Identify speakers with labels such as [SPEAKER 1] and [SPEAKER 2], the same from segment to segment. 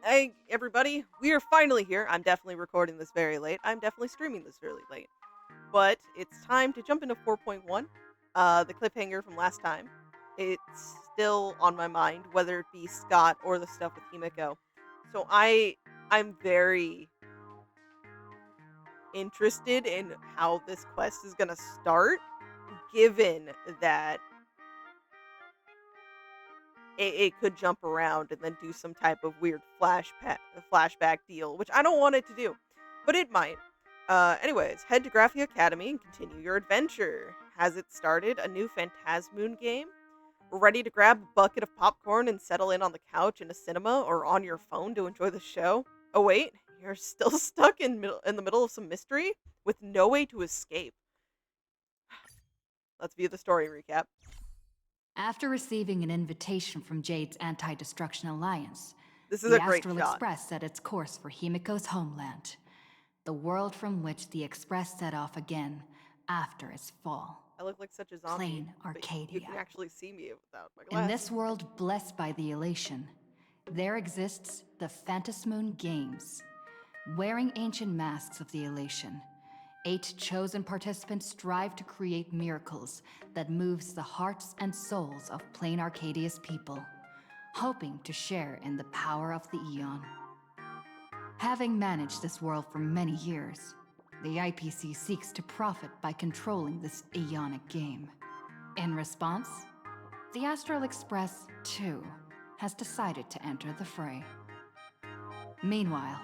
[SPEAKER 1] Hey, everybody, we are finally here. I'm definitely recording this very late. I'm definitely streaming this really late. But it's time to jump into 4.1, the cliffhanger from last time. It's still on my mind, whether it be Scott or the stuff with Himeko. So I'm very interested in how this quest is gonna start, given that it could jump around and then do some type of weird flashback deal, which I don't want it to do, but it might. Anyways, head to Graphia Academy and continue your adventure. Has it started a new Phantasmoon game? Ready to grab a bucket of popcorn and settle in on the couch in a cinema or on your phone to enjoy the show? Oh wait, you're still stuck in the middle of some mystery with no way to escape. Let's view the story recap.
[SPEAKER 2] After receiving an invitation from Jade's Anti-Destruction Alliance,
[SPEAKER 1] This is
[SPEAKER 2] the
[SPEAKER 1] a great
[SPEAKER 2] Astral
[SPEAKER 1] shot.
[SPEAKER 2] Express set its course for Himeko's homeland, the world from which the Express set off again after its fall.
[SPEAKER 1] I look like such a zombie,
[SPEAKER 2] Plain
[SPEAKER 1] but you can
[SPEAKER 2] Arcadia.
[SPEAKER 1] actually see me without my
[SPEAKER 2] In
[SPEAKER 1] glasses.
[SPEAKER 2] this world blessed by the elation, there exists the Phantasmoon Games. Wearing ancient masks of the elation, 8 chosen participants strive to create miracles that moves the hearts and souls of plain Arcadia's people, hoping to share in the power of the Aeon. Having managed this world for many years, the IPC seeks to profit by controlling this Aeonic game. In response, the Astral Express, too, has decided to enter the fray. Meanwhile,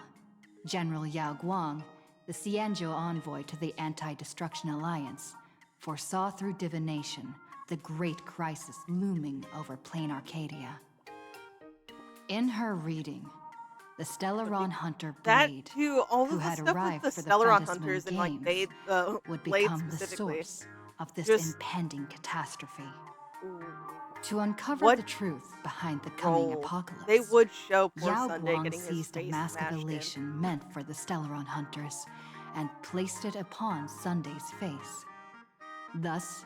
[SPEAKER 2] General Yao Guang, the Xianzhou envoy to the Anti-Destruction Alliance, foresaw through divination the great crisis looming over plain Arcadia. In her reading, the Stellaron hunter
[SPEAKER 1] That
[SPEAKER 2] Blade,
[SPEAKER 1] too, all
[SPEAKER 2] who
[SPEAKER 1] of the
[SPEAKER 2] had
[SPEAKER 1] stuff with
[SPEAKER 2] arrived
[SPEAKER 1] the
[SPEAKER 2] for the
[SPEAKER 1] Stellaron
[SPEAKER 2] Phantasmoon
[SPEAKER 1] Hunters and like
[SPEAKER 2] Games,
[SPEAKER 1] Blade,
[SPEAKER 2] would
[SPEAKER 1] Blade
[SPEAKER 2] become the
[SPEAKER 1] specifically,
[SPEAKER 2] source of this
[SPEAKER 1] just
[SPEAKER 2] impending catastrophe.
[SPEAKER 1] ooh,
[SPEAKER 2] To uncover
[SPEAKER 1] what
[SPEAKER 2] the truth behind the coming
[SPEAKER 1] role they
[SPEAKER 2] apocalypse,
[SPEAKER 1] would show poor
[SPEAKER 2] Yao
[SPEAKER 1] Sunday
[SPEAKER 2] Guang
[SPEAKER 1] getting his
[SPEAKER 2] seized a
[SPEAKER 1] face
[SPEAKER 2] mask of
[SPEAKER 1] smashed in.
[SPEAKER 2] elation meant for the Stellaron hunters and placed it upon Sunday's face. Thus,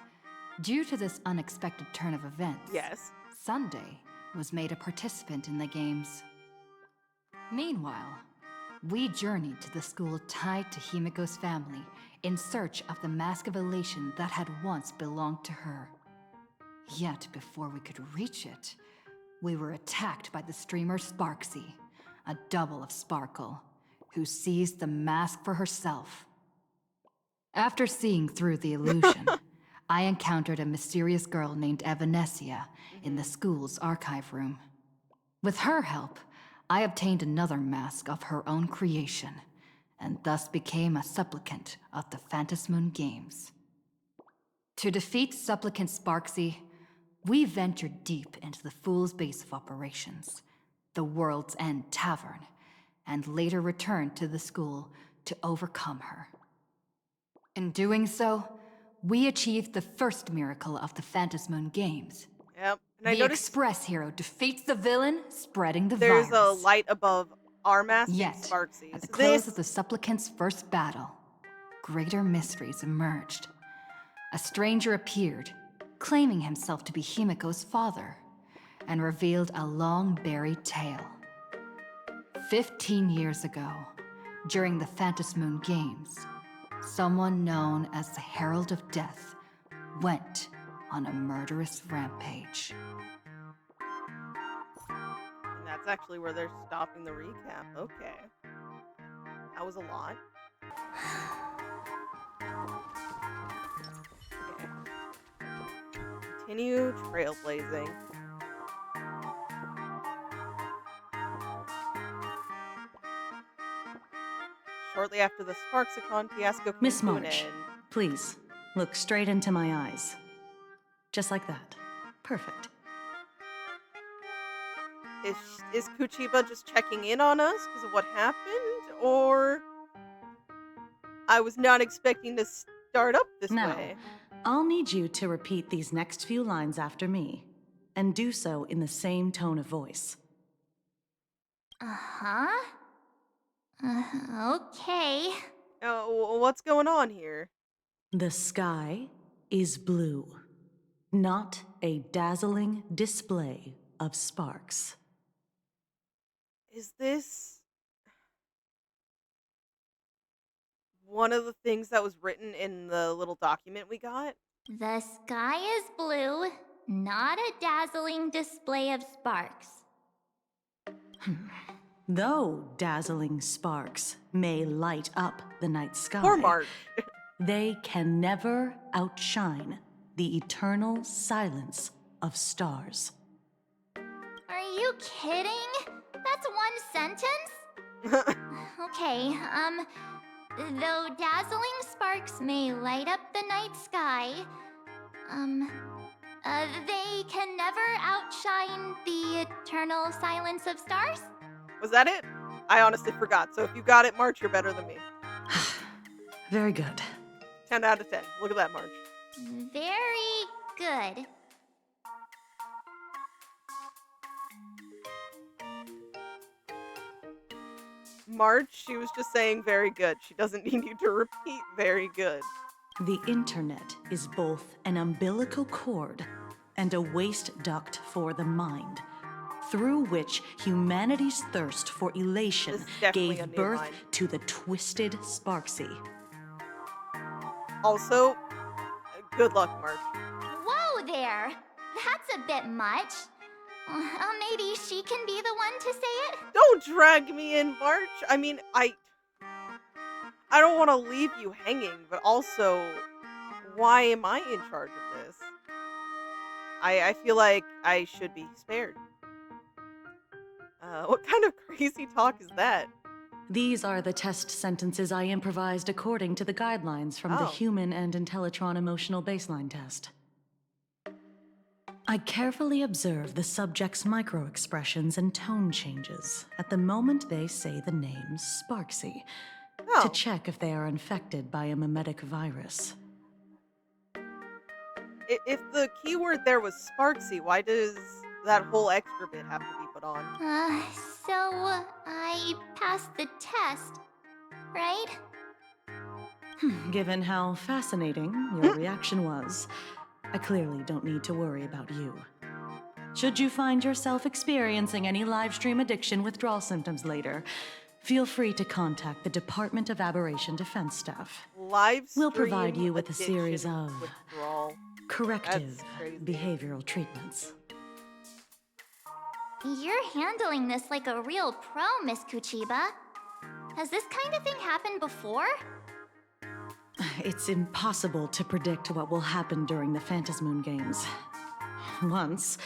[SPEAKER 2] due to this unexpected turn of events,
[SPEAKER 1] Yes.
[SPEAKER 2] Sunday was made a participant in the games. Meanwhile, we journeyed to the school tied to Himeko's family in search of the mask of elation that had once belonged to her. Yet before we could reach it, we were attacked by the streamer Sparksy, a double of Sparkle, who seized the mask for herself. After seeing through the illusion, I encountered a mysterious girl named Evanesia in the school's archive room. With her help, I obtained another mask of her own creation, and thus became a supplicant of the Phantasmoon Games. To defeat supplicant Sparksy, we ventured deep into the Fool's base of operations, the World's End Tavern, and later returned to the school to overcome her. In doing so, we achieved the first miracle of the Phantasmoon Games.
[SPEAKER 1] Yep. And I
[SPEAKER 2] The
[SPEAKER 1] noticed
[SPEAKER 2] Express hero defeats the villain, spreading the
[SPEAKER 1] there's a
[SPEAKER 2] virus.
[SPEAKER 1] light above our mask and
[SPEAKER 2] Yet, at
[SPEAKER 1] Sparksy's.
[SPEAKER 2] the close of
[SPEAKER 1] This
[SPEAKER 2] the supplicant's first battle, greater mysteries emerged. A stranger appeared, claiming himself to be Himeko's father, and revealed a long-buried tale. 15 years ago, during the Phantasmoon Games, someone known as the Herald of Death went on a murderous rampage.
[SPEAKER 1] and that's actually where they're stopping the recap. Okay. That was a lot. Okay. Continue trailblazing. Shortly after the Sparksicon fiasco came
[SPEAKER 3] Miss
[SPEAKER 1] to an
[SPEAKER 3] March,
[SPEAKER 1] end.
[SPEAKER 3] please, look straight into my eyes. Just like that. Perfect.
[SPEAKER 1] Is Kuchiba just checking in on us because of what happened, or I was not expecting to start up this
[SPEAKER 3] Now,
[SPEAKER 1] way?
[SPEAKER 3] I'll need you to repeat these next few lines after me, and do so in the same tone of voice.
[SPEAKER 4] Uh-huh. Okay.
[SPEAKER 1] What's going on here?
[SPEAKER 3] The sky is blue, not a dazzling display of sparks.
[SPEAKER 1] Is this one of the things that was written in the little document we got?
[SPEAKER 4] The sky is blue, not a dazzling display of sparks.
[SPEAKER 3] Though dazzling sparks may light up the night
[SPEAKER 1] Poor
[SPEAKER 3] sky,
[SPEAKER 1] March.
[SPEAKER 3] they can never outshine the eternal silence of stars.
[SPEAKER 4] Are you kidding? That's one sentence? Okay, though dazzling sparks may light up the night sky, they can never outshine the eternal silence of stars?
[SPEAKER 1] Was that it? I honestly forgot. So if you got it, March, you're better than me.
[SPEAKER 3] Very good.
[SPEAKER 1] 10 out of 10. Look at that, March.
[SPEAKER 4] Very good.
[SPEAKER 1] March, she was just saying very good. She doesn't need you to repeat very good.
[SPEAKER 3] The internet is both an umbilical cord and a waste duct for the mind, through which humanity's thirst for elation
[SPEAKER 1] This is definitely a
[SPEAKER 3] gave
[SPEAKER 1] new
[SPEAKER 3] birth
[SPEAKER 1] line.
[SPEAKER 3] to the twisted Sparksy.
[SPEAKER 1] Also, good luck, March.
[SPEAKER 4] Whoa there! That's a bit much. Maybe she can be the one to say it?
[SPEAKER 1] Don't drag me in, March. I mean, I don't want to leave you hanging, but also, why am I in charge of this? I feel like I should be spared. What kind of crazy talk is that?
[SPEAKER 3] These are the test sentences I improvised according to the guidelines from the
[SPEAKER 1] Oh.
[SPEAKER 3] Human and Intellitron Emotional Baseline Test. I carefully observe the subject's micro-expressions and tone changes at the moment they say the name Sparksy,
[SPEAKER 1] Oh.
[SPEAKER 3] to check if they are infected by a mimetic virus.
[SPEAKER 1] If the keyword there was Sparksy, why does that whole extra bit have to be put on?
[SPEAKER 4] So I passed the test, right?
[SPEAKER 3] Given how fascinating your reaction was, I clearly don't need to worry about you. Should you find yourself experiencing any live stream addiction withdrawal symptoms later, feel free to contact the Department of Aberration Defense staff.
[SPEAKER 1] Live stream
[SPEAKER 3] We'll provide you with a series
[SPEAKER 1] addiction
[SPEAKER 3] of
[SPEAKER 1] withdrawal.
[SPEAKER 3] corrective
[SPEAKER 1] That's crazy.
[SPEAKER 3] behavioral treatments.
[SPEAKER 4] You're handling this like a real pro, Miss Kuchiba. Has this kind of thing happened before?
[SPEAKER 3] It's impossible to predict what will happen during the Phantasmoon games. Once,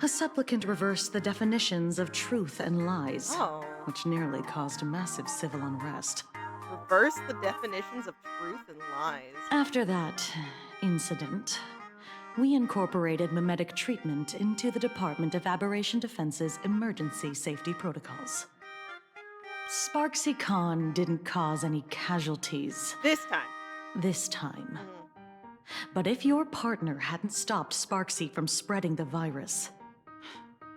[SPEAKER 3] a supplicant reversed the definitions of truth and lies,
[SPEAKER 1] Oh.
[SPEAKER 3] which nearly caused massive civil unrest.
[SPEAKER 1] Reverse the definitions of truth and lies.
[SPEAKER 3] After that incident, we incorporated mimetic treatment into the Department of Aberration Defense's emergency safety protocols. Sparksy Khan didn't cause any casualties
[SPEAKER 1] This time.
[SPEAKER 3] this time.
[SPEAKER 1] Mhm.
[SPEAKER 3] But if your partner hadn't stopped Sparksy from spreading the virus,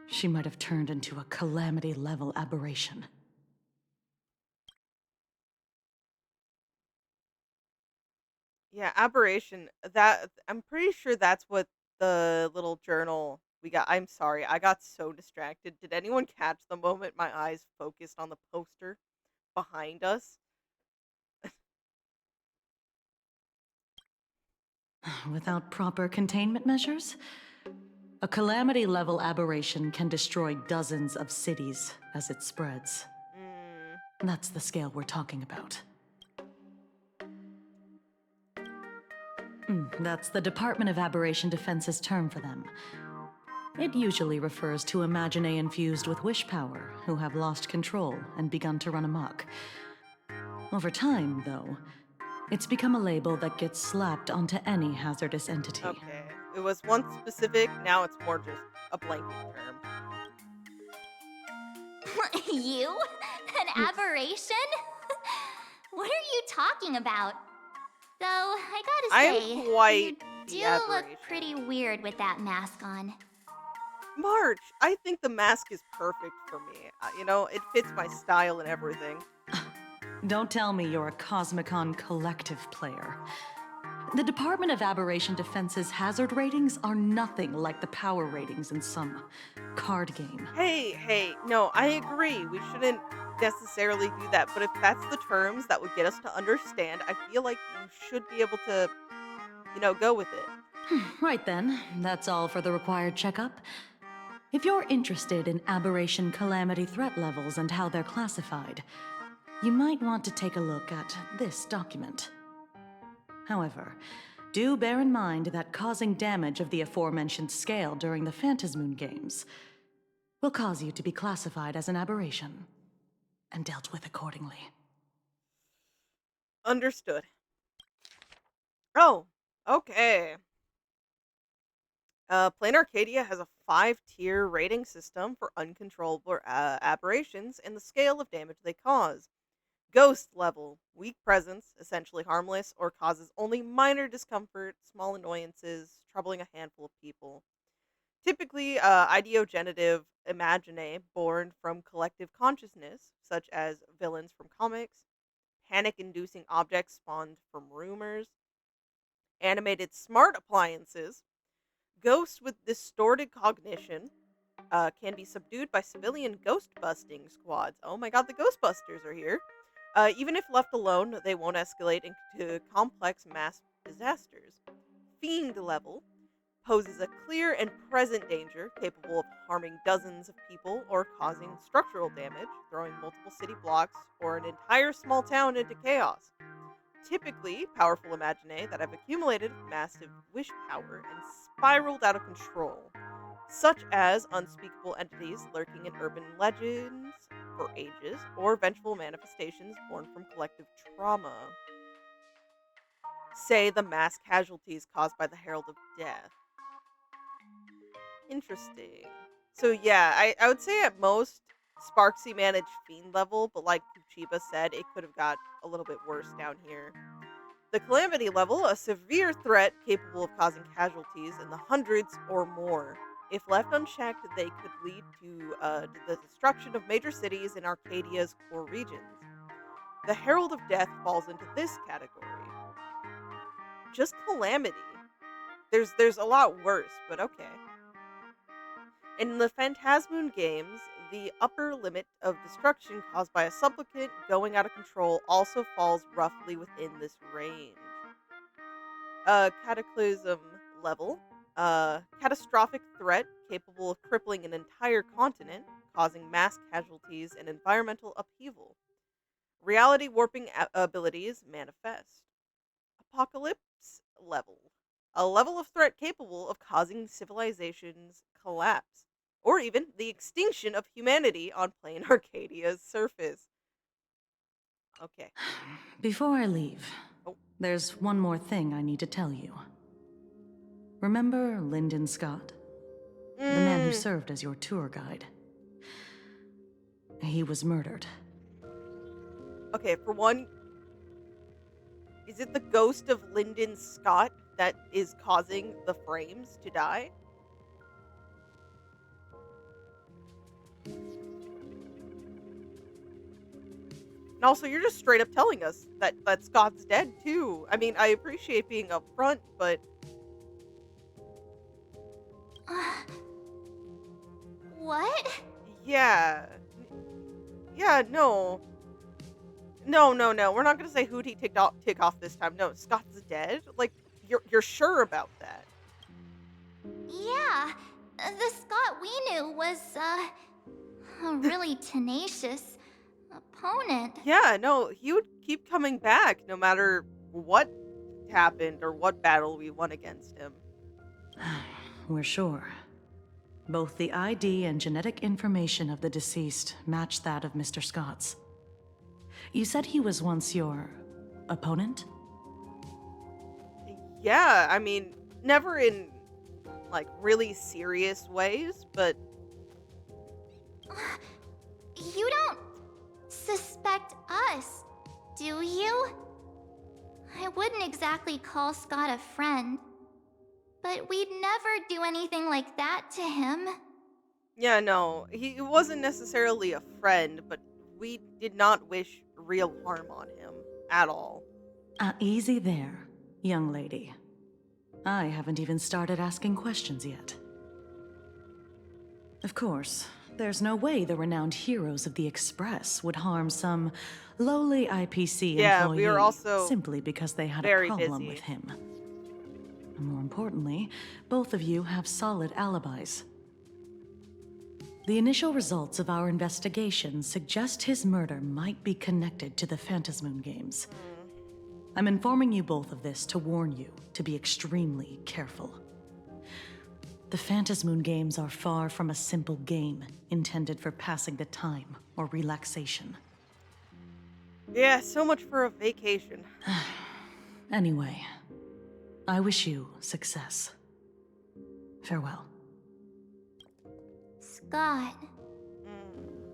[SPEAKER 3] she might have turned into a calamity-level aberration.
[SPEAKER 1] Yeah, aberration. That I'm pretty sure that's what the little journal we got. I'm sorry, I got so distracted. Did anyone catch the moment my eyes focused on the poster behind us?
[SPEAKER 3] Without proper containment measures, a calamity-level aberration can destroy dozens of cities as it spreads. That's the scale we're talking about. That's the Department of Aberration Defense's term for them. It usually refers to Imaginae infused with wish power who have lost control and begun to run amok. Over time, though, it's become a label that gets slapped onto any hazardous entity.
[SPEAKER 1] Okay. It was once specific, now it's more just a blanket term.
[SPEAKER 4] You? An aberration? What are you talking about? Though, I gotta
[SPEAKER 1] I'm
[SPEAKER 4] say,
[SPEAKER 1] quite
[SPEAKER 4] you
[SPEAKER 1] the
[SPEAKER 4] do look
[SPEAKER 1] aberration.
[SPEAKER 4] pretty weird with that mask on.
[SPEAKER 1] March, I think the mask is perfect for me. It fits my style and everything.
[SPEAKER 3] Don't tell me you're a Cosmicon collective player. The Department of Aberration Defense's hazard ratings are nothing like the power ratings in some card game.
[SPEAKER 1] Hey, no, I agree. We shouldn't necessarily do that, but if that's the terms that would get us to understand, I feel like you should be able to, go with it.
[SPEAKER 3] Right then, that's all for the required checkup. If you're interested in aberration calamity threat levels and how they're classified, you might want to take a look at this document. However, do bear in mind that causing damage of the aforementioned scale during the Phantasmoon games will cause you to be classified as an aberration and dealt with accordingly.
[SPEAKER 1] Understood. Oh, okay. Plain Arcadia has a 5-tier rating system for uncontrollable aberrations and the scale of damage they cause. Ghost level, weak presence, essentially harmless, or causes only minor discomfort, small annoyances, troubling a handful of people. Typically, ideogenitive imagine born from collective consciousness, such as villains from comics, panic-inducing objects spawned from rumors, animated smart appliances, ghosts with distorted cognition, can be subdued by civilian ghost busting squads. Oh my god, the Ghostbusters are here. Even if left alone, they won't escalate into complex mass disasters. Fiend level poses a clear and present danger capable of harming dozens of people or causing structural damage, throwing multiple city blocks or an entire small town into chaos. Typically, powerful imaginae that have accumulated massive wish power and spiraled out of control, such as unspeakable entities lurking in urban legends for ages, or vengeful manifestations born from collective trauma. Say the mass casualties caused by the Herald of Death. Interesting. So yeah, I would say at most Sparksy managed fiend level, but like Kuchiba said, it could have got a little bit worse down here. The Calamity level, a severe threat capable of causing casualties in the hundreds or more. If left unchecked, they could lead to the destruction of major cities in Arcadia's core regions. The Herald of Death falls into this category. Just Calamity. There's a lot worse, but okay. In the Phantasmoon games, the upper limit of destruction caused by a supplicant going out of control also falls roughly within this range. Cataclysm level, catastrophic threat capable of crippling an entire continent, causing mass casualties and environmental upheaval. Reality warping abilities manifest. Apocalypse level, a level of threat capable of causing civilization's collapse, or even the extinction of humanity on plain Arcadia's surface. Okay.
[SPEAKER 3] Before I leave,
[SPEAKER 1] Oh.
[SPEAKER 3] there's one more thing I need to tell you. Remember Lyndon Scott? The man who served as your tour guide. He was murdered.
[SPEAKER 1] Okay, for one, is it the ghost of Lyndon Scott that is causing the frames to die? And also, you're just straight up telling us that Scott's dead, too. I mean, I appreciate being upfront, but...
[SPEAKER 4] What?
[SPEAKER 1] Yeah. Yeah, no. No. We're not gonna say who'd he tick off this time. No, Scott's dead? Like, you're sure about that?
[SPEAKER 4] Yeah, the Scott we knew was, a really tenacious opponent.
[SPEAKER 1] Yeah, no, he would keep coming back no matter what happened or what battle we won against him.
[SPEAKER 3] We're sure. Both the ID and genetic information of the deceased match that of Mr. Scott's. You said he was once your opponent?
[SPEAKER 1] Yeah, I mean, never in, like, really serious ways, but...
[SPEAKER 4] You don't suspect us, do you? I wouldn't exactly call Scott a friend, but we'd never do anything like that to him.
[SPEAKER 1] Yeah, no, he wasn't necessarily a friend, but we did not wish real harm on him at all.
[SPEAKER 3] Easy there. Young lady, I haven't even started asking questions yet. Of course, there's no way the renowned heroes of the Express would harm some lowly IPC
[SPEAKER 1] Yeah,
[SPEAKER 3] employee
[SPEAKER 1] we are also
[SPEAKER 3] simply because they had a
[SPEAKER 1] very
[SPEAKER 3] problem
[SPEAKER 1] busy.
[SPEAKER 3] with him. And more importantly, both of you have solid alibis. The initial results of our investigation suggest his murder might be connected to the Phantasmoon games. I'm informing you both of this to warn you to be extremely careful. The Phantasmoon games are far from a simple game intended for passing the time or relaxation.
[SPEAKER 1] Yeah, so much for a vacation.
[SPEAKER 3] Anyway, I wish you success. Farewell.
[SPEAKER 4] Scott,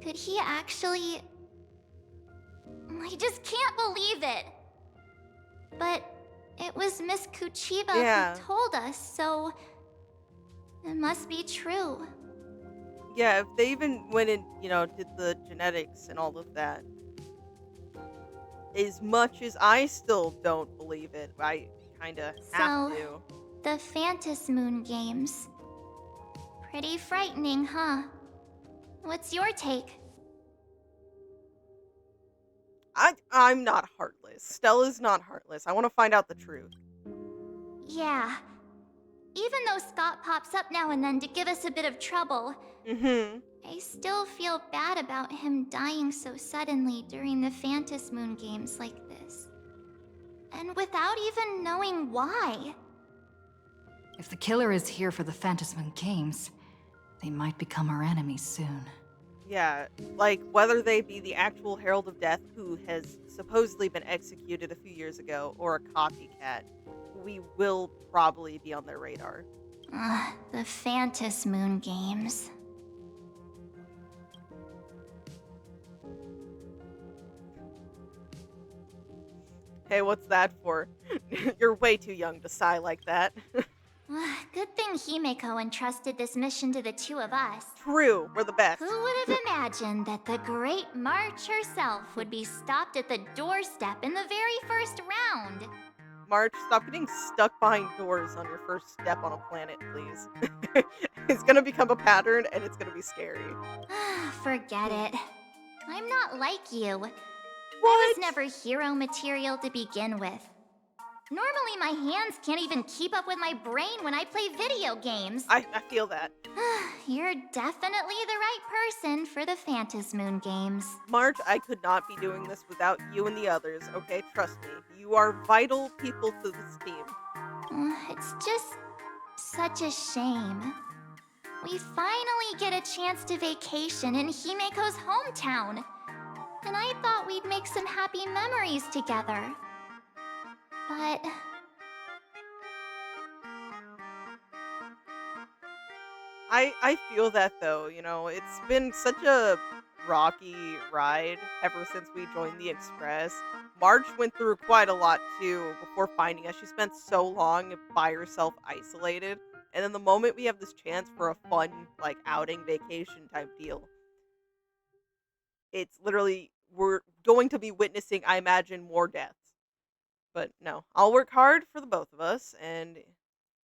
[SPEAKER 4] could he actually... I just can't believe it! But it was Miss Kuchiba
[SPEAKER 1] Yeah.
[SPEAKER 4] who told us, so... it must be true.
[SPEAKER 1] Yeah, if they even went and, did the genetics and all of that. As much as I still don't believe it, I kinda have
[SPEAKER 4] So,
[SPEAKER 1] to.
[SPEAKER 4] the Phantasmoon games. Pretty frightening, huh? What's your take?
[SPEAKER 1] I'm not heartless. Stella's not heartless. I want to find out the truth.
[SPEAKER 4] Yeah. Even though Scott pops up now and then to give us a bit of trouble,
[SPEAKER 1] Mm-hmm.
[SPEAKER 4] I still feel bad about him dying so suddenly during the Phantasmoon games like this. And without even knowing why.
[SPEAKER 2] If the killer is here for the Phantasmoon games, they might become our enemies soon.
[SPEAKER 1] Yeah, like whether they be the actual Herald of Death who has supposedly been executed a few years ago or a copycat, we will probably be on their radar.
[SPEAKER 4] The Phantasmoon games.
[SPEAKER 1] Hey, what's that for? You're way too young to sigh like that.
[SPEAKER 4] Good thing Himeko entrusted this mission to the two of us.
[SPEAKER 1] True, we're the best.
[SPEAKER 4] Who would have imagined that the Great March herself would be stopped at the doorstep in the very first round?
[SPEAKER 1] March, stop getting stuck behind doors on your first step on a planet, please. It's gonna become a pattern and it's gonna be scary.
[SPEAKER 4] Forget it. I'm not like you.
[SPEAKER 1] What?
[SPEAKER 4] I was never hero material to begin with. Normally my hands can't even keep up with my brain when I play video games.
[SPEAKER 1] I feel that.
[SPEAKER 4] You're definitely the right person for the Phantasmoon games.
[SPEAKER 1] March, I could not be doing this without you and the others, okay? Trust me. You are vital people to this team.
[SPEAKER 4] It's just such a shame. We finally get a chance to vacation in Himeko's hometown. And I thought we'd make some happy memories together. But...
[SPEAKER 1] I feel that though, it's been such a rocky ride ever since we joined the Express. March went through quite a lot too before finding us. She spent so long by herself isolated. And then the moment we have this chance for a fun, outing, vacation type deal, it's literally, we're going to be witnessing, I imagine, more deaths. But no, I'll work hard for the both of us, and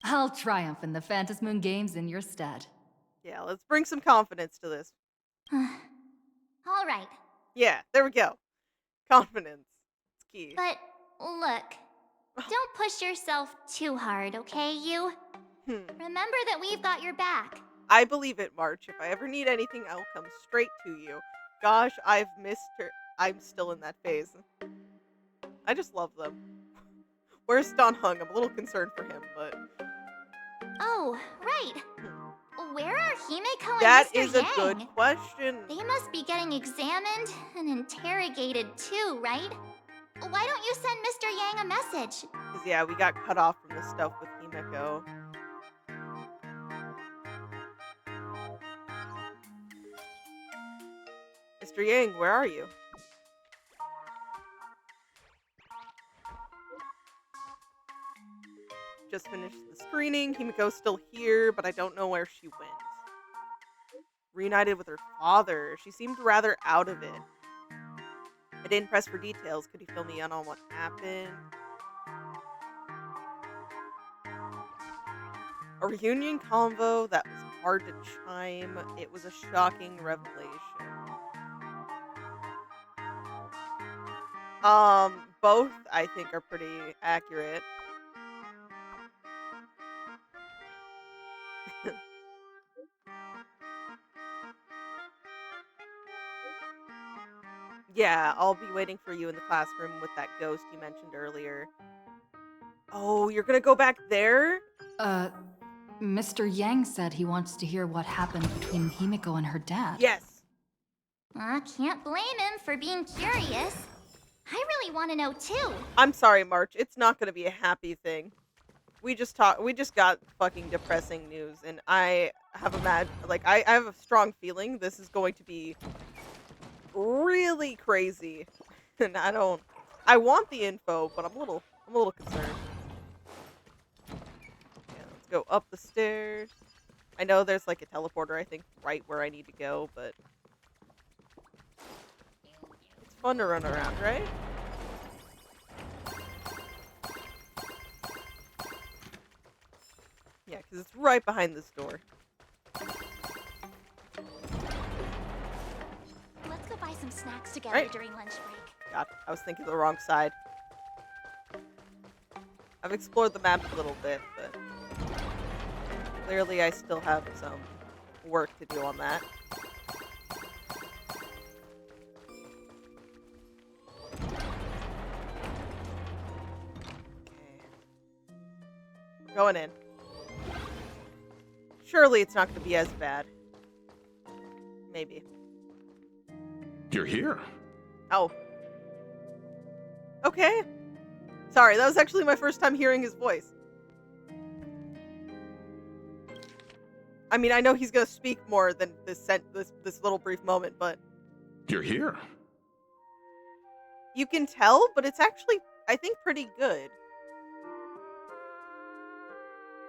[SPEAKER 2] I'll triumph in the Phantasmoon games in your stead.
[SPEAKER 1] yeah, let's bring some confidence to this.
[SPEAKER 4] All right.
[SPEAKER 1] Yeah, there we go. Confidence. It's key.
[SPEAKER 4] But look, don't push yourself too hard, okay, you? Remember that we've got your back.
[SPEAKER 1] I believe it, March. If I ever need anything, I'll come straight to you. Gosh, I've missed her. I'm still in that phase. I just love them. Where's Don Hung? I'm a little concerned for him, but...
[SPEAKER 4] Oh, right. Where are Himeko and
[SPEAKER 1] That
[SPEAKER 4] Mr.
[SPEAKER 1] is a
[SPEAKER 4] Yang?
[SPEAKER 1] good question.
[SPEAKER 4] They must be getting examined and interrogated too, right? Why don't you send Mr. Yang a message?
[SPEAKER 1] Because, yeah, we got cut off from the stuff with Himeko. Mr. Yang, where are you? Just finished the screening. Himiko's still here, but I don't know where she went. Reunited with her father. She seemed rather out of it. I didn't press for details. Could you fill me in on what happened? A reunion convo that was hard to chime. It was a shocking revelation. Both I think are pretty accurate. Yeah, I'll be waiting for you in the classroom with that ghost you mentioned earlier. Oh, you're gonna go back there?
[SPEAKER 2] Mr. Yang said he wants to hear what happened between Himeko and her dad.
[SPEAKER 1] Yes.
[SPEAKER 4] I can't blame him for being curious. I really want to know too.
[SPEAKER 1] I'm sorry, March. It's not gonna be a happy thing. We just got fucking depressing news, and I have I have a strong feeling this is going to be really crazy. And I want the info, but I'm a little concerned. Yeah, let's go up the stairs. I know there's like a teleporter, I think, right where I need to go, but it's fun to run around, right? Yeah, because it's right behind this door.
[SPEAKER 4] Let's go buy some snacks together
[SPEAKER 1] Right.
[SPEAKER 4] during lunch break.
[SPEAKER 1] God, I was thinking the wrong side. I've explored the map a little bit, but clearly I still have some work to do on that. Okay. We're going in. Surely it's not going to be as bad. Maybe.
[SPEAKER 5] You're here.
[SPEAKER 1] Oh. Okay. Sorry, that was actually my first time hearing his voice. I mean, I know he's gonna speak more than this little brief moment, but
[SPEAKER 5] You're here.
[SPEAKER 1] you can tell, but it's actually, I think, pretty good.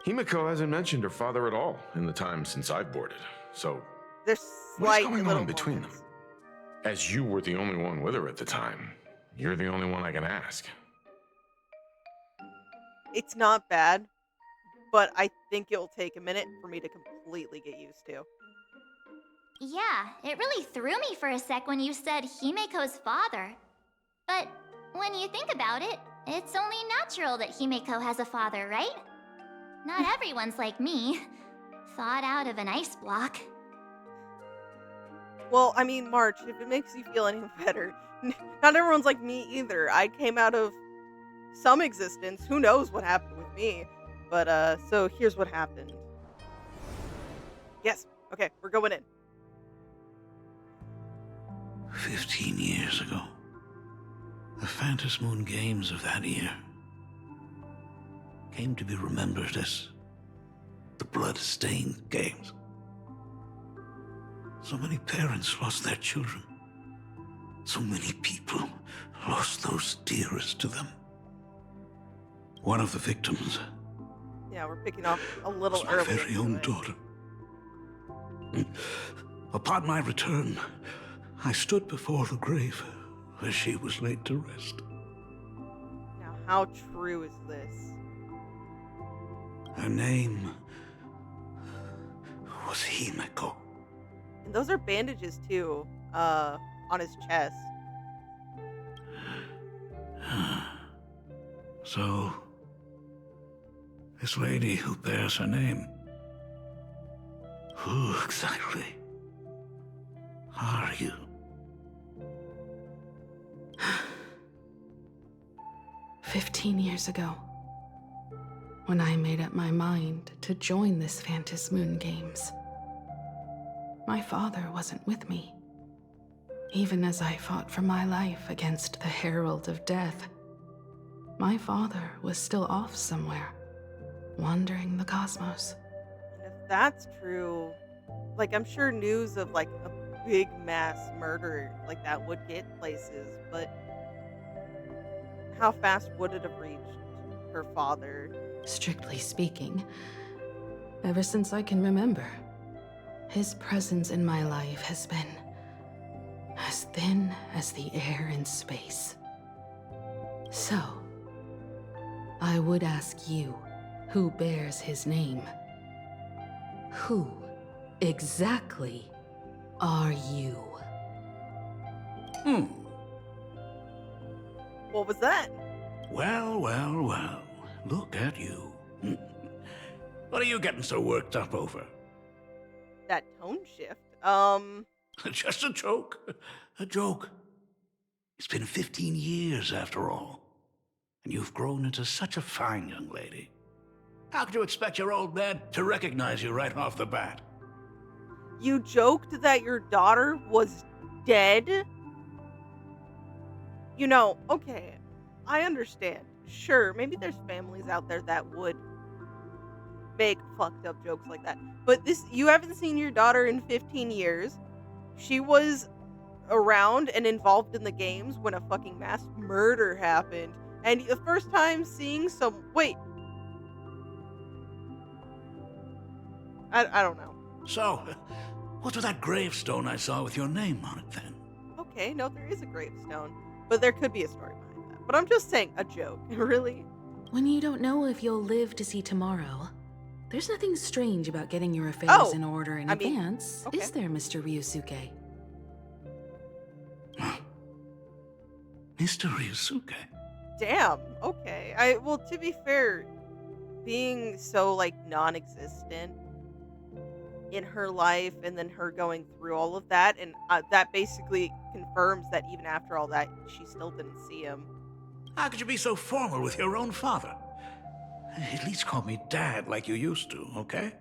[SPEAKER 5] Himeko hasn't mentioned her father at all in the time since I've boarded. So,
[SPEAKER 1] There's
[SPEAKER 5] what is
[SPEAKER 1] slight
[SPEAKER 5] going
[SPEAKER 1] little
[SPEAKER 5] on between them?
[SPEAKER 1] moments.
[SPEAKER 5] As you were the only one with her at the time, you're the only one I can ask.
[SPEAKER 1] It's not bad, but I think it'll take a minute for me to completely get used to.
[SPEAKER 4] Yeah, it really threw me for a sec when you said Himeko's father. But when you think about it, it's only natural that Himeko has a father, right? Not everyone's like me, thought out of an ice block.
[SPEAKER 1] Well, I mean, March, if it makes you feel any better, not everyone's like me either. I came out of some existence. Who knows what happened with me? But, so here's what happened. Yes. Okay, we're going in.
[SPEAKER 6] 15 years ago. The Phantasmoon games of that year came to be remembered as the blood-stained games. So many parents lost their children. So many people lost those dearest to them. One of the victims
[SPEAKER 1] Yeah, we're picking off a little
[SPEAKER 6] was my
[SPEAKER 1] early.
[SPEAKER 6] very own daughter. Upon my return, I stood before the grave where she was laid to rest.
[SPEAKER 1] Now, how true is this?
[SPEAKER 6] Her name was Himeko.
[SPEAKER 1] And those are bandages too, on his chest.
[SPEAKER 6] So, this lady who bears her name, who exactly are you?
[SPEAKER 7] 15 years ago, when I made up my mind to join this Phantasmoon games, my father wasn't with me. Even as I fought for my life against the Herald of Death, my father was still off somewhere, wandering the cosmos.
[SPEAKER 1] And if that's true, like, I'm sure news of, like, a big mass murder like that would get places, but how fast would it have reached her father?
[SPEAKER 7] Strictly speaking, ever since I can remember, his presence in my life has been as thin as the air in space. So, I would ask you, who bears his name, Who exactly are you?
[SPEAKER 1] What was that?
[SPEAKER 6] Well, well, well. Look at you. What are you getting so worked up over?
[SPEAKER 1] That tone shift.
[SPEAKER 6] Just a joke. A joke. It's been 15 years after all. And you've grown into such a fine young lady. How could you expect your old man to recognize you right off the bat?
[SPEAKER 1] You joked that your daughter was dead? You know, okay, I understand. Sure, maybe there's families out there that would make fucked up jokes like that. But you haven't seen your daughter in 15 years. She was around and involved in the games when a fucking mass murder happened. And the first time seeing wait. I don't know.
[SPEAKER 6] So, what's with that gravestone I saw with your name on it then?
[SPEAKER 1] Okay, no, there is a gravestone. But there could be a story behind that. But I'm just saying, a joke. Really?
[SPEAKER 7] When you don't know if you'll live to see tomorrow, there's nothing strange about getting your affairs in order in advance,
[SPEAKER 1] okay.
[SPEAKER 7] is there, Mr. Ryusuke?
[SPEAKER 6] Mr. Ryusuke?
[SPEAKER 1] Damn, okay. Well, to be fair, being so, like, non-existent in her life and then her going through all of that, and that basically confirms that even after all that, she still didn't see him.
[SPEAKER 6] How could you be so formal with your own father? At least call me Dad like you used to, okay?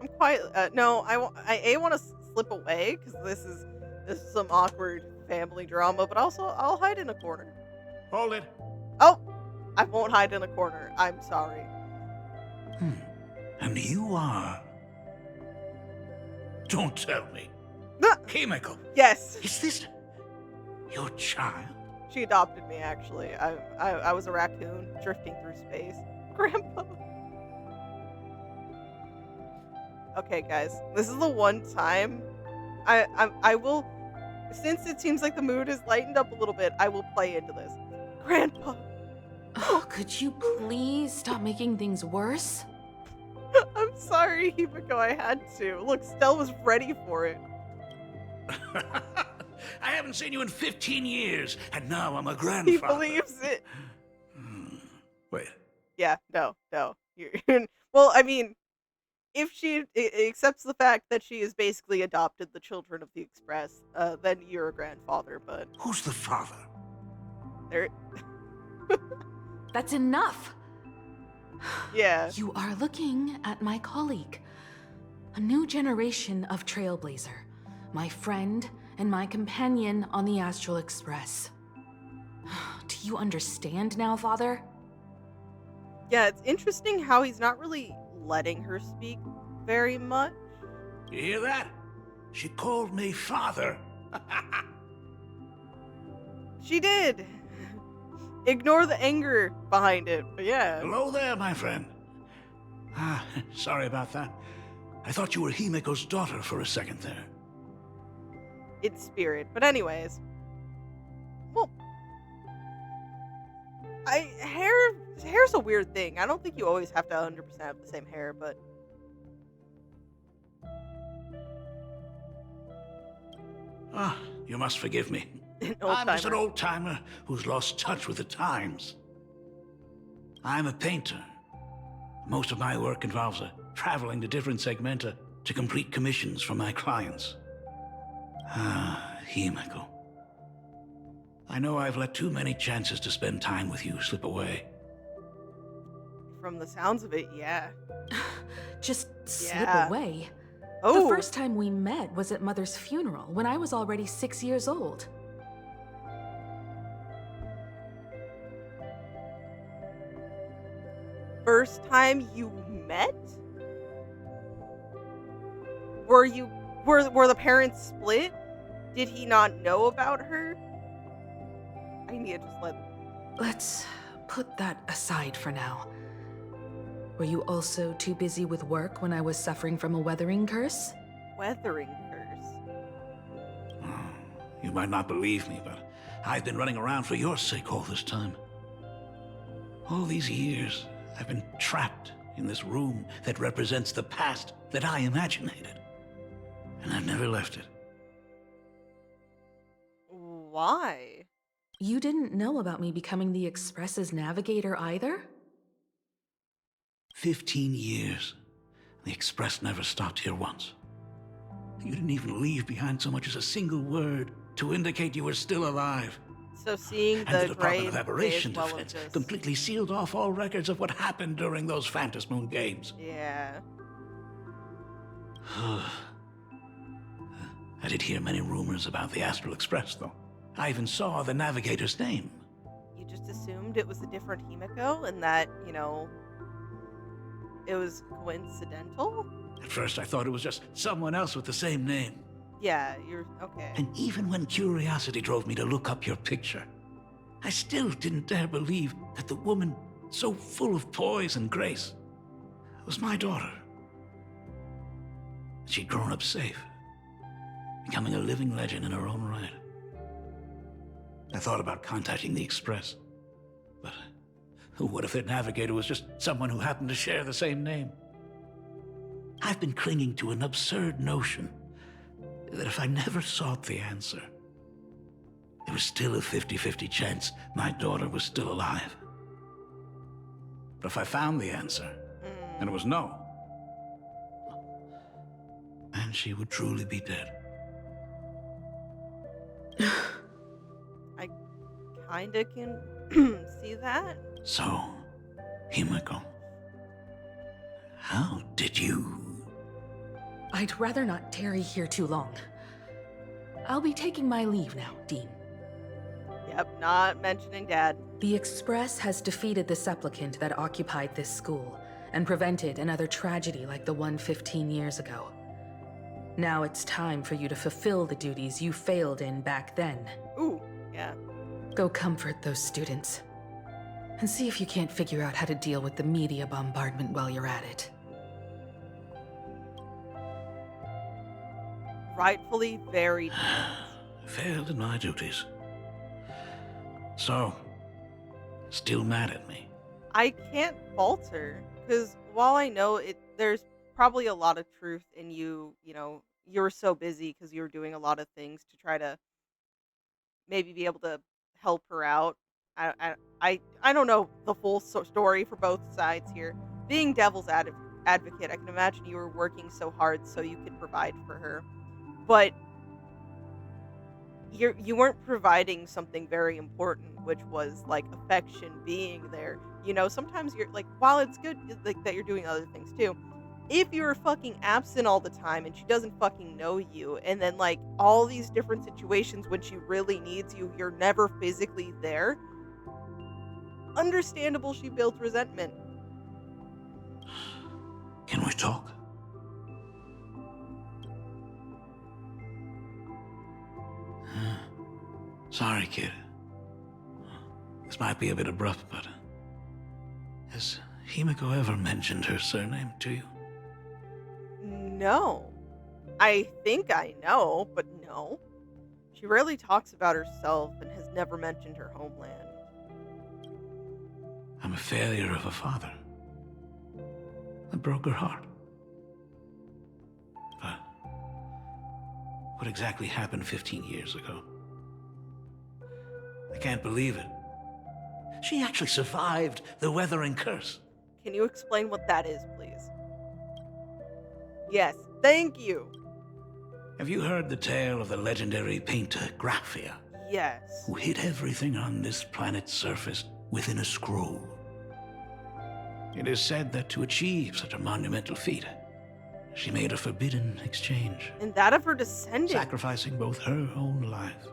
[SPEAKER 1] I'm quite, no, I want to slip away, because this is some awkward family drama, but also, I'll hide in a corner.
[SPEAKER 6] Hold it.
[SPEAKER 1] Oh! I won't hide in a corner. I'm sorry.
[SPEAKER 6] And you are... Don't tell me. Himeko.
[SPEAKER 1] Yes!
[SPEAKER 6] Is this... your child?
[SPEAKER 1] She adopted me, actually. I was a raccoon drifting through space. Grandpa! Okay, guys. This is the one time I will... Since it seems like the mood has lightened up a little bit, I will play into this. Grandpa!
[SPEAKER 7] Oh, could you please stop making things worse?
[SPEAKER 1] I'm sorry, Himeko, I had to. Look, Stell was ready for it.
[SPEAKER 6] I haven't seen you in 15 years, and now I'm a
[SPEAKER 1] He
[SPEAKER 6] grandfather.
[SPEAKER 1] believes it.
[SPEAKER 6] Wait.
[SPEAKER 1] Yeah, no. Well, I mean, if she accepts the fact that she has basically adopted the children of the Express, then you're a grandfather, but...
[SPEAKER 6] Who's the father?
[SPEAKER 1] There...
[SPEAKER 7] That's enough!
[SPEAKER 1] Yeah.
[SPEAKER 7] You are looking at my colleague. A new generation of Trailblazer. My friend and my companion on the Astral Express. Do you understand now, Father?
[SPEAKER 1] Yeah, it's interesting how he's not really letting her speak very much.
[SPEAKER 6] You hear that? She called me father.
[SPEAKER 1] She did. Ignore the anger behind it, but yeah.
[SPEAKER 6] Hello there, my friend. Sorry about that. I thought you were Himeko's daughter for a second there.
[SPEAKER 1] It's spirit. But anyways. Well, hair's a weird thing. I don't think you always have to 100% have the same hair, but...
[SPEAKER 6] You must forgive me.
[SPEAKER 1] An
[SPEAKER 6] I'm just an
[SPEAKER 1] old-timer.
[SPEAKER 6] old-timer who's lost touch with the times. I'm a painter. Most of my work involves traveling to different segmenta to complete commissions for my clients. Himeko. I know I've let too many chances to spend time with you slip away.
[SPEAKER 1] From the sounds of it, yeah.
[SPEAKER 7] Just slip
[SPEAKER 1] Yeah.
[SPEAKER 7] away.
[SPEAKER 1] Oh,
[SPEAKER 7] The first time we met was at Mother's funeral, when I was already 6 years old.
[SPEAKER 1] first time you met? Were the parents split? Did he not know about her? I need to just let...
[SPEAKER 7] Let's put that aside for now. Were you also too busy with work when I was suffering from a weathering curse?
[SPEAKER 1] Weathering curse.
[SPEAKER 6] You might not believe me, but I've been running around for your sake all this time. All these years, I've been trapped in this room that represents the past that I imaginated. And I've never left it.
[SPEAKER 1] Why?
[SPEAKER 7] You didn't know about me becoming the Express's navigator either?
[SPEAKER 6] 15 years. The Express never stopped here once. You didn't even leave behind so much as a single word to indicate you were still alive.
[SPEAKER 1] So seeing
[SPEAKER 6] And the
[SPEAKER 1] the
[SPEAKER 6] Department
[SPEAKER 1] grave
[SPEAKER 6] of Aberration
[SPEAKER 1] may as well
[SPEAKER 6] Defense
[SPEAKER 1] have just...
[SPEAKER 6] completely sealed off all records of what happened during those Phantasmoon games.
[SPEAKER 1] Yeah.
[SPEAKER 6] I did hear many rumors about the Astral Express, though. I even saw the navigator's name.
[SPEAKER 1] You just assumed it was a different Himeko and that, it was coincidental?
[SPEAKER 6] At first, I thought it was just someone else with the same name.
[SPEAKER 1] Yeah, you're... okay.
[SPEAKER 6] And even when curiosity drove me to look up your picture, I still didn't dare believe that the woman so full of poise and grace was my daughter. She'd grown up safe, becoming a living legend in her own right. I thought about contacting the Express, but what if their navigator was just someone who happened to share the same name? I've been clinging to an absurd notion that if I never sought the answer, there was still a 50-50 chance my daughter was still alive. But if I found the answer, and it was no, then she would truly be dead.
[SPEAKER 1] I kinda can see that.
[SPEAKER 6] So, Himeko, how did you...
[SPEAKER 7] I'd rather not tarry here too long. I'll be taking my leave now, Dean.
[SPEAKER 1] Yep, not mentioning Dad.
[SPEAKER 7] The Express has defeated the supplicant that occupied this school and prevented another tragedy like the one 15 years ago. Now it's time for you to fulfill the duties you failed in back then.
[SPEAKER 1] Ooh, yeah.
[SPEAKER 7] Go comfort those students. And see if you can't figure out how to deal with the media bombardment while you're at it.
[SPEAKER 1] Rightfully very tense.
[SPEAKER 6] Failed in my duties. So, still mad at me?
[SPEAKER 1] I can't fault her, because while I know there's probably a lot of truth in you, you were so busy because you were doing a lot of things to try to maybe be able to help her out. I don't know the full story for both sides here. Being devil's advocate, I can imagine you were working so hard so you could provide for her, but you weren't providing something very important, which was like affection, being there. Sometimes you're like, while it's good like that you're doing other things too, if you're fucking absent all the time and she doesn't fucking know you, and then like all these different situations when she really needs you, you're never physically there, understandable she builds resentment.
[SPEAKER 6] Can we talk? Sorry, kid. This might be a bit abrupt, but... has Himeko ever mentioned her surname to you?
[SPEAKER 1] No. I think I know, but no. She rarely talks about herself and has never mentioned her homeland.
[SPEAKER 6] I'm a failure of a father. I broke her heart. But what exactly happened 15 years ago? I can't believe it. She actually survived the weathering curse.
[SPEAKER 1] Can you explain what that is, please? Yes, thank you.
[SPEAKER 6] Have you heard the tale of the legendary painter Graphia,
[SPEAKER 1] Yes.
[SPEAKER 6] who hid everything on this planet's surface within a scroll? It is said that to achieve such a monumental feat, she made a forbidden exchange,
[SPEAKER 1] And that of her descendants.
[SPEAKER 6] sacrificing both her own life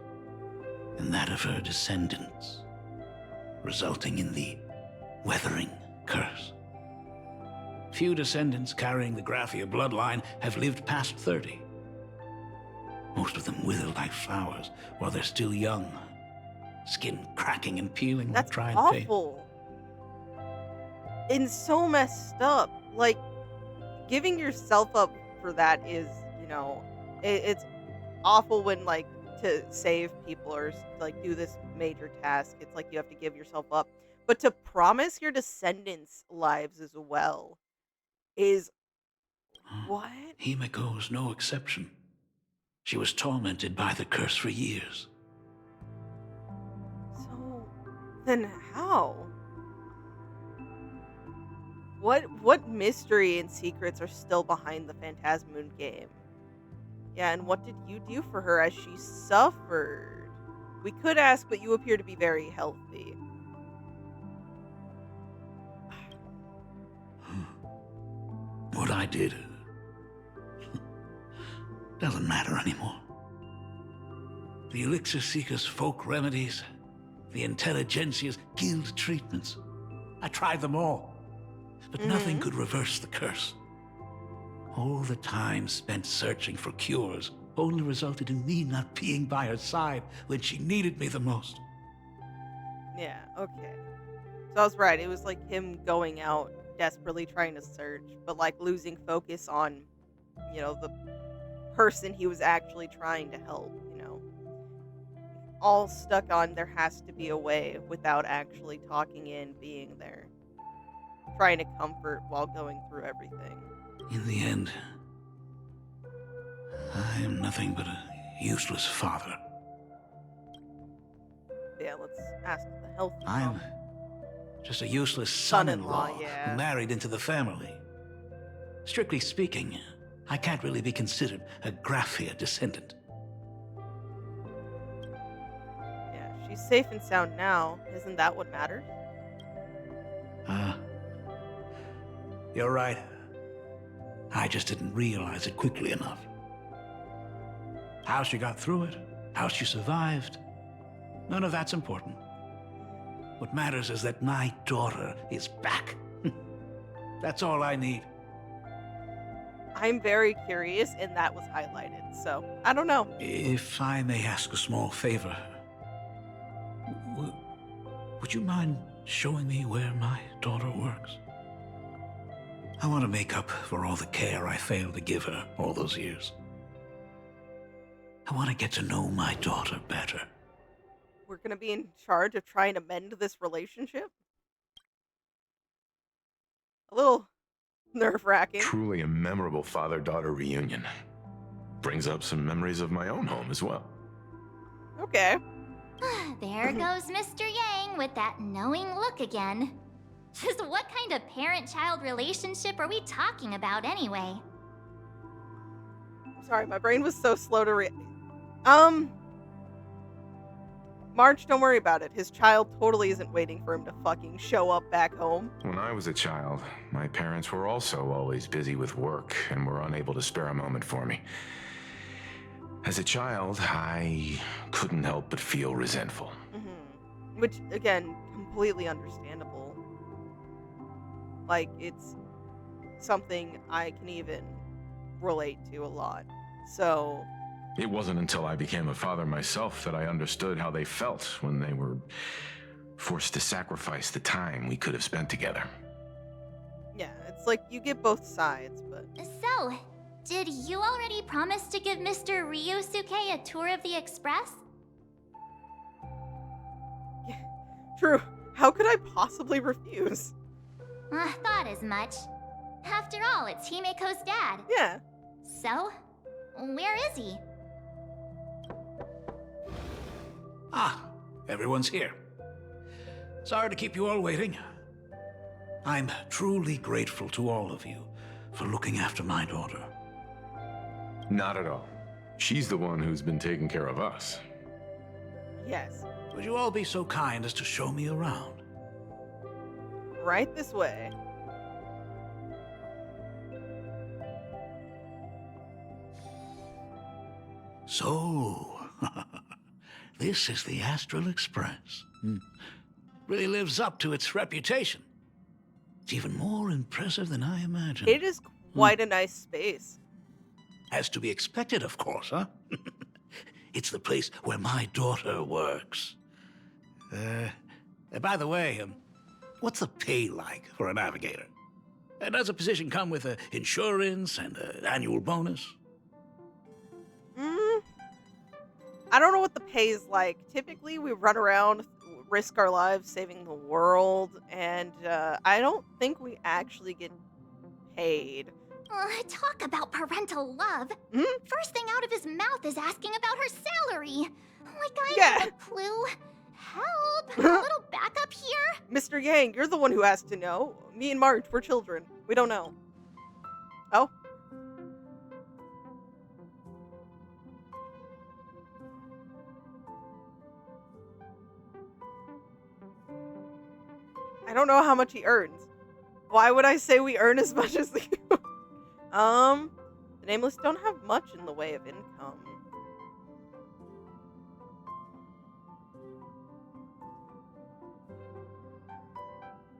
[SPEAKER 6] and that of her descendants, resulting in the weathering curse. Few descendants carrying the Graphia bloodline have lived past 30. Most of them wither like flowers while they're still young, skin cracking and peeling
[SPEAKER 1] That's
[SPEAKER 6] like dried paint.
[SPEAKER 1] awful. And so messed up. Like, giving yourself up for that is, it's awful when, like, to save people or, like, do this major task. It's like you have to give yourself up. But to promise your descendants lives as well. is what?
[SPEAKER 6] Himeko was no exception. She was tormented by the curse for years.
[SPEAKER 1] So then how? What mystery and secrets are still behind the Phantasmoon game? Yeah, and what did you do for her as she suffered? We could ask, but you appear to be very healthy.
[SPEAKER 6] What I did doesn't matter anymore. The Elixir Seekers' folk remedies, the Intelligentsia's guild treatments. I tried them all, but nothing could reverse the curse. All the time spent searching for cures only resulted in me not being by her side when she needed me the most.
[SPEAKER 1] Yeah, okay. So I was right. It was like him going out desperately trying to search, but like losing focus on, the person he was actually trying to help. All stuck on there has to be a way without actually talking in, being there, trying to comfort while going through everything.
[SPEAKER 6] In the end, I am nothing but a useless father.
[SPEAKER 1] Yeah, let's ask the health.
[SPEAKER 6] I'm just a useless
[SPEAKER 1] Son-in-law,
[SPEAKER 6] son-in-law
[SPEAKER 1] yeah.
[SPEAKER 6] who married into the family. Strictly speaking, I can't really be considered a Graphia descendant.
[SPEAKER 1] Yeah, she's safe and sound now. Isn't that what matters?
[SPEAKER 6] You're right. I just didn't realize it quickly enough. How she got through it, how she survived, none of that's important. What matters is that my daughter is back. That's all I need.
[SPEAKER 1] I'm very curious, and that was highlighted, so I don't know.
[SPEAKER 6] If I may ask a small favor, would you mind showing me where my daughter works? I want to make up for all the care I failed to give her all those years. I want to get to know my daughter better.
[SPEAKER 1] We're gonna be in charge of trying to mend this relationship? A little nerve-wracking.
[SPEAKER 5] Truly a memorable father-daughter reunion. Brings up some memories of my own home as well.
[SPEAKER 1] Okay.
[SPEAKER 4] There goes Mr. Yang with that knowing look again. Just what kind of parent-child relationship are we talking about anyway?
[SPEAKER 1] Sorry, my brain was so slow to March, don't worry about it. His child totally isn't waiting for him to fucking show up back home.
[SPEAKER 5] When I was a child, my parents were also always busy with work and were unable to spare a moment for me. As a child, I couldn't help but feel resentful.
[SPEAKER 1] Which, again, completely understandable. Like, it's something I can even relate to a lot. So...
[SPEAKER 5] It wasn't until I became a father myself that I understood how they felt when they were forced to sacrifice the time we could have spent together.
[SPEAKER 1] yeah, it's like you get both sides, but...
[SPEAKER 4] So, did you already promise to give Mr. Ryusuke a tour of the Express?
[SPEAKER 1] Yeah, true. How could I possibly refuse?
[SPEAKER 4] I thought as much. After all, it's Himeko's dad.
[SPEAKER 1] Yeah.
[SPEAKER 4] So, where is he?
[SPEAKER 6] Ah, everyone's here. Sorry to keep you all waiting. I'm truly grateful to all of you for looking after my daughter.
[SPEAKER 5] Not at all. She's the one who's been taking care of us.
[SPEAKER 1] Yes.
[SPEAKER 6] Would you all be so kind as to show me around?
[SPEAKER 1] Right this way.
[SPEAKER 6] So, this is the Astral Express. Really lives up to its reputation. It's even more impressive than I imagined.
[SPEAKER 1] It is quite a nice space.
[SPEAKER 6] As to be expected, of course, huh? It's the place where my daughter works. By the way, what's the pay like for a navigator? Does a position come with insurance and an annual bonus?
[SPEAKER 1] I don't know what the pay is like. Typically, we run around, risk our lives, saving the world, and I don't think we actually get paid.
[SPEAKER 4] Talk about parental love.
[SPEAKER 1] Hmm?
[SPEAKER 4] First thing out of his mouth is asking about her salary. Like I
[SPEAKER 1] Yeah.
[SPEAKER 4] have a clue. Help! A little backup here?
[SPEAKER 1] Mr. Yang, you're the one who has to know. Me and Marge, we're children. We don't know. Oh? I don't know how much he earns. Why would I say we earn as much as you? The Nameless don't have much in the way of income.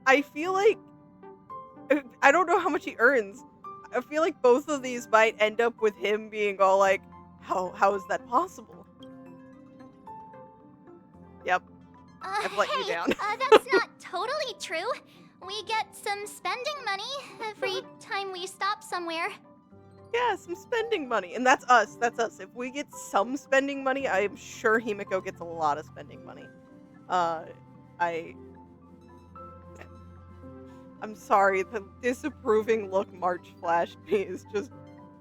[SPEAKER 1] I feel like... I don't know how much he earns. I feel like both of these might end up with him being all like, how is that possible? Yep. I've let you down.
[SPEAKER 4] That's not totally true. We get some spending money every time we stop somewhere.
[SPEAKER 1] Yeah, some spending money. And that's us. That's us. If we get some spending money, I'm sure Himeko gets a lot of spending money. I'm sorry, the disapproving look March flashed me is just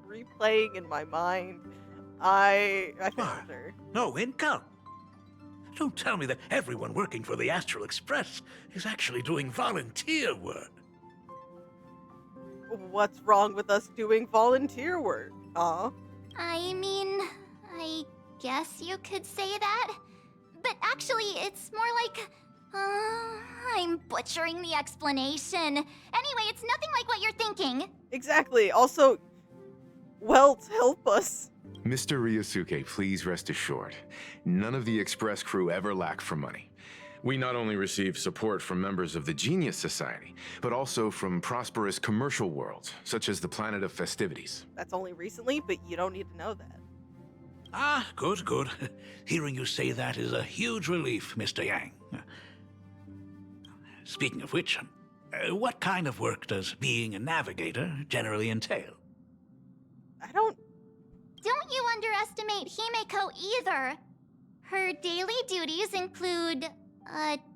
[SPEAKER 1] replaying in my mind. I failed her.
[SPEAKER 6] No income? Don't tell me that everyone working for the Astral Express is actually doing volunteer work.
[SPEAKER 1] What's wrong with us doing volunteer work?
[SPEAKER 4] I mean, I guess you could say that. But actually, it's more like... I'm butchering the explanation. Anyway, it's nothing like what you're thinking.
[SPEAKER 1] Exactly. Also, Welt, help us.
[SPEAKER 5] Mr. Ryosuke, please rest assured, none of the Express crew ever lack for money. We not only receive support from members of the Genius Society, but also from prosperous commercial worlds, such as the Planet of Festivities.
[SPEAKER 1] That's only recently, but you don't need to know that.
[SPEAKER 6] Ah, good, good. Hearing you say that is a huge relief, Mr. Yang. Speaking of which, what kind of work does being a navigator generally entail?
[SPEAKER 4] Don't you underestimate Himeko either. Her daily duties include,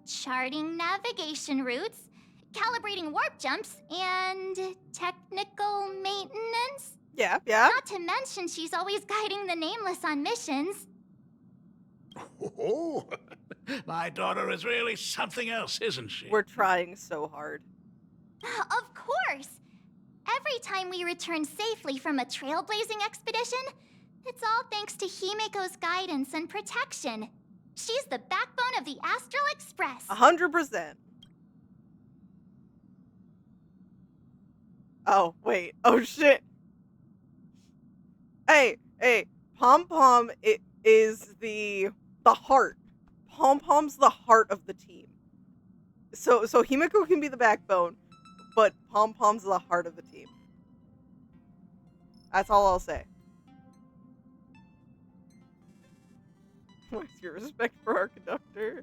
[SPEAKER 4] charting navigation routes, calibrating warp jumps, and technical maintenance.
[SPEAKER 1] Yeah.
[SPEAKER 4] Not to mention she's always guiding the Nameless on missions.
[SPEAKER 6] Oh, my daughter is really something else, isn't she?
[SPEAKER 1] We're trying so hard.
[SPEAKER 4] Of course! Every time we return safely from a trailblazing expedition, it's all thanks to Himeko's guidance and protection. She's the backbone of the Astral Express.
[SPEAKER 1] 100%. Oh, wait. Oh, shit. Hey, Pom Pom is the heart. Pom Pom's the heart of the team. So Himeko can be the backbone, but Pom Pom's the heart of the team. That's all I'll say. What's your respect for our conductor?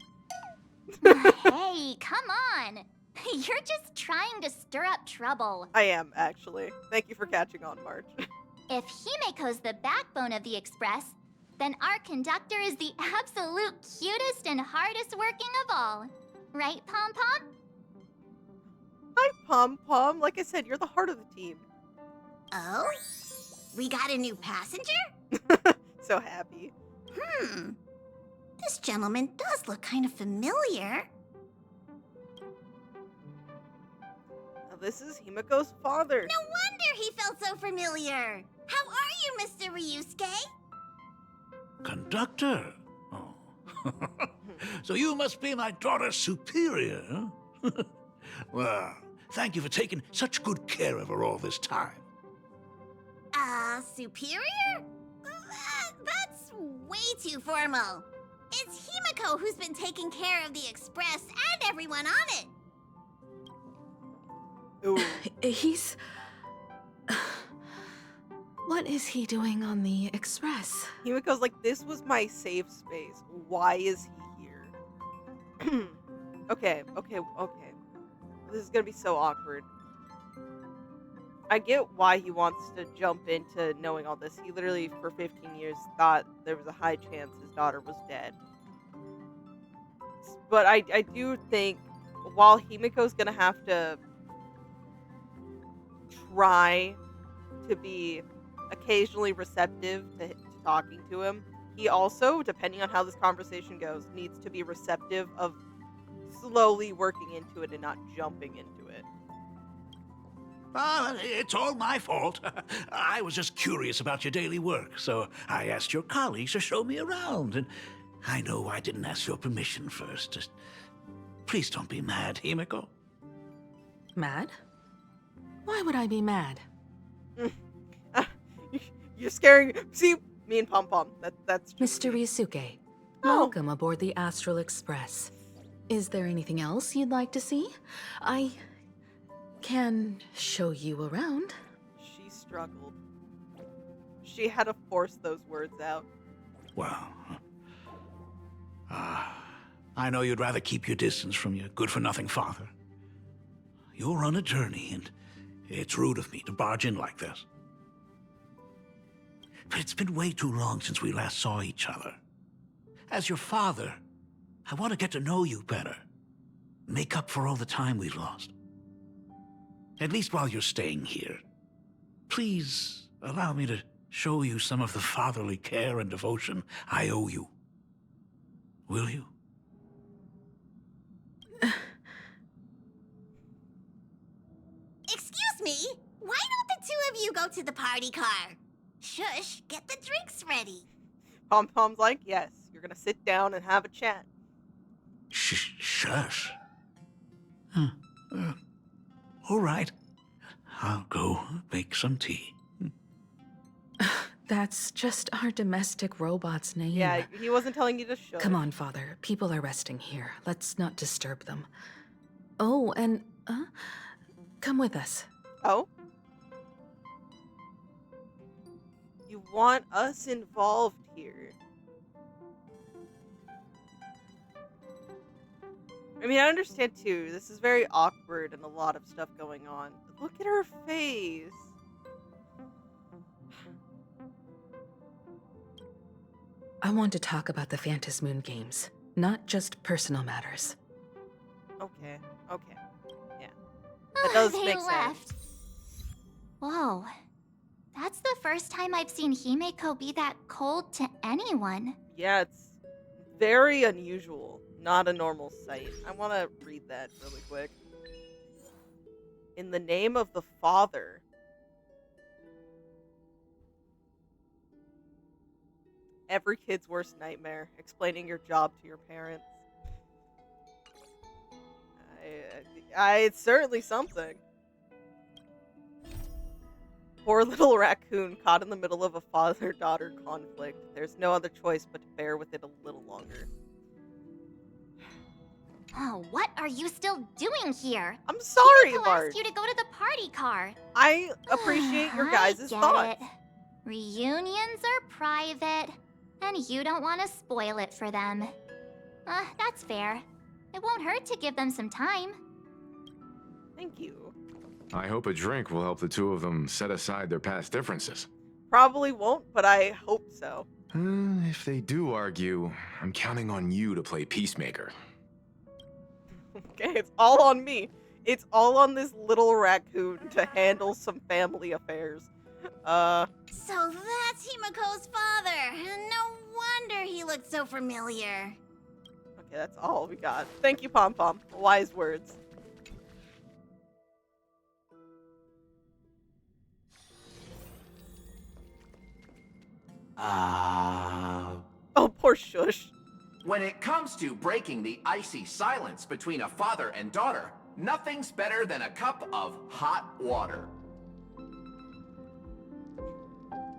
[SPEAKER 4] Hey, come on! You're just trying to stir up trouble.
[SPEAKER 1] I am, actually. Thank you for catching on, March.
[SPEAKER 4] If Himeko's the backbone of the Express, then our conductor is the absolute cutest and hardest working of all. Right, Pom Pom?
[SPEAKER 1] Hi, Pom Pom. Like I said, you're the heart of the team.
[SPEAKER 8] Oh? We got a new passenger?
[SPEAKER 1] So happy.
[SPEAKER 8] This gentleman does look kind of familiar.
[SPEAKER 1] Now, this is Himeko's father.
[SPEAKER 8] No wonder he felt so familiar. How are you, Mr. Ryusuke?
[SPEAKER 6] Conductor? Oh. So you must be my daughter's superior, huh? Well, thank you for taking such good care of her all this time.
[SPEAKER 8] Superior? That's way too formal. It's Himeko who's been taking care of the Express and everyone on it.
[SPEAKER 1] Ooh.
[SPEAKER 7] He's... What is he doing on the Express?
[SPEAKER 1] Himeko's like, this was my safe space. Why is he here? Okay. This is gonna be so awkward. I get why he wants to jump into knowing all this. He literally, for 15 years, thought there was a high chance his daughter was dead. But I do think, while Himeko's gonna have to try to be occasionally receptive to talking to him, he also, depending on how this conversation goes, needs to be receptive of slowly working into it and not jumping into it.
[SPEAKER 6] It's all my fault. I was just curious about your daily work, so I asked your colleagues to show me around. And I know I didn't ask your permission first. Just please don't be mad, Himeko.
[SPEAKER 7] Mad? Why would I be mad?
[SPEAKER 1] You're scaring. See, me and Pom Pom. That's just
[SPEAKER 7] Mr.
[SPEAKER 1] me.
[SPEAKER 7] Ryusuke,
[SPEAKER 1] Oh.
[SPEAKER 7] welcome aboard the Astral Express. Is there anything else you'd like to see? I can show you around.
[SPEAKER 1] She struggled. She had to force those words out.
[SPEAKER 6] Well, I know you'd rather keep your distance from your good-for-nothing father. You're on a journey, and it's rude of me to barge in like this. But it's been way too long since we last saw each other. As your father, I want to get to know you better. Make up for all the time we've lost. At least while you're staying here. Please allow me to show you some of the fatherly care and devotion I owe you. Will you?
[SPEAKER 8] Excuse me? Why don't the two of you go to the party car? Shush, get the drinks ready.
[SPEAKER 1] Pom Pom's like, yes, you're gonna sit down and have a chat.
[SPEAKER 6] Shush. All right. I'll go make some tea.
[SPEAKER 7] That's just our domestic robot's name.
[SPEAKER 1] Yeah, he wasn't telling you to shush.
[SPEAKER 7] Come on, Father. People are resting here. Let's not disturb them. Oh, and come with us.
[SPEAKER 1] Oh? You want us involved here? I mean, I understand too. This is very awkward and a lot of stuff going on. But look at her face.
[SPEAKER 7] I want to talk about the Phantasmoon games, not just personal matters.
[SPEAKER 1] Okay. Yeah. That does
[SPEAKER 4] They
[SPEAKER 1] make sense.
[SPEAKER 4] left. Whoa. That's the first time I've seen Himeko be that cold to anyone.
[SPEAKER 1] Yeah, it's very unusual. Not a normal sight. I want to read that really quick. In the name of the Father. Every kid's worst nightmare. Explaining your job to your parents. It's certainly something. Poor little raccoon caught in the middle of a father-daughter conflict. There's no other choice but to bear with it a little longer.
[SPEAKER 4] Oh, what are you still doing here?
[SPEAKER 1] I'm sorry,
[SPEAKER 4] Himeko
[SPEAKER 1] Bart.
[SPEAKER 4] asked you to go to the party car.
[SPEAKER 1] I appreciate your guys'
[SPEAKER 4] I get
[SPEAKER 1] thoughts.
[SPEAKER 4] it. Reunions are private, and you don't want to spoil it for them. That's fair. It won't hurt to give them some time.
[SPEAKER 1] Thank you.
[SPEAKER 5] I hope a drink will help the two of them set aside their past differences.
[SPEAKER 1] Probably won't, but I hope so.
[SPEAKER 5] If they do argue, I'm counting on you to play peacemaker.
[SPEAKER 1] Okay, it's all on me. It's all on this little raccoon to handle some family affairs.
[SPEAKER 8] So that's Himeko's father. No wonder he looked so familiar.
[SPEAKER 1] Okay, that's all we got. Thank you, Pom Pom. Wise words. Oh, poor Shush.
[SPEAKER 9] When it comes to breaking the icy silence between a father and daughter, nothing's better than a cup of hot water.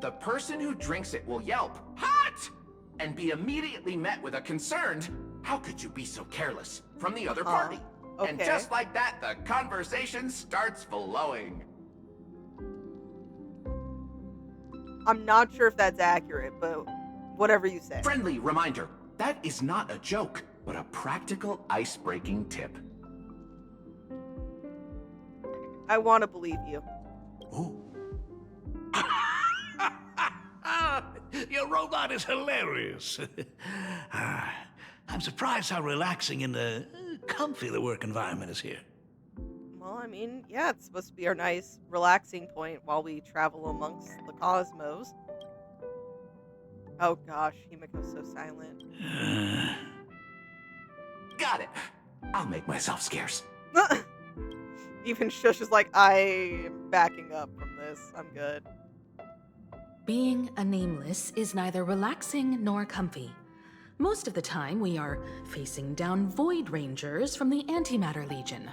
[SPEAKER 9] The person who drinks it will yelp, "Hot!" and be immediately met with a concerned, "How could you be so careless?" from the other party. And
[SPEAKER 1] Okay.
[SPEAKER 9] just like that, the conversation starts flowing.
[SPEAKER 1] I'm not sure if that's accurate, but whatever you say.
[SPEAKER 9] Friendly reminder, that is not a joke, but a practical ice-breaking tip.
[SPEAKER 1] I want to believe you.
[SPEAKER 6] Ooh. Your robot is hilarious. I'm surprised how relaxing and comfy the work environment is here.
[SPEAKER 1] Well, Well, I mean, yeah, it's supposed to be our nice, relaxing point while we travel amongst the cosmos. Oh gosh, Himeko's so silent.
[SPEAKER 9] Got it. I'll make myself scarce.
[SPEAKER 1] Even Shush is like, I am backing up from this. I'm good.
[SPEAKER 7] Being a nameless is neither relaxing nor comfy. Most of the time, we are facing down Void Rangers from the Antimatter Legion,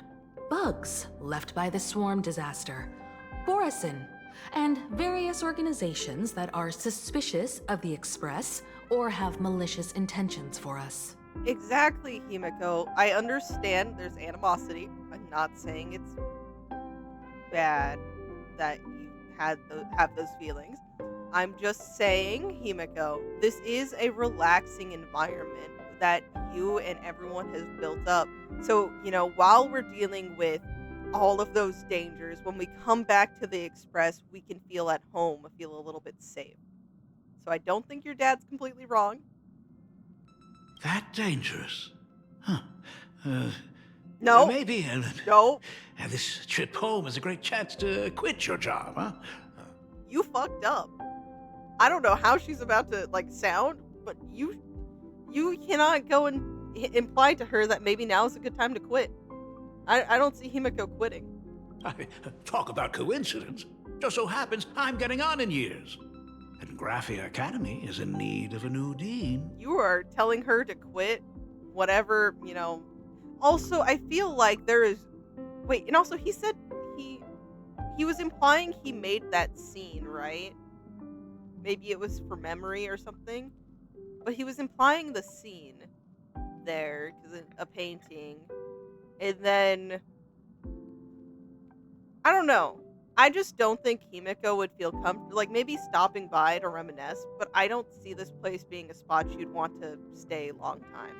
[SPEAKER 7] bugs left by the Swarm disaster, Borisin, and various organizations that are suspicious of the Express or have malicious intentions for us.
[SPEAKER 1] Exactly, Himeko. I understand there's animosity. I'm not saying it's bad that you have those feelings. I'm just saying, Himeko, this is a relaxing environment that you and everyone has built up. So, while we're dealing with all of those dangers, when we come back to the Express, we can feel at home, feel a little bit safe. So I don't think your dad's completely wrong.
[SPEAKER 6] That dangerous? Huh.
[SPEAKER 1] No.
[SPEAKER 6] Maybe.
[SPEAKER 1] No.
[SPEAKER 6] This trip home is a great chance to quit your job, huh?
[SPEAKER 1] You fucked up. I don't know how she's about to, sound, but you cannot go and imply to her that maybe now is a good time to quit. I don't see Himeko quitting.
[SPEAKER 6] Talk about coincidence. Just so happens I'm getting on in years. And Graphia Academy is in need of a new dean.
[SPEAKER 1] You are telling her to quit whatever, Also, I feel like there is... Wait, and also he said he was implying he made that scene, right? Maybe it was for memory or something. But he was implying the scene there, because a painting. And then... I don't know. I just don't think Himeko would feel comfortable, maybe stopping by to reminisce, but I don't see this place being a spot you'd want to stay a long time.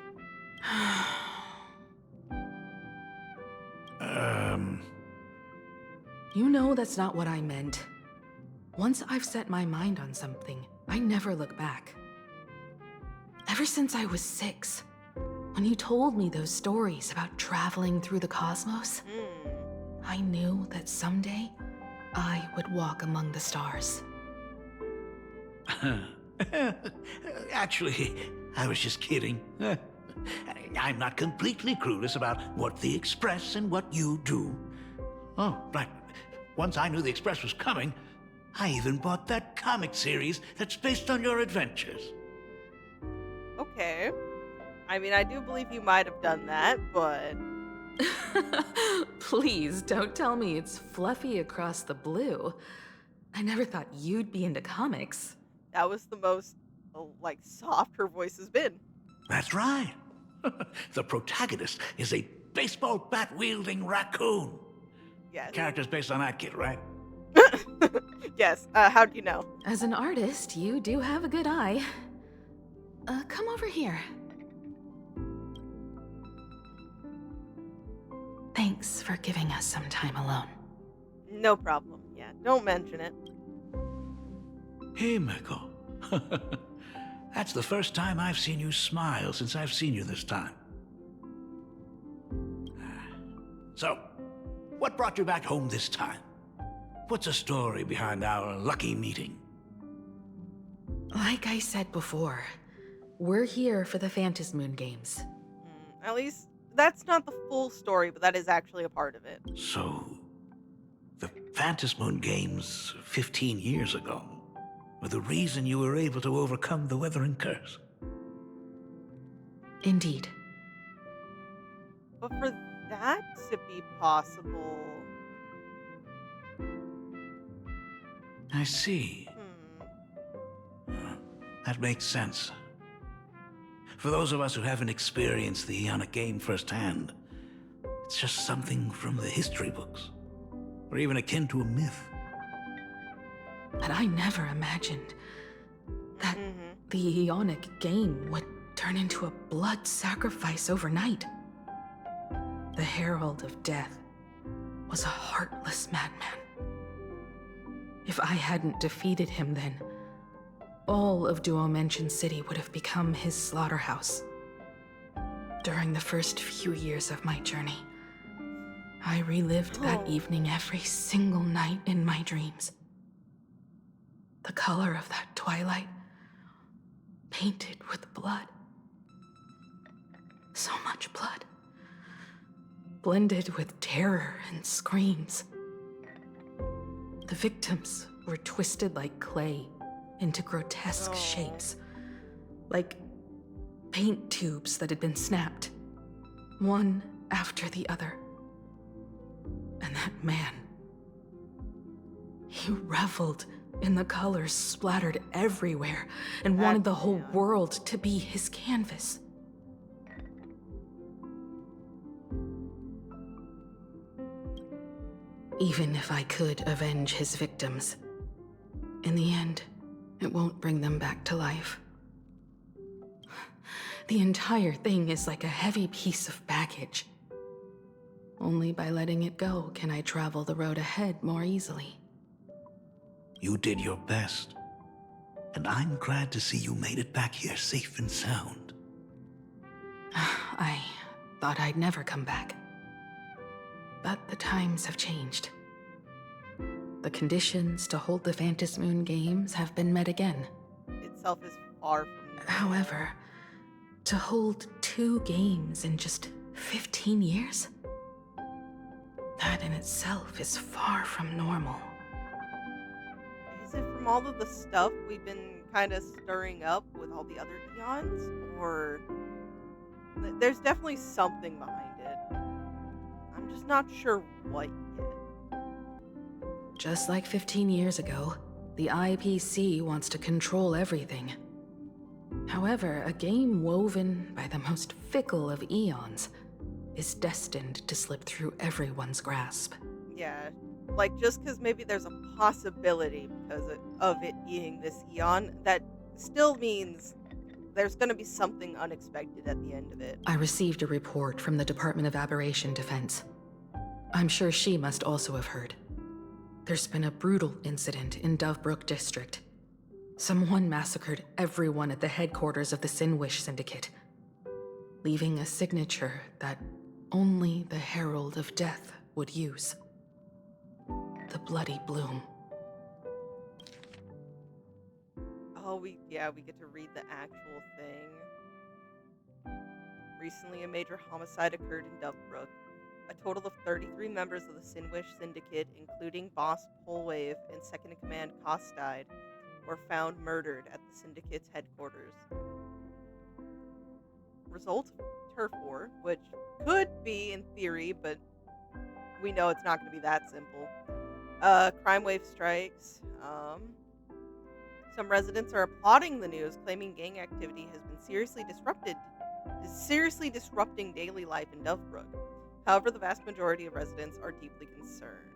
[SPEAKER 7] You know that's not what I meant. Once I've set my mind on something, I never look back. Ever since I was 6, when you told me those stories about traveling through the cosmos, I knew that someday I would walk among the stars.
[SPEAKER 6] Actually, I was just kidding. I'm not completely clueless about what the Express and what you do. Oh, right. Once I knew the Express was coming, I even bought that comic series that's based on your adventures.
[SPEAKER 1] Okay. I mean, I do believe you might have done that, but...
[SPEAKER 7] Please, don't tell me it's fluffy across the blue. I never thought you'd be into comics.
[SPEAKER 1] That was the most, soft her voice has been.
[SPEAKER 6] That's right. The protagonist is a baseball bat-wielding raccoon.
[SPEAKER 1] Yes.
[SPEAKER 6] Character's based on that kid, right?
[SPEAKER 1] Yes. How'd you know?
[SPEAKER 7] As an artist, you do have a good eye. Come over here. Thanks for giving us some time alone.
[SPEAKER 1] No problem. Yeah, don't mention it.
[SPEAKER 6] Himeko. That's the first time I've seen you smile since I've seen you this time. So, what brought you back home this time? What's the story behind our lucky meeting?
[SPEAKER 7] Like I said before, we're here for the Phantasmoon games.
[SPEAKER 1] At least, that's not the full story, but that is actually a part of it.
[SPEAKER 6] So, the Phantasmoon games 15 years ago were the reason you were able to overcome the Weathering Curse?
[SPEAKER 7] Indeed.
[SPEAKER 1] But for that to be possible...
[SPEAKER 6] I see. That makes sense. For those of us who haven't experienced the Ionic game firsthand, it's just something from the history books, or even akin to a myth.
[SPEAKER 7] But I never imagined that the Ionic game would turn into a blood sacrifice overnight. The Herald of Death was a heartless madman. If I hadn't defeated him then, all of Duomension City would have become his slaughterhouse. During the first few years of my journey, I relived that evening every single night in my dreams. The color of that twilight, painted with blood. So much blood. Blended with terror and screams. The victims were twisted like clay into grotesque shapes. Like paint tubes that had been snapped, one after the other. And that man, he reveled in the colors splattered everywhere and wanted the whole world to be his canvas. Even if I could avenge his victims, in the end, it won't bring them back to life. The entire thing is like a heavy piece of baggage. Only by letting it go can I travel the road ahead more easily.
[SPEAKER 6] You did your best. And I'm glad to see you made it back here safe and sound.
[SPEAKER 7] I thought I'd never come back. But the times have changed. The conditions to hold the Phantasmoon games have been met again.
[SPEAKER 1] Itself is far from you.
[SPEAKER 7] However, to hold 2 games in just 15 years? That in itself is far from normal.
[SPEAKER 1] Is it from all of the stuff we've been kind of stirring up with all the other eons? Or there's definitely something behind it. I'm just not sure what yet.
[SPEAKER 7] Just like 15 years ago, the IPC wants to control everything. However, a game woven by the most fickle of eons is destined to slip through everyone's grasp.
[SPEAKER 1] Yeah, like just because maybe there's a possibility because of it being this eon, that still means there's going to be something unexpected at the end of it.
[SPEAKER 7] I received a report from the Department of Aberration Defense. I'm sure she must also have heard. There's been a brutal incident in Dovebrook District. Someone massacred everyone at the headquarters of the Sinwish Syndicate, leaving a signature that only the Herald of Death would use. The Bloody Bloom.
[SPEAKER 1] Oh, we get to read the actual thing. Recently, a major homicide occurred in Dovebrook. A total of 33 members of the Sinwish Syndicate, including boss Polwave and second-in-command Costide, were found murdered at the Syndicate's headquarters. Result? Turf War, which could be in theory, but we know it's not going to be that simple. Crime wave strikes. Some residents are applauding the news, claiming gang activity has been seriously disrupting daily life in Dovebrook. However, the vast majority of residents are deeply concerned.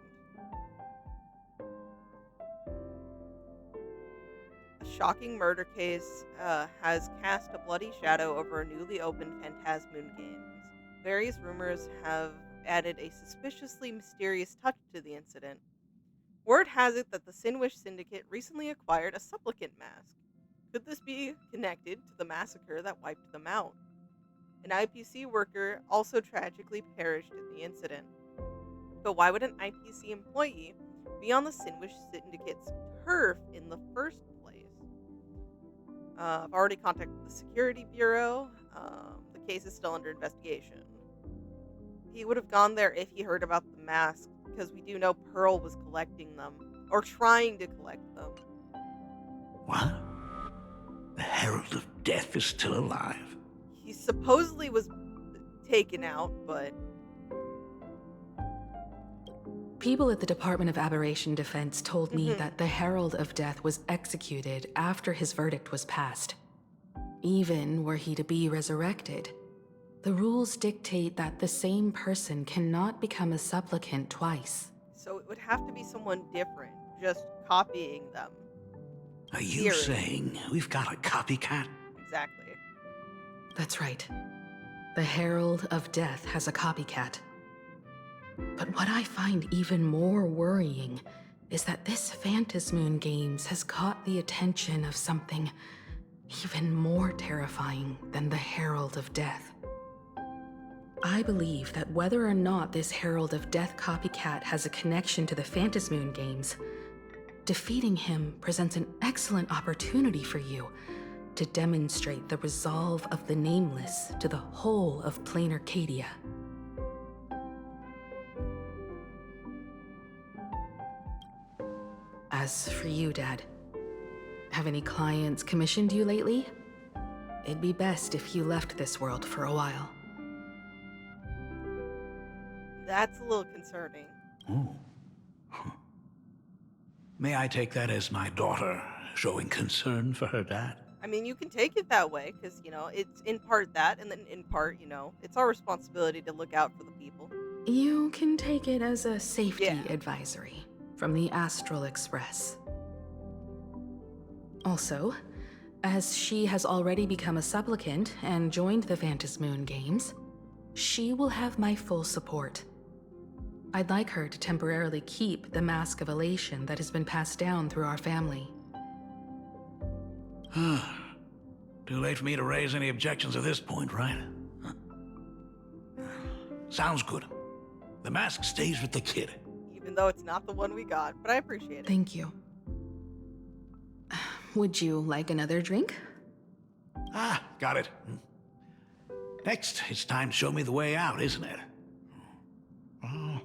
[SPEAKER 1] A shocking murder case has cast a bloody shadow over a newly opened Phantasmoon games. Various rumors have added a suspiciously mysterious touch to the incident. Word has it that the Sinwish Syndicate recently acquired a supplicant mask. Could this be connected to the massacre that wiped them out? An IPC worker also tragically perished in the incident. But why would an IPC employee be on the Sinwish Syndicate's turf in the first place? I've already contacted the Security Bureau. The case is still under investigation. He would have gone there if he heard about the mask, because we do know Pearl was collecting them, or trying to collect them.
[SPEAKER 6] What? The Herald of Death is still alive?
[SPEAKER 1] He supposedly was taken out, but...
[SPEAKER 7] People at the Department of Aberration Defense told me that the Herald of Death was executed after his verdict was passed. Even were he to be resurrected, the rules dictate that the same person cannot become a supplicant twice.
[SPEAKER 1] So it would have to be someone different, just copying them.
[SPEAKER 6] Are you saying we've got a copycat?
[SPEAKER 1] Exactly.
[SPEAKER 7] That's right. The Herald of Death has a copycat. But what I find even more worrying is that this Phantasmoon Games has caught the attention of something even more terrifying than the Herald of Death. I believe that whether or not this Herald of Death copycat has a connection to the Phantasmoon games, defeating him presents an excellent opportunity for you to demonstrate the resolve of the Nameless to the whole of plain Arcadia. As for you, Dad, have any clients commissioned you lately? It'd be best if you left this world for a while.
[SPEAKER 1] That's a little concerning.
[SPEAKER 6] Oh. Huh. May I take that as my daughter showing concern for her dad?
[SPEAKER 1] I mean, you can take it that way, because, it's in part that, and then in part, it's our responsibility to look out for the people.
[SPEAKER 7] You can take it as a safety advisory from the Astral Express. Also, as she has already become a supplicant and joined the Phantasmoon games, she will have my full support. I'd like her to temporarily keep the Mask of Elation that has been passed down through our family.
[SPEAKER 6] Too late for me to raise any objections at this point, right? Sounds good. The mask stays with the kid.
[SPEAKER 1] Even though it's not the one we got, but I appreciate it.
[SPEAKER 7] Thank you. Would you like another drink?
[SPEAKER 6] Got it. Next, it's time to show me the way out, isn't it? Oh,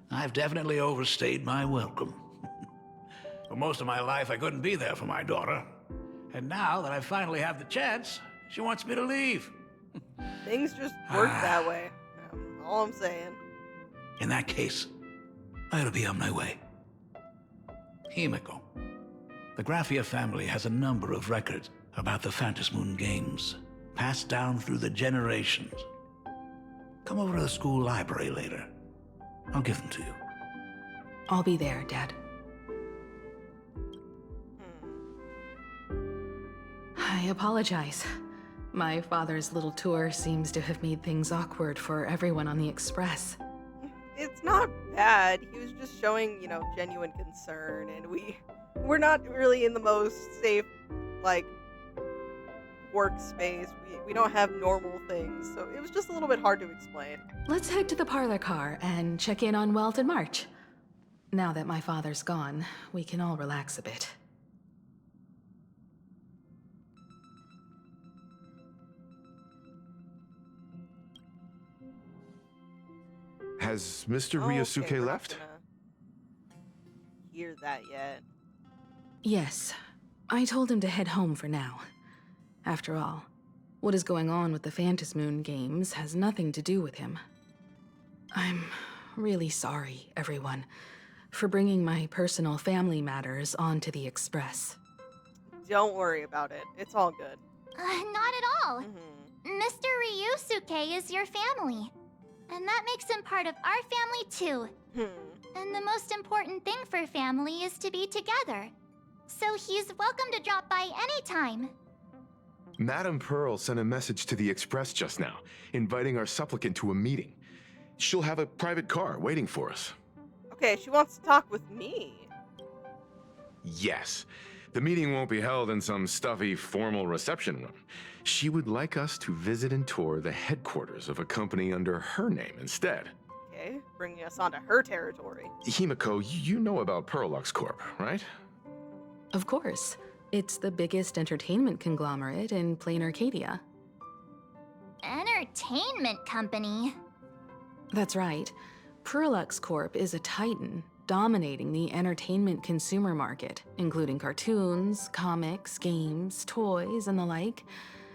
[SPEAKER 6] I've definitely overstayed my welcome. For most of my life, I couldn't be there for my daughter. And now that I finally have the chance, she wants me to leave.
[SPEAKER 1] Things just work that way. All I'm saying.
[SPEAKER 6] In that case, I'll be on my way. Himeko. The Graphia family has a number of records about the Phantasmoon games, passed down through the generations. Come over to the school library later. I'll give them to you.
[SPEAKER 7] I'll be there, Dad. I apologize. My father's little tour seems to have made things awkward for everyone on the Express.
[SPEAKER 1] It's not bad. He was just showing, genuine concern, and we're not really in the most safe, workspace. We don't have normal things, so it was just a little bit hard to explain.
[SPEAKER 7] Let's head to the parlor car and check in on Welt and March. Now that my father's gone, we can all relax a bit.
[SPEAKER 5] Has Mr.
[SPEAKER 1] Okay,
[SPEAKER 5] Ryosuke
[SPEAKER 1] we're not
[SPEAKER 5] left?
[SPEAKER 1] gonna hear that yet.
[SPEAKER 7] Yes, I told him to head home for now. After all, what is going on with the Phantasmoon games has nothing to do with him. I'm really sorry, everyone, for bringing my personal family matters onto the Express.
[SPEAKER 1] Don't worry about it. It's all good.
[SPEAKER 4] Not at all.
[SPEAKER 1] Mm-hmm.
[SPEAKER 4] Mr. Ryusuke is your family. And that makes him part of our family too. And the most important thing for family is to be together. So he's welcome to drop by anytime.
[SPEAKER 5] Madame Pearl sent a message to the Express just now, inviting our supplicant to a meeting. She'll have a private car waiting for us.
[SPEAKER 1] Okay, she wants to talk with me.
[SPEAKER 5] Yes. The meeting won't be held in some stuffy, formal reception room. She would like us to visit and tour the headquarters of a company under her name instead.
[SPEAKER 1] Okay, bringing us onto her territory.
[SPEAKER 5] Himeko, you know about Pearlux Corp, right?
[SPEAKER 7] Of course. It's the biggest entertainment conglomerate in plain Arcadia.
[SPEAKER 4] Entertainment company?
[SPEAKER 7] That's right. Pearlux Corp is a titan, dominating the entertainment consumer market, including cartoons, comics, games, toys, and the like.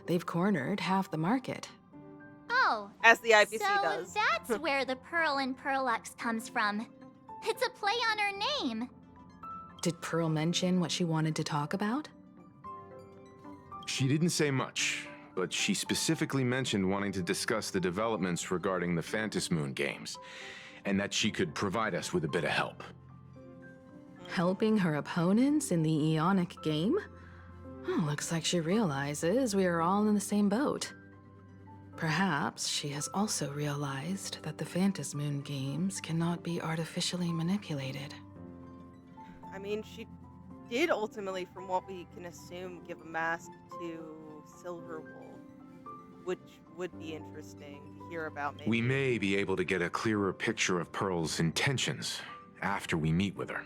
[SPEAKER 7] They've cornered half the market.
[SPEAKER 4] Oh.
[SPEAKER 1] As the IPC
[SPEAKER 4] so
[SPEAKER 1] does.
[SPEAKER 4] That's where the Pearl in Pearlux comes from. It's a play on her name.
[SPEAKER 7] Did Pearl mention what she wanted to talk about?
[SPEAKER 5] She didn't say much, but she specifically mentioned wanting to discuss the developments regarding the Phantasmoon games, and that she could provide us with a bit of help.
[SPEAKER 7] Helping her opponents in the Eonic game? Oh, looks like she realizes we are all in the same boat. Perhaps she has also realized that the Phantasmoon games cannot be artificially manipulated.
[SPEAKER 1] I mean, she did ultimately, from what we can assume, give a mask to Silverwolf, which would be interesting to hear about. Maybe
[SPEAKER 5] We may be able to get a clearer picture of Pearl's intentions after we meet with her.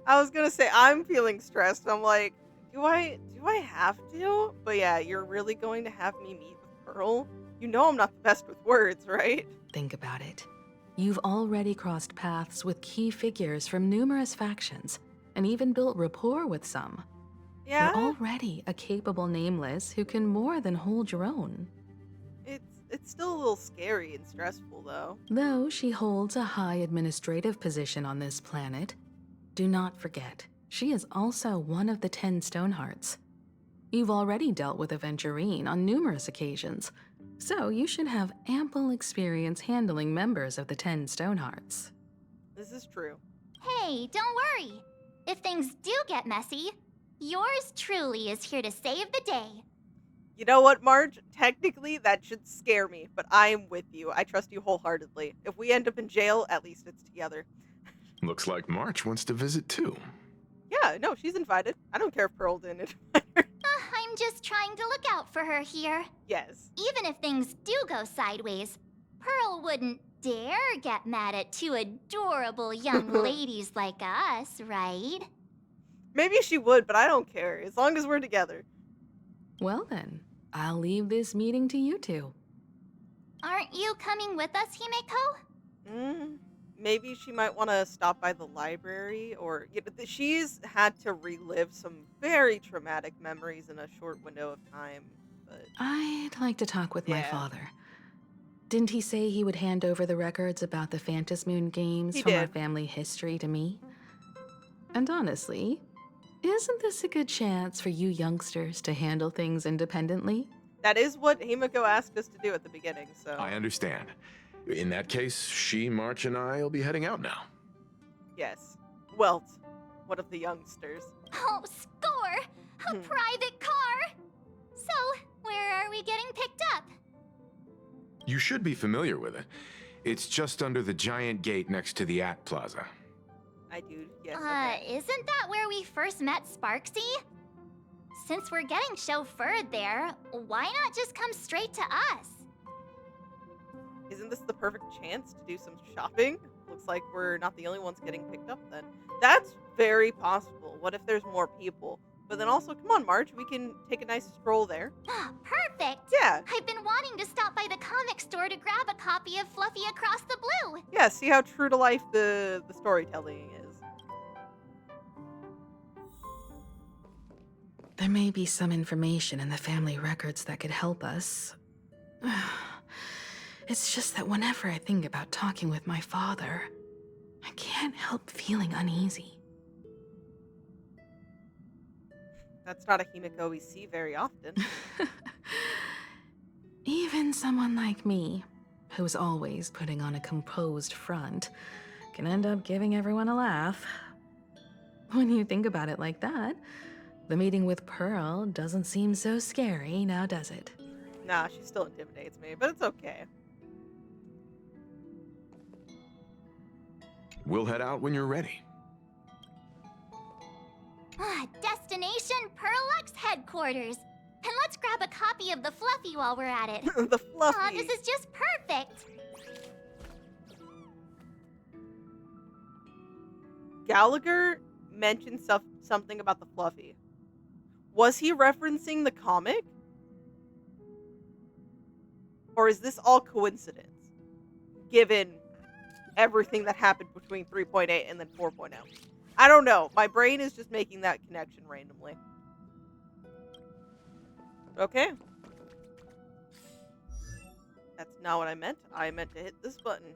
[SPEAKER 1] I was gonna say I'm feeling stressed. I'm like, do I have to? But yeah, you're really going to have me meet with Pearl? You know I'm not the best with words, right?
[SPEAKER 7] Think about it. You've already crossed paths with key figures from numerous factions, and even built rapport with some.
[SPEAKER 1] Yeah.
[SPEAKER 7] You're already a capable nameless who can more than hold your own.
[SPEAKER 1] It's still a little scary and stressful though.
[SPEAKER 7] Though she holds a high administrative position on this planet, do not forget, she is also one of the 10 Stonehearts. You've already dealt with Aventurine on numerous occasions, so you should have ample experience handling members of the 10 Stonehearts.
[SPEAKER 1] This is true.
[SPEAKER 4] Hey, don't worry. If things do get messy, yours truly is here to save the day.
[SPEAKER 1] You know what, Marge? Technically, that should scare me, but I am with you. I trust you wholeheartedly. If we end up in jail, at least it's together.
[SPEAKER 5] Looks like March wants to visit too.
[SPEAKER 1] Yeah, no, she's invited. I don't care if Pearl didn't.
[SPEAKER 4] I'm just trying to look out for her here.
[SPEAKER 1] Yes.
[SPEAKER 4] Even if things do go sideways, Pearl wouldn't dare get mad at two adorable young ladies like us, right?
[SPEAKER 1] Maybe she would, but I don't care, as long as we're together.
[SPEAKER 7] Well then, I'll leave this meeting to you two.
[SPEAKER 4] Aren't you coming with us, Himeko?
[SPEAKER 1] Maybe she might want to stop by the library, or she's had to relive some very traumatic memories in a short window of time. But
[SPEAKER 7] I'd like to talk with my
[SPEAKER 1] Yeah.
[SPEAKER 7] father. Didn't he say he would hand over the records about the Phantasmoon games
[SPEAKER 1] He
[SPEAKER 7] from our
[SPEAKER 1] did.
[SPEAKER 7] family history to me? And honestly, isn't this a good chance for you youngsters to handle things independently?
[SPEAKER 1] that is what Himeko asked us to do at the beginning, so
[SPEAKER 5] I understand. In that case, she, March, and I will be heading out now.
[SPEAKER 1] yes. Welt, one of the youngsters.
[SPEAKER 4] Oh, score! A private car! So, where are we getting picked up?
[SPEAKER 5] You should be familiar with it. It's just under the giant gate next to the At Plaza.
[SPEAKER 1] I do, yes. Okay.
[SPEAKER 4] Isn't that where we first met Sparksy? Since we're getting chauffeured there, why not just come straight to us?
[SPEAKER 1] Isn't this the perfect chance to do some shopping? Looks like we're not the only ones getting picked up then. That's very possible. What if there's more people? But then also, come on, Marge, we can take a nice stroll there.
[SPEAKER 4] Perfect!
[SPEAKER 1] Yeah,
[SPEAKER 4] I've been wanting to stop by the comic store to grab a copy of Fluffy Across the Blue.
[SPEAKER 1] yeah, see how true to life the storytelling is.
[SPEAKER 7] There may be some information in the family records that could help us. It's just that whenever I think about talking with my father, I can't help feeling uneasy.
[SPEAKER 1] That's not a Himeko we see very often.
[SPEAKER 7] Even someone like me, who's always putting on a composed front, can end up giving everyone a laugh. When you think about it like that, the meeting with Pearl doesn't seem so scary, now does it?
[SPEAKER 1] Nah, she still intimidates me, but it's okay.
[SPEAKER 5] We'll head out when you're ready.
[SPEAKER 4] Destination Pearlux headquarters. And let's grab a copy of the Fluffy while we're at it.
[SPEAKER 1] The Fluffy.
[SPEAKER 4] Aw, this is just perfect.
[SPEAKER 1] Gallagher mentioned something about the Fluffy. Was he referencing the comic? Or is this all coincidence? Given everything that happened between 3.8 and then 4.0. I don't know. My brain is just making that connection randomly. Okay. That's not what I meant. I meant to hit this button.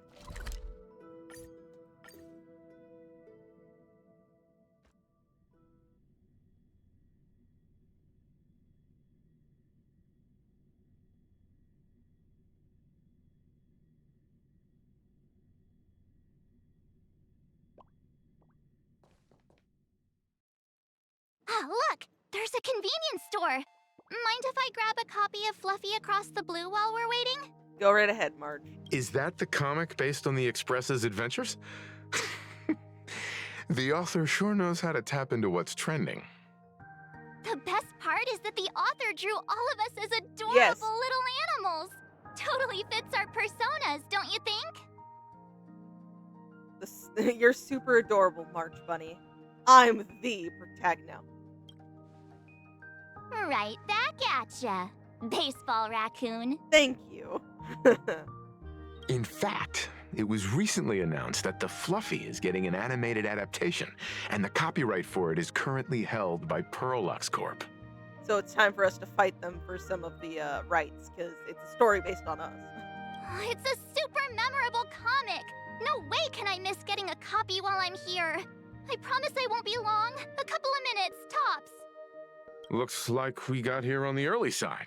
[SPEAKER 4] Look! There's a convenience store! Mind if I grab a copy of Fluffy Across the Blue while we're waiting?
[SPEAKER 1] Go right ahead, Marge.
[SPEAKER 5] Is that the comic based on the Express's adventures? The author sure knows how to tap into what's trending.
[SPEAKER 4] The best part is that the author drew all of us as adorable
[SPEAKER 1] Yes.
[SPEAKER 4] little animals. Totally fits our personas, don't you think?
[SPEAKER 1] You're super adorable, March Bunny. I'm the protagonist.
[SPEAKER 4] Right back at ya, baseball raccoon.
[SPEAKER 1] Thank you.
[SPEAKER 5] In fact, it was recently announced that the Fluffy is getting an animated adaptation, and the copyright for it is currently held by Pearlux Corp.
[SPEAKER 1] So it's time for us to fight them for some of the rights, because it's a story based on us.
[SPEAKER 4] It's a super memorable comic. No way can I miss getting a copy while I'm here. I promise I won't be long. A couple of minutes, tops.
[SPEAKER 5] Looks like we got here on the early side.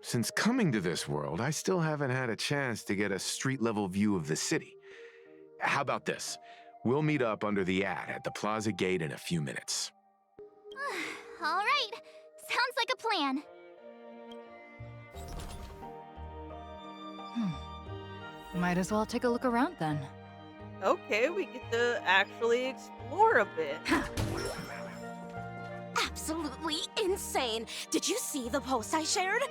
[SPEAKER 5] Since coming to this world, I still haven't had a chance to get a street-level view of the city. How about this? We'll meet up under the ad at the plaza gate in a few minutes.
[SPEAKER 4] All right. Sounds like a plan.
[SPEAKER 2] Might as well take a look around then.
[SPEAKER 1] Okay, we get to actually explore a bit.
[SPEAKER 10] Absolutely insane. Did you see the post I shared?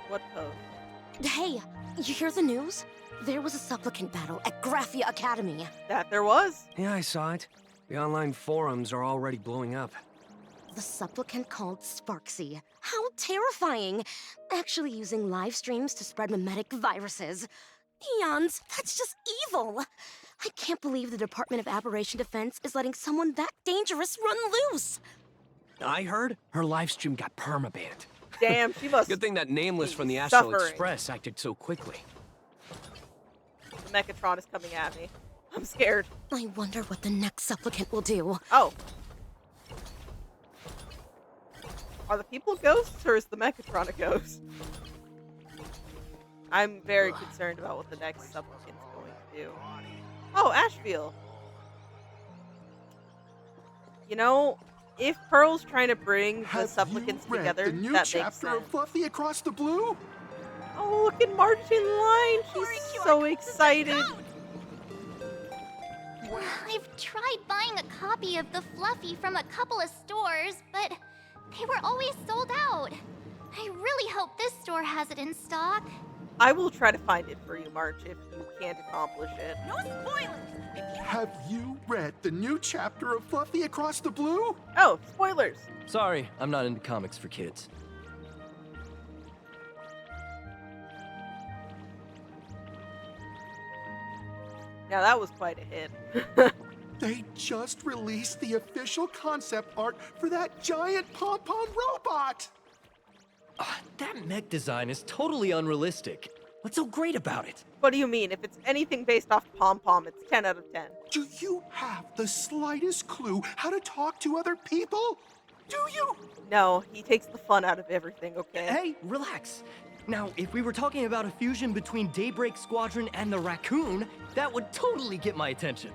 [SPEAKER 1] What post?
[SPEAKER 10] Hey, you hear the news? There was a supplicant battle at Graphia Academy.
[SPEAKER 1] That there was.
[SPEAKER 11] Yeah, I saw it. The online forums are already blowing up.
[SPEAKER 10] The supplicant called Sparksy. How terrifying! Actually using live streams to spread mimetic viruses. Eons, that's just evil! I can't believe the Department of Aberration Defense is letting someone that dangerous run loose!
[SPEAKER 11] I heard her livestream got permabanned.
[SPEAKER 1] Damn, she must.
[SPEAKER 11] Good thing that Nameless
[SPEAKER 1] be
[SPEAKER 11] from the Astral
[SPEAKER 1] suffering.
[SPEAKER 11] Express acted so quickly.
[SPEAKER 1] The Mechatron is coming at me. I'm scared.
[SPEAKER 10] I wonder what the next supplicant will do.
[SPEAKER 1] Oh. Are the people ghosts, or is the Mechatron a ghost? I'm very concerned about what the next supplicant's going to do. Oh, Asheville. You know, if Pearl's trying to bring the supplicants together,
[SPEAKER 9] the new
[SPEAKER 1] that makes
[SPEAKER 9] chapter
[SPEAKER 1] sense.
[SPEAKER 9] of Fluffy Across the Blue?
[SPEAKER 1] Oh, look at March in line. She's so excited.
[SPEAKER 4] I've tried buying a copy of the Fluffy from a couple of stores, but they were always sold out. I really hope this store has it in stock.
[SPEAKER 1] I will try to find it for you, March, if you can't accomplish it.
[SPEAKER 10] No spoilers!
[SPEAKER 9] Have you read the new chapter of Fluffy Across the Blue?
[SPEAKER 1] Oh, spoilers.
[SPEAKER 11] Sorry, I'm not into comics for kids.
[SPEAKER 1] Now that was quite a hit.
[SPEAKER 9] They just released the official concept art for that giant pom-pom robot!
[SPEAKER 11] That mech design is totally unrealistic. What's so great about it?
[SPEAKER 1] What do you mean? If it's anything based off Pom Pom, it's 10 out of 10.
[SPEAKER 9] Do you have the slightest clue how to talk to other people? Do you?
[SPEAKER 1] No, he takes the fun out of everything, okay?
[SPEAKER 12] Hey, relax. Now, if we were talking about a fusion between Daybreak Squadron and the Raccoon, that would totally get my attention.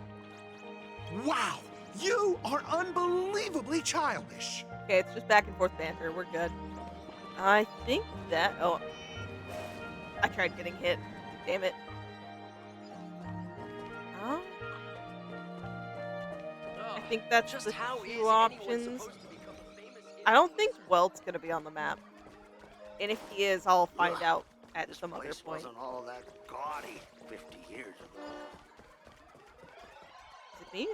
[SPEAKER 9] Wow! You are unbelievably childish!
[SPEAKER 1] Okay, it's just back and forth banter. We're good. I think that... Oh. I tried getting hit. Damn it. Huh? I think that's
[SPEAKER 12] Just
[SPEAKER 1] the
[SPEAKER 12] how is
[SPEAKER 1] two
[SPEAKER 12] anyone
[SPEAKER 1] options.
[SPEAKER 12] supposed to become famous in
[SPEAKER 1] I don't think Welt's gonna be on the map. And if he is, I'll find out at some other
[SPEAKER 6] Place
[SPEAKER 1] point.
[SPEAKER 6] wasn't all that gaudy 50 years ago.
[SPEAKER 1] Is it me?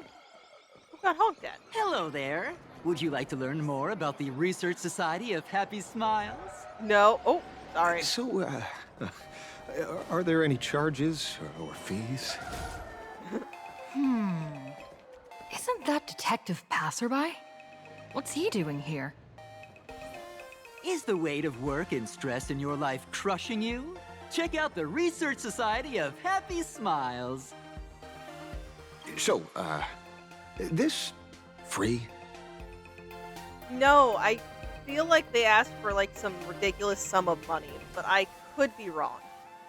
[SPEAKER 1] Who got honked at?
[SPEAKER 13] Hello there. Would you like to learn more about the Research Society of Happy Smiles?
[SPEAKER 1] No. Oh, sorry.
[SPEAKER 14] So, are there any charges or fees?
[SPEAKER 2] Isn't that Detective Passerby? What's he doing here?
[SPEAKER 13] Is the weight of work and stress in your life crushing you? Check out the Research Society of Happy Smiles.
[SPEAKER 14] So, this free?
[SPEAKER 1] No, I feel like they asked for like some ridiculous sum of money, but I could be wrong.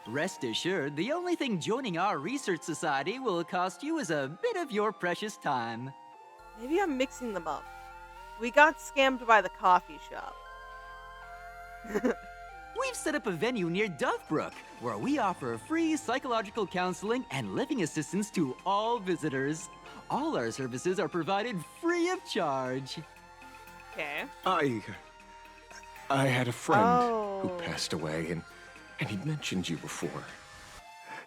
[SPEAKER 13] Rest assured, the only thing joining our Research Society will cost you is a bit of your precious time.
[SPEAKER 1] Maybe I'm mixing them up. We got scammed by the coffee shop.
[SPEAKER 13] We've set up a venue near Dovebrook, where we offer free psychological counseling and living assistance to all visitors. All our services are provided free of charge.
[SPEAKER 1] Okay.
[SPEAKER 14] I had a friend who
[SPEAKER 1] Oh.
[SPEAKER 14] passed away, and he'd mentioned you before.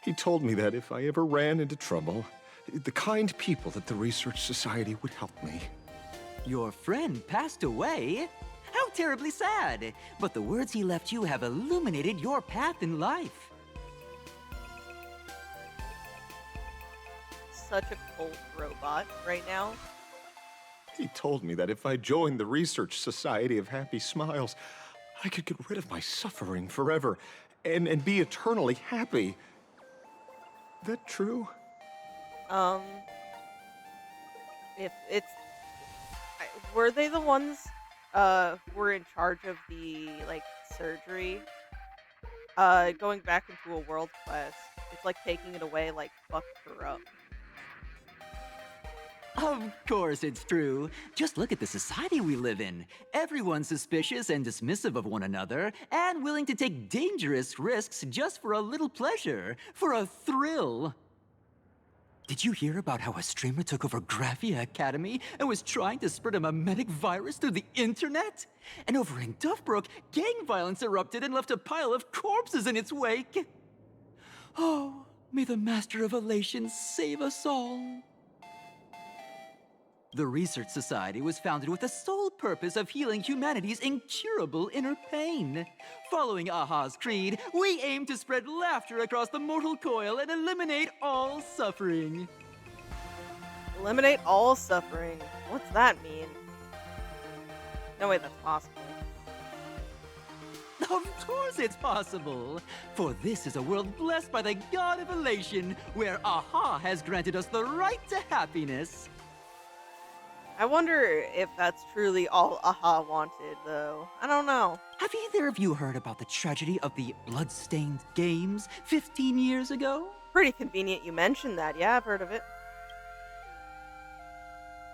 [SPEAKER 14] He told me that if I ever ran into trouble, the kind people at the Research Society would help me.
[SPEAKER 13] Your friend passed away? How terribly sad! But the words he left you have illuminated your path in life.
[SPEAKER 1] Such a cold robot right now.
[SPEAKER 14] He told me that if I joined the Research Society of Happy Smiles, I could get rid of my suffering forever and be eternally happy. That true?
[SPEAKER 1] If it's... were they the ones, who were in charge of the, like, surgery? Going back into a world quest. It's like taking it away, like, fucked her up.
[SPEAKER 13] Of course it's true. Just look at the society we live in. Everyone's suspicious and dismissive of one another, and willing to take dangerous risks just for a little pleasure, for a thrill. Did you hear about how a streamer took over Graphia Academy and was trying to spread a memetic virus through the internet? And over in Dovebrook, gang violence erupted and left a pile of corpses in its wake. Oh, may the Master of Elation save us all. The Research Society was founded with the sole purpose of healing humanity's incurable inner pain. Following Aha's creed, we aim to spread laughter across the mortal coil and eliminate all suffering.
[SPEAKER 1] Eliminate all suffering. What's that mean? No way that's possible.
[SPEAKER 13] Of course it's possible! For this is a world blessed by the god of elation, where Aha has granted us the right to happiness.
[SPEAKER 1] I wonder if that's truly all Aha wanted, though. I don't know.
[SPEAKER 13] Have either of you heard about the tragedy of the Bloodstained Games 15 years ago?
[SPEAKER 1] Pretty convenient you mentioned that. Yeah, I've heard of it.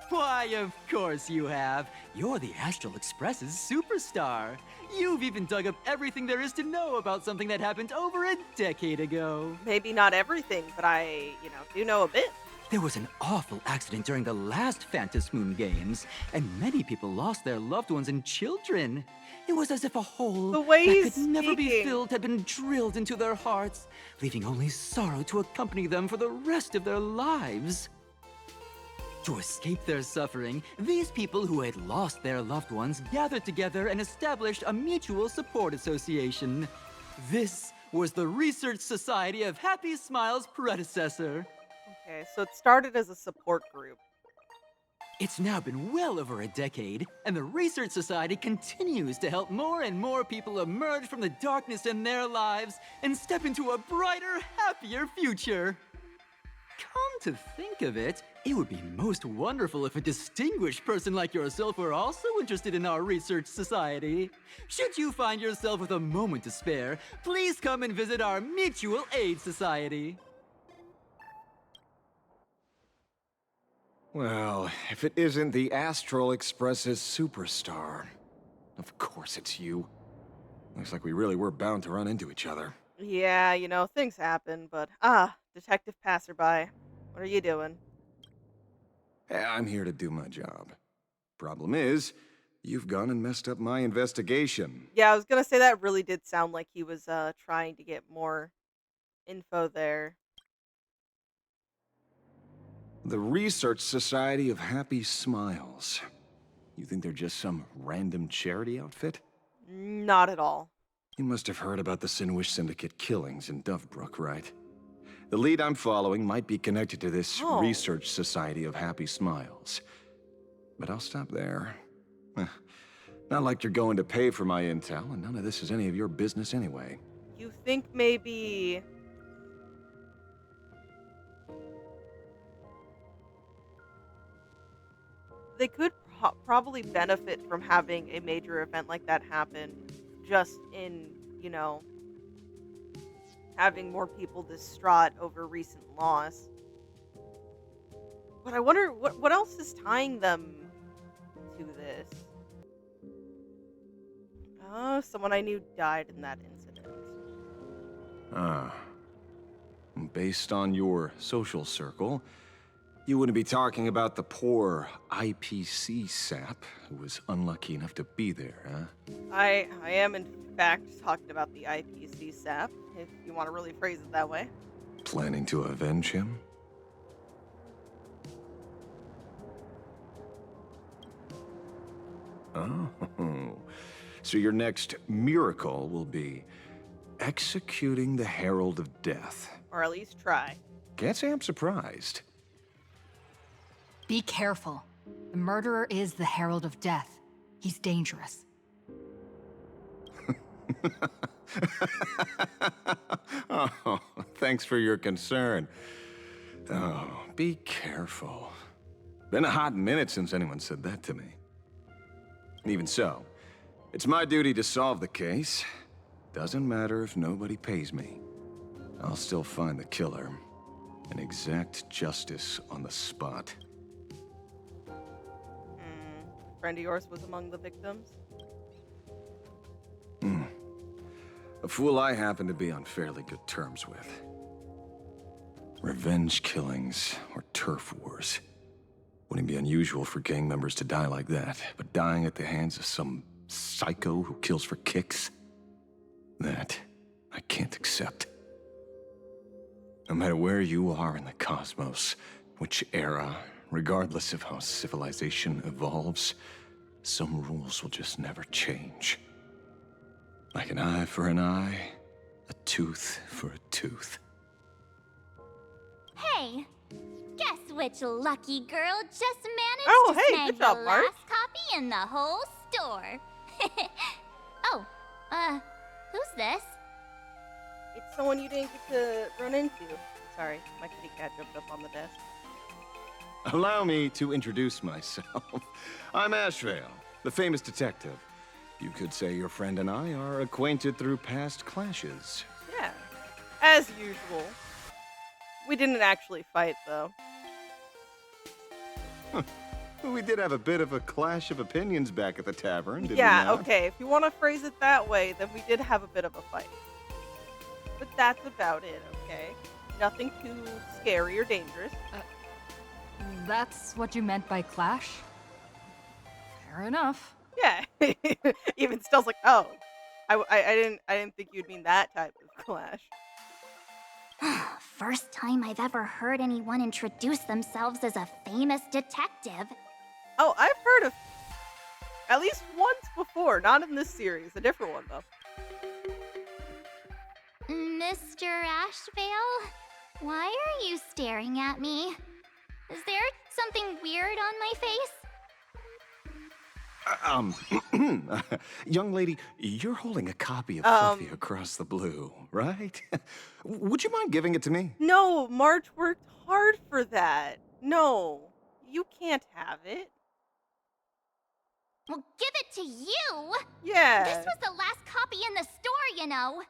[SPEAKER 13] Why, of course you have. You're the Astral Express's superstar. You've even dug up everything there is to know about something that happened over a decade ago.
[SPEAKER 1] Maybe not everything, but I, do know a bit.
[SPEAKER 13] There was an awful accident during the last Phantasmoon games, and many people lost their loved ones and children. It was as if a hole
[SPEAKER 1] The way
[SPEAKER 13] that
[SPEAKER 1] he's
[SPEAKER 13] could never be
[SPEAKER 1] speaking.
[SPEAKER 13] filled had been drilled into their hearts, leaving only sorrow to accompany them for the rest of their lives. To escape their suffering, these people who had lost their loved ones gathered together and established a mutual support association. This was the Research Society of Happy Smiles' predecessor.
[SPEAKER 1] Okay, so it started as a support group.
[SPEAKER 13] It's now been well over a decade, and the Research Society continues to help more and more people emerge from the darkness in their lives and step into a brighter, happier future. Come to think of it, it would be most wonderful if a distinguished person like yourself were also interested in our Research Society. Should you find yourself with a moment to spare, please come and visit our Mutual Aid Society.
[SPEAKER 14] Well, if it isn't the Astral Express's superstar. Of course it's you. Looks like we really were bound to run into each other.
[SPEAKER 1] Yeah, things happen, but Detective Passerby, what are you doing?
[SPEAKER 14] I'm here to do my job. Problem is, you've gone and messed up my investigation.
[SPEAKER 1] Yeah, I was gonna say that really did sound like he was trying to get more info there.
[SPEAKER 14] The Research Society of Happy Smiles. You think they're just some random charity outfit?
[SPEAKER 1] Not at all.
[SPEAKER 14] You must have heard about the Sinwish Syndicate killings in Dovebrook, right? The lead I'm following might be connected to this Research Society of Happy Smiles. But I'll stop there. Not like you're going to pay for my intel, and none of this is any of your business anyway.
[SPEAKER 1] You think maybe... they could probably benefit from having a major event like that happen, just in, having more people distraught over recent loss. But I wonder what else is tying them to this. Oh, someone I knew died in that incident.
[SPEAKER 14] Ah. Based on your social circle, you wouldn't be talking about the poor IPC sap who was unlucky enough to be there, huh?
[SPEAKER 1] I am in fact talking about the IPC sap, if you want to really phrase it that way.
[SPEAKER 14] Planning to avenge him? Oh. So your next miracle will be executing the Herald of Death.
[SPEAKER 1] Or at least try.
[SPEAKER 14] Can't say I'm surprised.
[SPEAKER 2] Be careful. The murderer is the Herald of Death. He's dangerous.
[SPEAKER 14] Oh, thanks for your concern. Oh, be careful. Been a hot minute since anyone said that to me. Even so, it's my duty to solve the case. Doesn't matter if nobody pays me. I'll still find the killer and exact justice on the spot.
[SPEAKER 1] Friend of yours was among the victims?
[SPEAKER 14] A fool I happen to be on fairly good terms with. Revenge killings or turf wars. Wouldn't be unusual for gang members to die like that, but dying at the hands of some psycho who kills for kicks? That I can't accept. No matter where you are in the cosmos, which era, regardless of how civilization evolves, some rules will just never change. Like an eye for an eye, a tooth for a tooth.
[SPEAKER 4] Hey, guess which lucky girl just managed
[SPEAKER 1] Oh,
[SPEAKER 4] to
[SPEAKER 1] hey,
[SPEAKER 4] snag
[SPEAKER 1] good job,
[SPEAKER 4] the
[SPEAKER 1] Mark.
[SPEAKER 4] last copy in the whole store? Oh, who's this?
[SPEAKER 1] It's someone you didn't get to run into. Sorry, my kitty cat jumped up on the desk.
[SPEAKER 14] Allow me to introduce myself. I'm Ashvale, the famous detective. You could say your friend and I are acquainted through past clashes.
[SPEAKER 1] Yeah, as usual. We didn't actually fight, though.
[SPEAKER 14] We did have a bit of a clash of opinions back at the tavern, did we
[SPEAKER 1] Yeah,
[SPEAKER 14] not?
[SPEAKER 1] okay, if you want to phrase it that way, then we did have a bit of a fight. But that's about it, okay? Nothing too scary or dangerous.
[SPEAKER 2] That's what you meant by clash? Fair enough.
[SPEAKER 1] Yeah, even Stell's like, oh, I didn't think you'd mean that type of clash.
[SPEAKER 4] First time I've ever heard anyone introduce themselves as a famous detective.
[SPEAKER 1] Oh, I've heard of at least once before, not in this series, a different one though.
[SPEAKER 4] Mr. Ashvale, why are you staring at me? Is there something weird on my face?
[SPEAKER 14] Young lady, you're holding a copy of Fluffy Across the Blue, right? Would you mind giving it to me?
[SPEAKER 1] No, March worked hard for that. No, you can't have it.
[SPEAKER 4] Well, give it to you!
[SPEAKER 1] Yeah.
[SPEAKER 4] This was the last copy in the store, you know.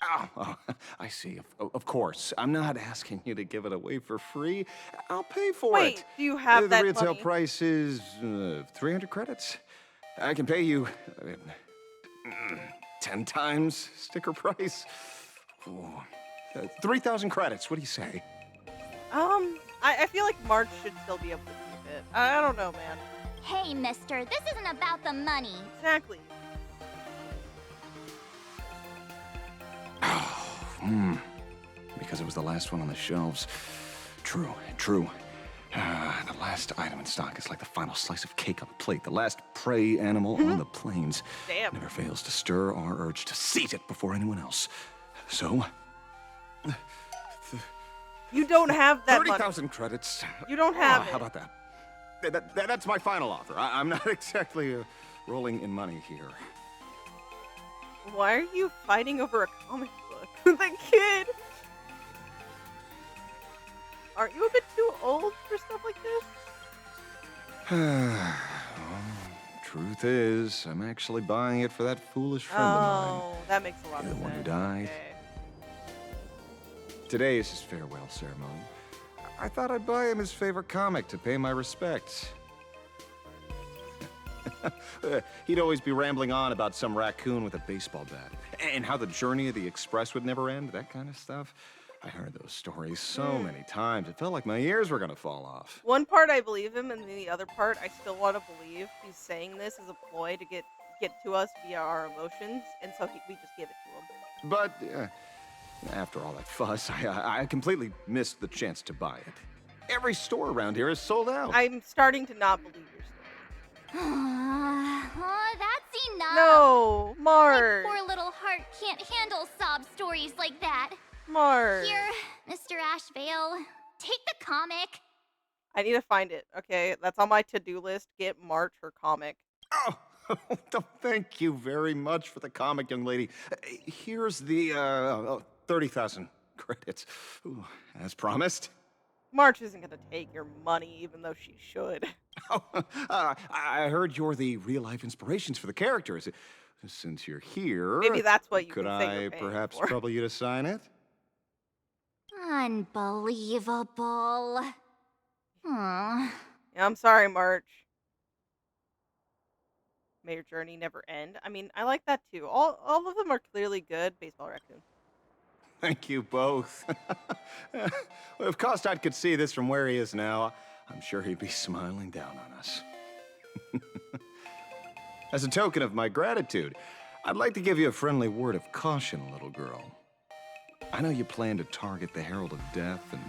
[SPEAKER 14] Oh, I see. Of course. I'm not asking you to give it away for free. I'll pay for it.
[SPEAKER 1] Wait, do you have
[SPEAKER 14] The
[SPEAKER 1] that
[SPEAKER 14] retail
[SPEAKER 1] money?
[SPEAKER 14] price is 300 credits. I can pay you 10 times sticker price. 3,000 credits. What do you say?
[SPEAKER 1] I feel like March should still be able to keep it. I don't know, man.
[SPEAKER 4] Hey, mister, this isn't about the money.
[SPEAKER 1] Exactly.
[SPEAKER 14] Because it was the last one on the shelves. True. The last item in stock is like the final slice of cake on the plate. The last prey animal on the plains.
[SPEAKER 1] Damn.
[SPEAKER 14] Never fails to stir our urge to seize it before anyone else. So...
[SPEAKER 1] You don't have that money.
[SPEAKER 14] 30,000 credits.
[SPEAKER 1] You don't have it.
[SPEAKER 14] How about that? That's my final offer. I'm not exactly rolling in money here.
[SPEAKER 1] Why are you fighting over a comic book? The kid! Aren't you a bit too old for stuff like this?
[SPEAKER 14] Truth is, I'm actually buying it for that foolish friend of mine.
[SPEAKER 1] Oh, that makes a lot of
[SPEAKER 14] The
[SPEAKER 1] sense.
[SPEAKER 14] one who died.
[SPEAKER 1] Okay.
[SPEAKER 14] Today is his farewell ceremony. I thought I'd buy him his favorite comic to pay my respects. He'd always be rambling on about some raccoon with a baseball bat, and how the journey of the Express would never end, that kind of stuff. I heard those stories so many times, it felt like my ears were gonna fall off.
[SPEAKER 1] One part I believe him, and then the other part I still want to believe he's saying this as a ploy to get to us via our emotions, and so we just give it to him.
[SPEAKER 14] But after all that fuss, I completely missed the chance to buy it. Every store around here is sold out.
[SPEAKER 1] I'm starting to not believe your story.
[SPEAKER 4] Oh, that's enough.
[SPEAKER 1] No, Marge.
[SPEAKER 4] My poor little heart can't handle sob stories like that.
[SPEAKER 1] Marge.
[SPEAKER 4] Here, Mr. Ashvale, take the comic.
[SPEAKER 1] I need to find it, okay? That's on my to-do list. Get March her comic.
[SPEAKER 14] Oh, thank you very much for the comic, young lady. Here's the 30,000 credits. Ooh, as promised.
[SPEAKER 1] March isn't gonna take your money, even though she should.
[SPEAKER 14] Oh, I heard you're the real-life inspirations for the characters. Since you're here,
[SPEAKER 1] Maybe that's what you
[SPEAKER 14] could
[SPEAKER 1] can say
[SPEAKER 14] I
[SPEAKER 1] you're paying
[SPEAKER 14] perhaps
[SPEAKER 1] for.
[SPEAKER 14] trouble you to sign it?
[SPEAKER 4] Unbelievable.
[SPEAKER 1] Yeah, I'm sorry, March. May your journey never end. I mean, I like that too. All of them are clearly good. Baseball raccoon.
[SPEAKER 14] Thank you both. Well, if Kostad could see this from where he is now, I'm sure he'd be smiling down on us. As a token of my gratitude, I'd like to give you a friendly word of caution, little girl. I know you plan to target the Herald of Death and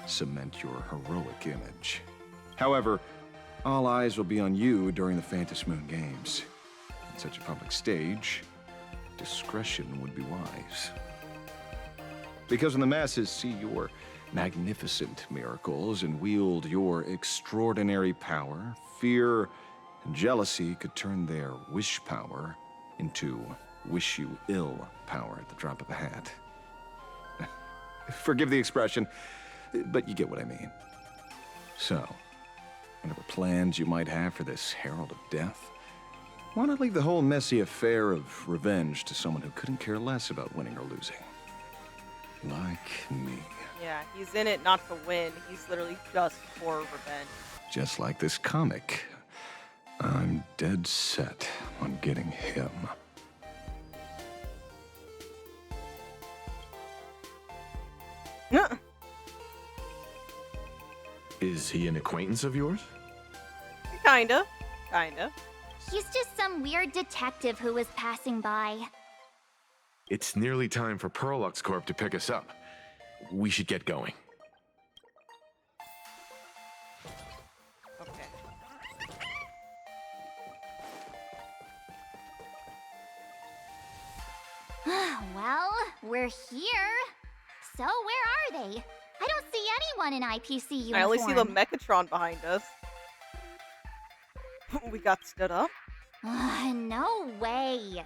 [SPEAKER 14] cement your heroic image. However, all eyes will be on you during the Phantasmoon Games. On such a public stage, discretion would be wise. Because when the masses see your magnificent miracles and wield your extraordinary power, fear and jealousy could turn their wish power into wish you ill power at the drop of a hat. Forgive the expression, but you get what I mean. So, whatever plans you might have for this Herald of Death, why not leave the whole messy affair of revenge to someone who couldn't care less about winning or losing? Like me.
[SPEAKER 1] Yeah, he's in it not to win. He's literally just for revenge.
[SPEAKER 14] Just like this comic, I'm dead set on getting him.
[SPEAKER 5] Is he an acquaintance of yours?
[SPEAKER 1] Kinda.
[SPEAKER 4] He's just some weird detective who was passing by.
[SPEAKER 5] It's nearly time for Perlux Corp to pick us up. We should get going.
[SPEAKER 1] Okay.
[SPEAKER 4] Well, we're here. So where are they? I don't see anyone in IPC uniform.
[SPEAKER 1] I only see the Mechatron behind us. We got stood up?
[SPEAKER 4] No way.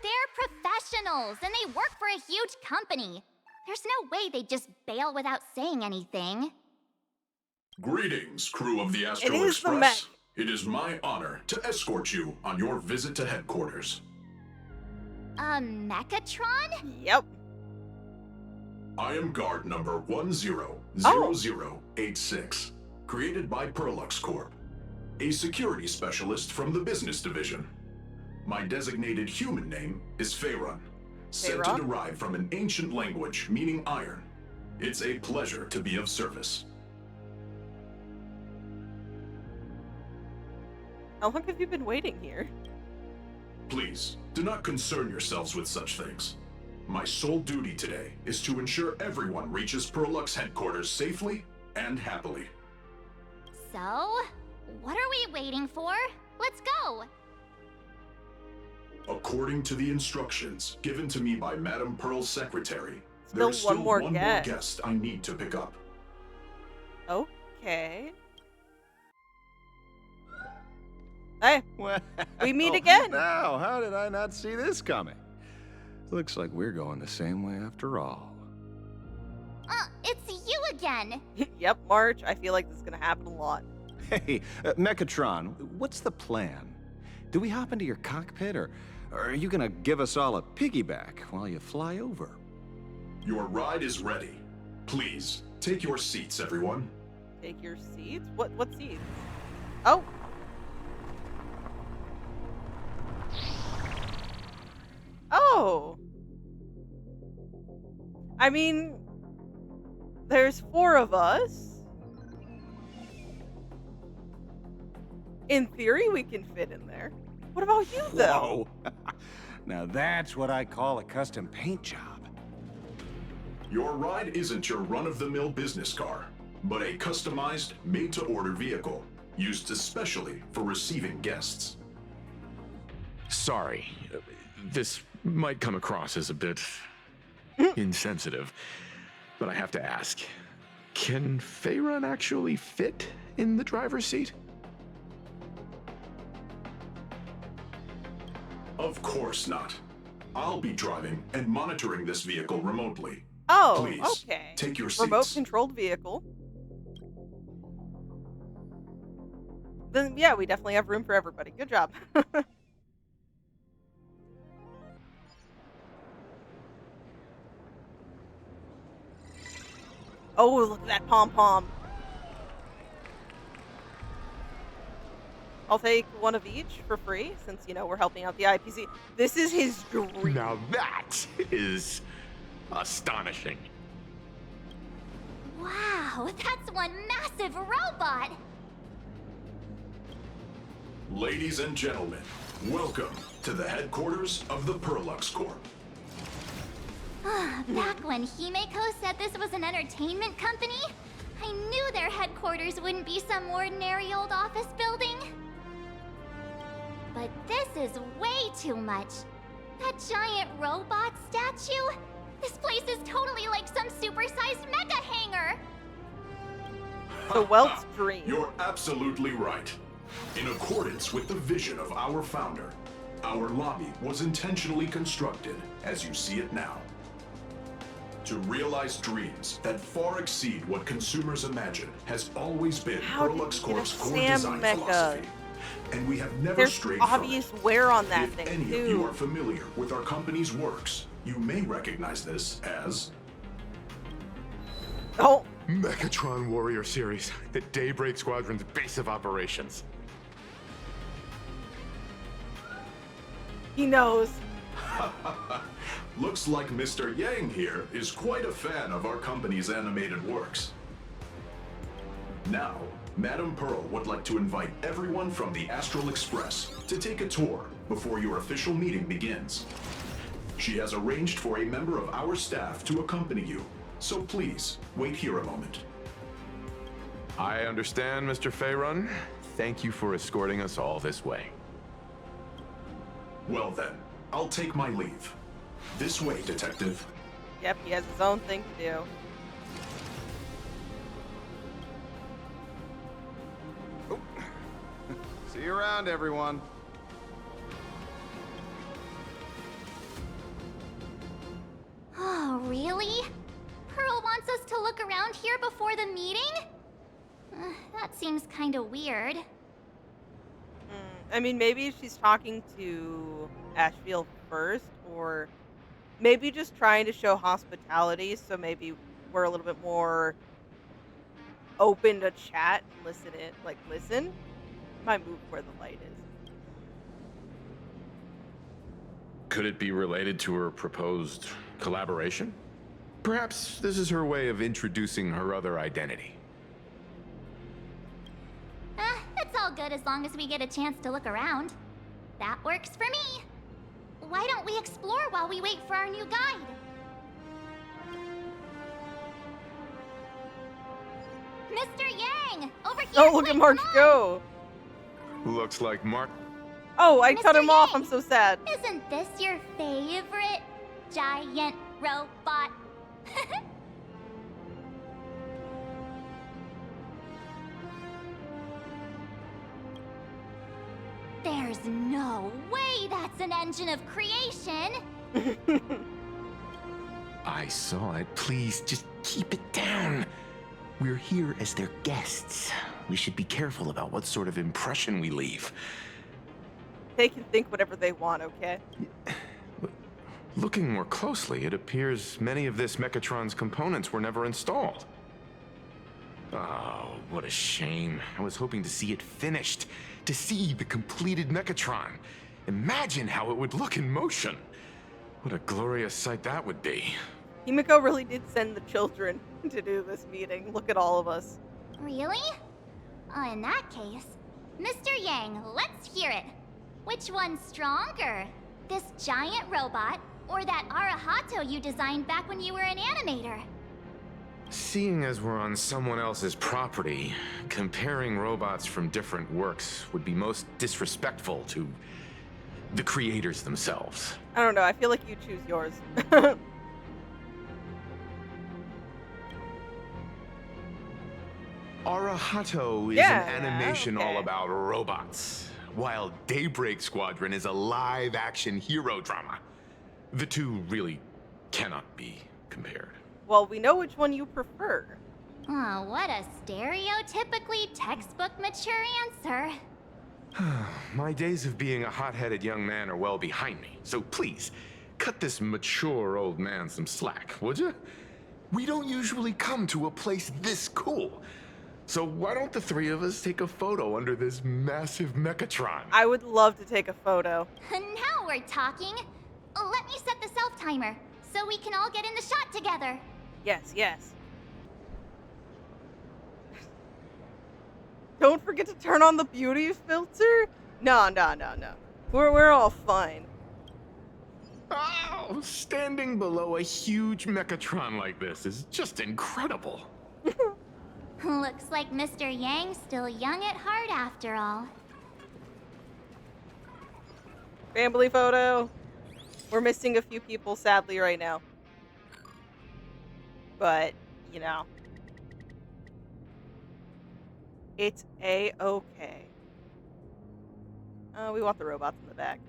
[SPEAKER 4] They're professionals, and they work for a huge company. There's no way they'd just bail without saying anything.
[SPEAKER 15] Greetings, crew of the Astro
[SPEAKER 1] It is the
[SPEAKER 15] Express. It is my honor to escort you on your visit to headquarters.
[SPEAKER 4] A Mechatron?
[SPEAKER 1] Yep.
[SPEAKER 15] I am guard number 100086, created by Perlux Corp, a security specialist from the business division. My designated human name is Faerun, said to derive from an ancient language meaning iron. It's a pleasure to be of service.
[SPEAKER 1] How long have you been waiting here?
[SPEAKER 15] Please, do not concern yourselves with such things. My sole duty today is to ensure everyone reaches Perlux headquarters safely and happily.
[SPEAKER 4] So, what are we waiting for? Let's go!
[SPEAKER 15] According to the instructions given to me by Madame Pearl's secretary,
[SPEAKER 1] Still
[SPEAKER 15] there is still
[SPEAKER 1] one more
[SPEAKER 15] one
[SPEAKER 1] guest.
[SPEAKER 15] more guest I need to pick up.
[SPEAKER 1] Okay. Hey,
[SPEAKER 14] Well,
[SPEAKER 1] we meet again.
[SPEAKER 14] Now, how did I not see this coming? Looks like we're going the same way after all.
[SPEAKER 4] It's you again!
[SPEAKER 1] Yep, March. I feel like this is gonna happen a lot.
[SPEAKER 14] Hey, Mechatron, what's the plan? Do we hop into your cockpit, or are you gonna give us all a piggyback while you fly over?
[SPEAKER 15] Your ride is ready. Please, take your seats, everyone.
[SPEAKER 1] Take your seats? What seats? Oh. Oh. I mean, there's 4 of us. In theory, we can fit in there. What about you, though?
[SPEAKER 14] Whoa. Now that's what I call a custom paint job.
[SPEAKER 15] Your ride isn't your run-of-the-mill business car, but a customized, made-to-order vehicle, used especially for receiving guests.
[SPEAKER 5] Sorry, this might come across as a bit insensitive, but I have to ask, can Faerun actually fit in the driver's seat?
[SPEAKER 15] Of course not. I'll be driving and monitoring this vehicle remotely.
[SPEAKER 1] Oh,
[SPEAKER 15] Please,
[SPEAKER 1] okay.
[SPEAKER 15] take your seats.
[SPEAKER 1] Remote-controlled vehicle. Then, yeah, we definitely have room for everybody. Good job. Oh, look at that pom-pom. I'll take one of each for free, since, you know, we're helping out the IPC. This is his dream.
[SPEAKER 5] Now that is astonishing.
[SPEAKER 4] Wow, that's one massive robot!
[SPEAKER 15] Ladies and gentlemen, welcome to the headquarters of the Perlux Corp.
[SPEAKER 4] Back when Himeko said this was an entertainment company, I knew their headquarters wouldn't be some ordinary old office building. But this is way too much. That giant robot statue? This place is totally like some supersized mecha hangar!
[SPEAKER 1] The Welt's dream.
[SPEAKER 15] You're absolutely right. In accordance with the vision of our founder, our lobby was intentionally constructed as you see it now. To realize dreams that far exceed what consumers imagine has always been Perlux Corp's core design philosophy. And we have never strayed from it.
[SPEAKER 1] There's obvious wear on that
[SPEAKER 15] if
[SPEAKER 1] thing,
[SPEAKER 15] any
[SPEAKER 1] too.
[SPEAKER 15] of you are familiar with our company's works, you may recognize this as...
[SPEAKER 1] Oh!
[SPEAKER 5] Mechatron Warrior Series, the Daybreak Squadron's base of operations.
[SPEAKER 1] He knows.
[SPEAKER 15] Looks like Mr. Yang here is quite a fan of our company's animated works. Now, Madame Pearl would like to invite everyone from the Astral Express to take a tour before your official meeting begins. She has arranged for a member of our staff to accompany you, so please, wait here a moment.
[SPEAKER 5] I understand, Mr. Faerun. Thank you for escorting us all this way.
[SPEAKER 15] Well then, I'll take my leave. This way, Detective.
[SPEAKER 1] Yep, he has his own thing to do.
[SPEAKER 14] See you around, everyone.
[SPEAKER 4] Oh, really? Pearl wants us to look around here before the meeting? That seems kinda weird.
[SPEAKER 1] I mean, maybe she's talking to Ashfield first, or maybe just trying to show hospitality, so maybe we're a little bit more open to chat and listen. Might move where the light is.
[SPEAKER 5] Could it be related to her proposed collaboration? Perhaps this is her way of introducing her other identity.
[SPEAKER 4] It's all good as long as we get a chance to look around. That works for me. Why don't we explore while we wait for our new guide? Mr. Yang! Over here!
[SPEAKER 1] Oh, look at Mark go!
[SPEAKER 5] Looks like Mark...
[SPEAKER 1] Oh, I cut
[SPEAKER 4] Mr.
[SPEAKER 1] him off.
[SPEAKER 4] Yang,
[SPEAKER 1] I'm so sad.
[SPEAKER 4] Isn't this your favorite giant robot? There's no way that's an engine of creation!
[SPEAKER 5] I saw it. Please, just keep it down. We're here as their guests. We should be careful about what sort of impression we leave.
[SPEAKER 1] They can think whatever they want, okay?
[SPEAKER 5] Looking more closely, it appears many of this Mechatron's components were never installed. Oh, what a shame. I was hoping to see it finished, to see the completed Mechatron. Imagine how it would look in motion. What a glorious sight that would be.
[SPEAKER 1] Himeko really did send the children to do this meeting. Look at all of us.
[SPEAKER 4] Really? Oh, in that case, Mr. Yang, let's hear it. Which one's stronger? This giant robot, or that Arahato you designed back when you were an animator?
[SPEAKER 5] Seeing as we're on someone else's property, comparing robots from different works would be most disrespectful to the creators themselves.
[SPEAKER 1] I don't know, I feel like you choose yours.
[SPEAKER 5] Arahato is
[SPEAKER 1] Yeah,
[SPEAKER 5] an animation
[SPEAKER 1] okay.
[SPEAKER 5] all about robots, while Daybreak Squadron is a live-action hero drama. The two really cannot be compared.
[SPEAKER 1] Well, we know which one you prefer.
[SPEAKER 4] Oh, what a stereotypically textbook mature answer.
[SPEAKER 5] My days of being a hot-headed young man are well behind me, so please, cut this mature old man some slack, would you? We don't usually come to a place this cool. So why don't the three of us take a photo under this massive Mechatron?
[SPEAKER 1] I would love to take a photo.
[SPEAKER 4] Now we're talking. Let me set the self-timer, so we can all get in the shot together.
[SPEAKER 1] Yes, yes. Don't forget to turn on the beauty filter. No. We're all fine.
[SPEAKER 5] Oh, standing below a huge Mechatron like this is just incredible.
[SPEAKER 4] Looks like Mr. Yang's still young at heart after all.
[SPEAKER 1] Family photo. We're missing a few people, sadly, right now. But, you know. It's A-okay. We want the robots in the back.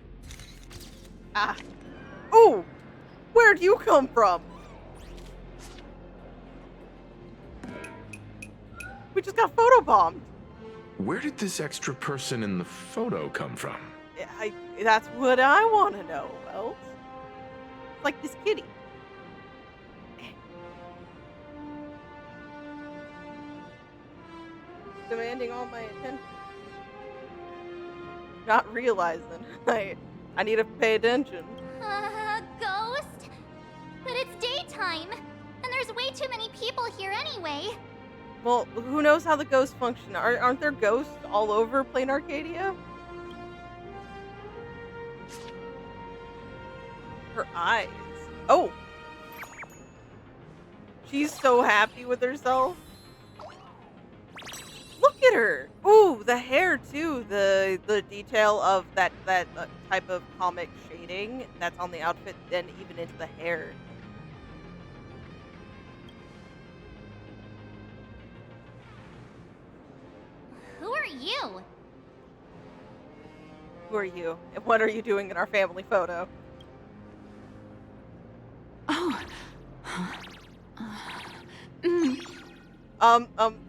[SPEAKER 1] Ah. Ooh! Where'd you come from? We just got photobombed.
[SPEAKER 5] Where did this extra person in the photo come from?
[SPEAKER 1] That's what I want to know, Welt. Like this kitty. Demanding all my attention. Not realizing I need to pay attention.
[SPEAKER 4] Ghost? But it's daytime, and there's way too many people here anyway.
[SPEAKER 1] Well, who knows how the ghosts function? Aren't there ghosts all over Plain Arcadia? Her eyes. Oh! She's so happy with herself. Look at her! Ooh, the hair too. The detail of that type of comic shading that's on the outfit, then even into the hair.
[SPEAKER 4] Who are you?
[SPEAKER 1] Who are you? And what are you doing in our family photo?
[SPEAKER 2] Oh.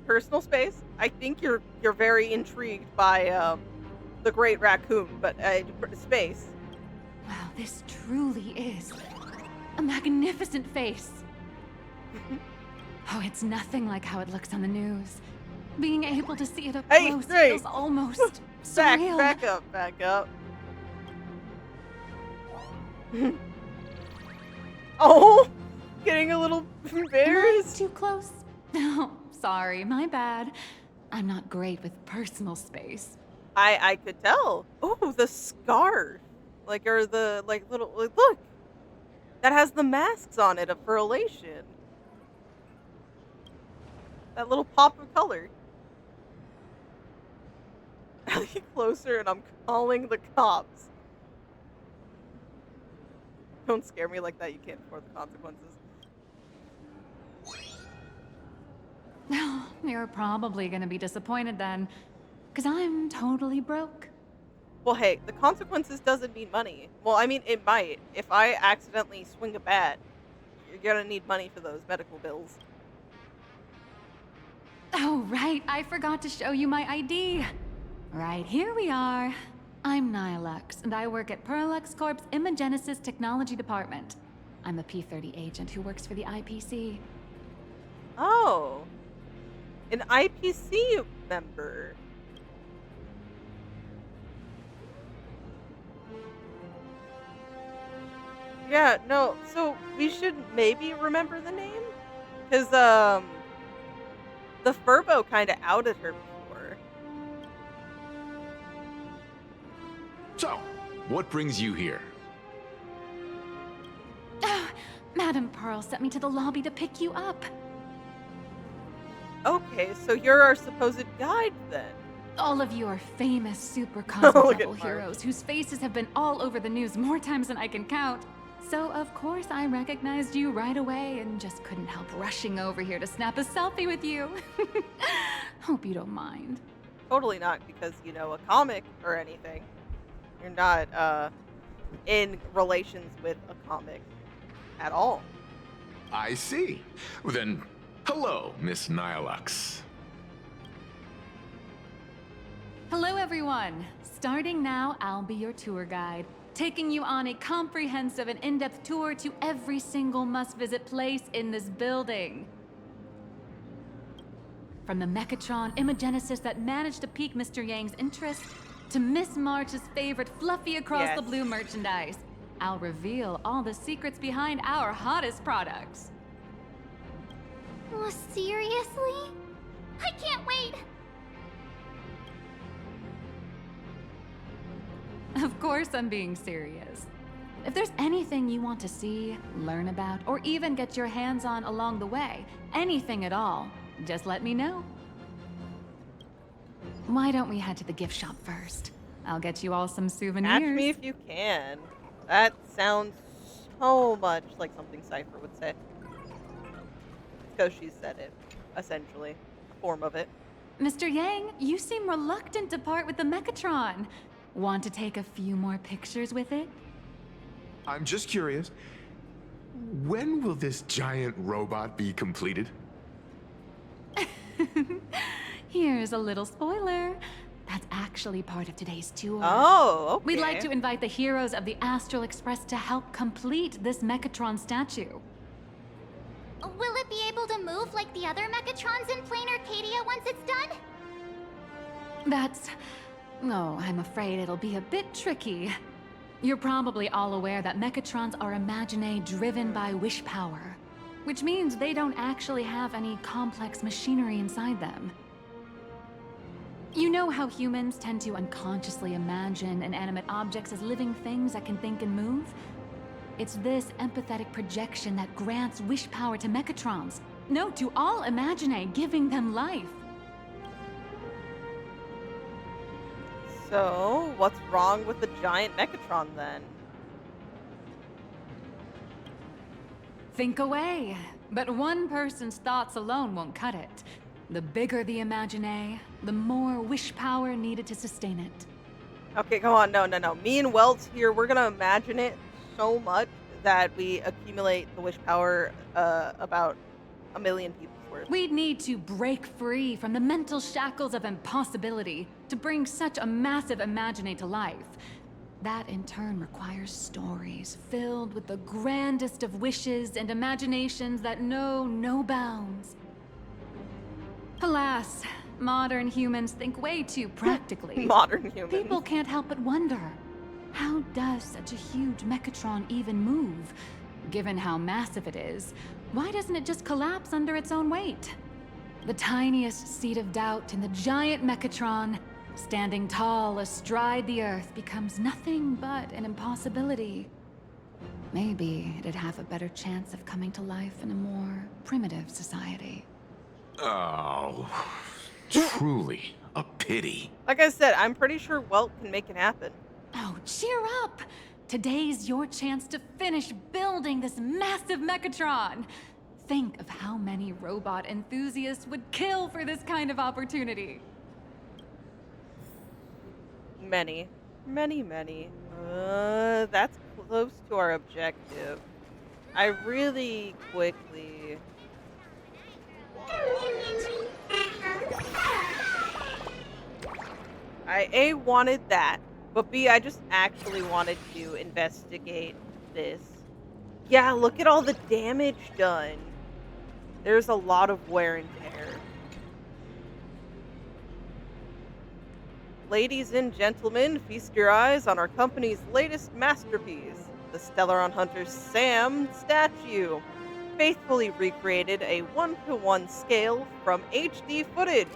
[SPEAKER 1] Personal space. I think you're very intrigued by the Great Raccoon, but space.
[SPEAKER 2] Wow, this truly is a magnificent face. Oh, it's nothing like how it looks on the news. Being able to see it up close feels almost surreal.
[SPEAKER 1] Back up. Oh, getting a little embarrassed.
[SPEAKER 2] Too close? No, sorry, my bad. I'm not great with personal space.
[SPEAKER 1] I could tell. Oh, the scarf. Or the, little, look. That has the masks on it for elation. That little pop of color. I get closer and I'm calling the cops. Don't scare me like that. You can't afford the consequences.
[SPEAKER 2] You're probably gonna be disappointed then, because I'm totally broke.
[SPEAKER 1] Well, hey, the consequences doesn't mean money. Well, I mean, it might. If I accidentally swing a bat, you're gonna need money for those medical bills.
[SPEAKER 2] Oh, right, I forgot to show you my ID. Right, here we are. I'm Nihilux, and I work at Perlux Corp's Imagenesis Technology Department. I'm a P-30 agent who works for the IPC.
[SPEAKER 1] Oh. An IPC member. Yeah, no, so we should maybe remember the name? Because, the Furbo kind of outed her before.
[SPEAKER 5] So, what brings you here?
[SPEAKER 2] Madam Pearl sent me to the lobby to pick you up.
[SPEAKER 1] Okay, so you're our supposed guide then.
[SPEAKER 2] All of you are famous super cosmic
[SPEAKER 1] Look at
[SPEAKER 2] level
[SPEAKER 1] Mark.
[SPEAKER 2] heroes whose faces have been all over the news more times than I can count. So of course I recognized you right away and just couldn't help rushing over here to snap a selfie with you. Hope you don't mind.
[SPEAKER 1] Totally not because you know a comic or anything. You're not, in relations with a comic at all.
[SPEAKER 5] I see. Well, then, hello, Miss Nihilux.
[SPEAKER 2] Hello everyone! Starting now, I'll be your tour guide, taking you on a comprehensive and in-depth tour to every single must-visit place in this building. From the Mechatron Imagenesis that managed to pique Mr. Yang's interest, to Miss March's favorite fluffy across the blue merchandise, I'll reveal all the secrets behind our hottest products.
[SPEAKER 4] Oh, seriously? I can't wait!
[SPEAKER 2] Of course I'm being serious. If there's anything you want to see, learn about, or even get your hands on along the way, anything at all, just let me know. Why don't we head to the gift shop first? I'll get you all some souvenirs.
[SPEAKER 1] Catch me if you can. That sounds so much like something Cypher would say. Because she said it, essentially. A form of it.
[SPEAKER 2] Mr. Yang, you seem reluctant to part with the Mechatron. Want to take a few more pictures with it?
[SPEAKER 5] I'm just curious. When will this giant robot be completed?
[SPEAKER 2] Here's a little spoiler. That's actually part of today's tour.
[SPEAKER 1] Oh, okay.
[SPEAKER 2] We'd like to invite the heroes of the Astral Express to help complete this Mechatron statue.
[SPEAKER 4] Will it be able to move like the other Mechatrons in Plain Arcadia once it's done?
[SPEAKER 2] That's... oh, I'm afraid it'll be a bit tricky. You're probably all aware that Mechatrons are Imaginae driven by wish power, which means they don't actually have any complex machinery inside them. You know how humans tend to unconsciously imagine inanimate objects as living things that can think and move? It's this empathetic projection that grants wish power to Mechatrons. No, to all Imaginae, giving them life.
[SPEAKER 1] So, what's wrong with the giant Mechatron then?
[SPEAKER 2] Think away. But one person's thoughts alone won't cut it. The bigger the Imaginae, the more wish power needed to sustain it.
[SPEAKER 1] Okay, come on, no. Me and Welt here, we're gonna imagine it so much that we accumulate the wish power about 1 million people's worth.
[SPEAKER 2] We'd need to break free from the mental shackles of impossibility to bring such a massive Imaginae to life. That in turn requires stories filled with the grandest of wishes and imaginations that know no bounds. Alas, modern humans think way too practically.
[SPEAKER 1] Modern humans.
[SPEAKER 2] People can't help but wonder, how does such a huge Mechatron even move? Given how massive it is, why doesn't it just collapse under its own weight? The tiniest seed of doubt in the giant Mechatron, standing tall astride the Earth, becomes nothing but an impossibility. Maybe it'd have a better chance of coming to life in a more primitive society.
[SPEAKER 5] Oh, truly a pity.
[SPEAKER 1] Like I said, I'm pretty sure Welt can make it happen.
[SPEAKER 2] Oh, cheer up! Today's your chance to finish building this massive Mechatron. Think of how many robot enthusiasts would kill for this kind of opportunity.
[SPEAKER 1] Many. That's close to our objective. I really quickly... I A, wanted that, but B, I just actually wanted to investigate this. Yeah, look at all the damage done. There's a lot of wear and tear. Ladies and gentlemen, feast your eyes on our company's latest masterpiece, the Stellaron Hunter Sam statue, faithfully recreated a 1-to-1 scale from HD footage.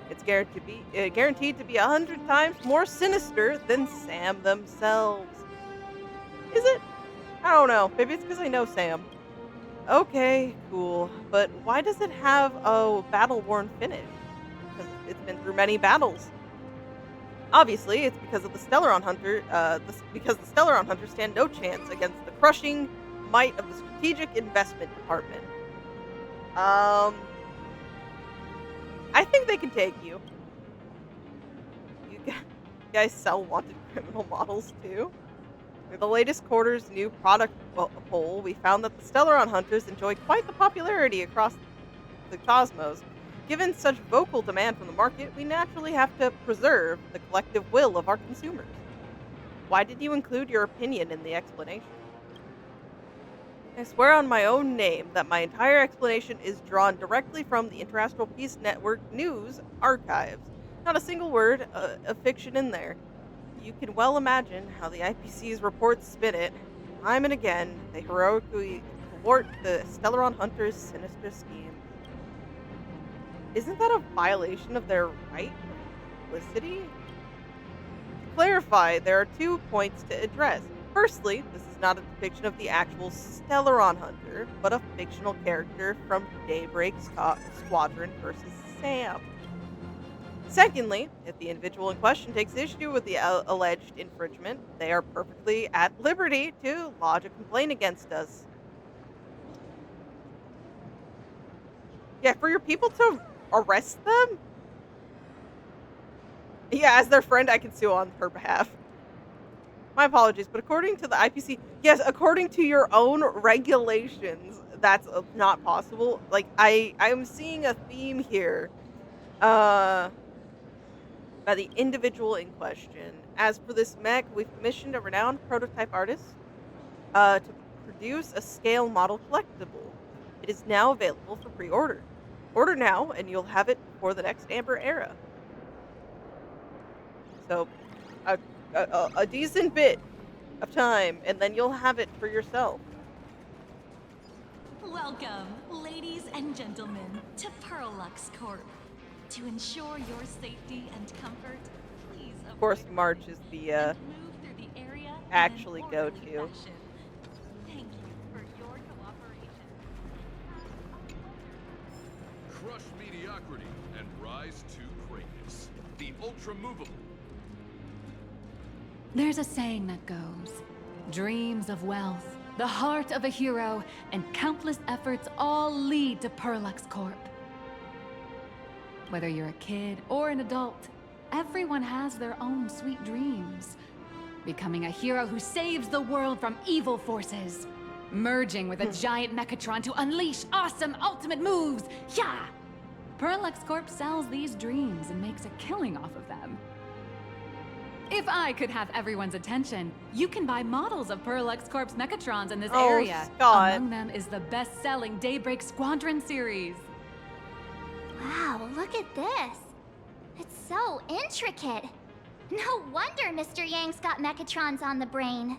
[SPEAKER 1] It's guaranteed to be 100 times more sinister than Sam themselves. Is it? I don't know. Maybe it's because I know Sam. Okay, cool. But why does it have a battle-worn finish? Because it's been through many battles. Obviously, it's because of the Stellaron Hunter. Because the Stellaron Hunters stand no chance against the crushing might of the Strategic Investment Department. I think they can take you. You guys sell wanted criminal models too? In the latest quarter's new product poll, we found that the Stellaron Hunters enjoy quite the popularity across the cosmos. Given such vocal demand from the market, we naturally have to preserve the collective will of our consumers. Why did you include your opinion in the explanation? I swear on my own name that my entire explanation is drawn directly from the Interastral Peace Network news archives. Not a single word of fiction in there. You can well imagine how the IPC's reports spin it. Time and again, they heroically thwart the Stellaron Hunters' sinister schemes. Isn't that a violation of their right of publicity? To clarify, there are 2 points to address. Firstly, this is not a depiction of the actual Stellaron Hunter, but a fictional character from Daybreak Squadron versus Sam. Secondly, if the individual in question takes issue with the alleged infringement, they are perfectly at liberty to lodge a complaint against us. Yeah, for your people to arrest them? Yeah, as their friend, I can sue on her behalf. My apologies, but according to the IPC, yes, according to your own regulations, that's not possible. Like, I'm seeing a theme here. By the individual in question. As for this mech, we've commissioned a renowned prototype artist to produce a scale model collectible. It is now available for pre-order. Order now, and you'll have it before the next Amber Era. So, a decent bit of time, and then you'll have it for yourself.
[SPEAKER 16] Welcome, ladies and gentlemen, to Perlux Corp. To ensure your safety and comfort, please
[SPEAKER 1] of course, March is the actually go to.
[SPEAKER 16] Thank you for your cooperation.
[SPEAKER 17] Crush mediocrity and rise to greatness. The ultra movable.
[SPEAKER 2] There's a saying that goes, dreams of wealth, the heart of a hero, and countless efforts all lead to Perlux Corp. Whether you're a kid or an adult, everyone has their own sweet dreams. Becoming a hero who saves the world from evil forces. Merging with a giant mechatron to unleash awesome ultimate moves. Yeah! Perlux Corp sells these dreams and makes a killing off of them. If I could have everyone's attention, you can buy models of Perlux Corp's mechatrons in this area.
[SPEAKER 1] Scott.
[SPEAKER 2] Among them is the best-selling Daybreak Squadron series.
[SPEAKER 4] Wow, look at this. It's so intricate. No wonder Mr. Yang's got mechatrons on the brain.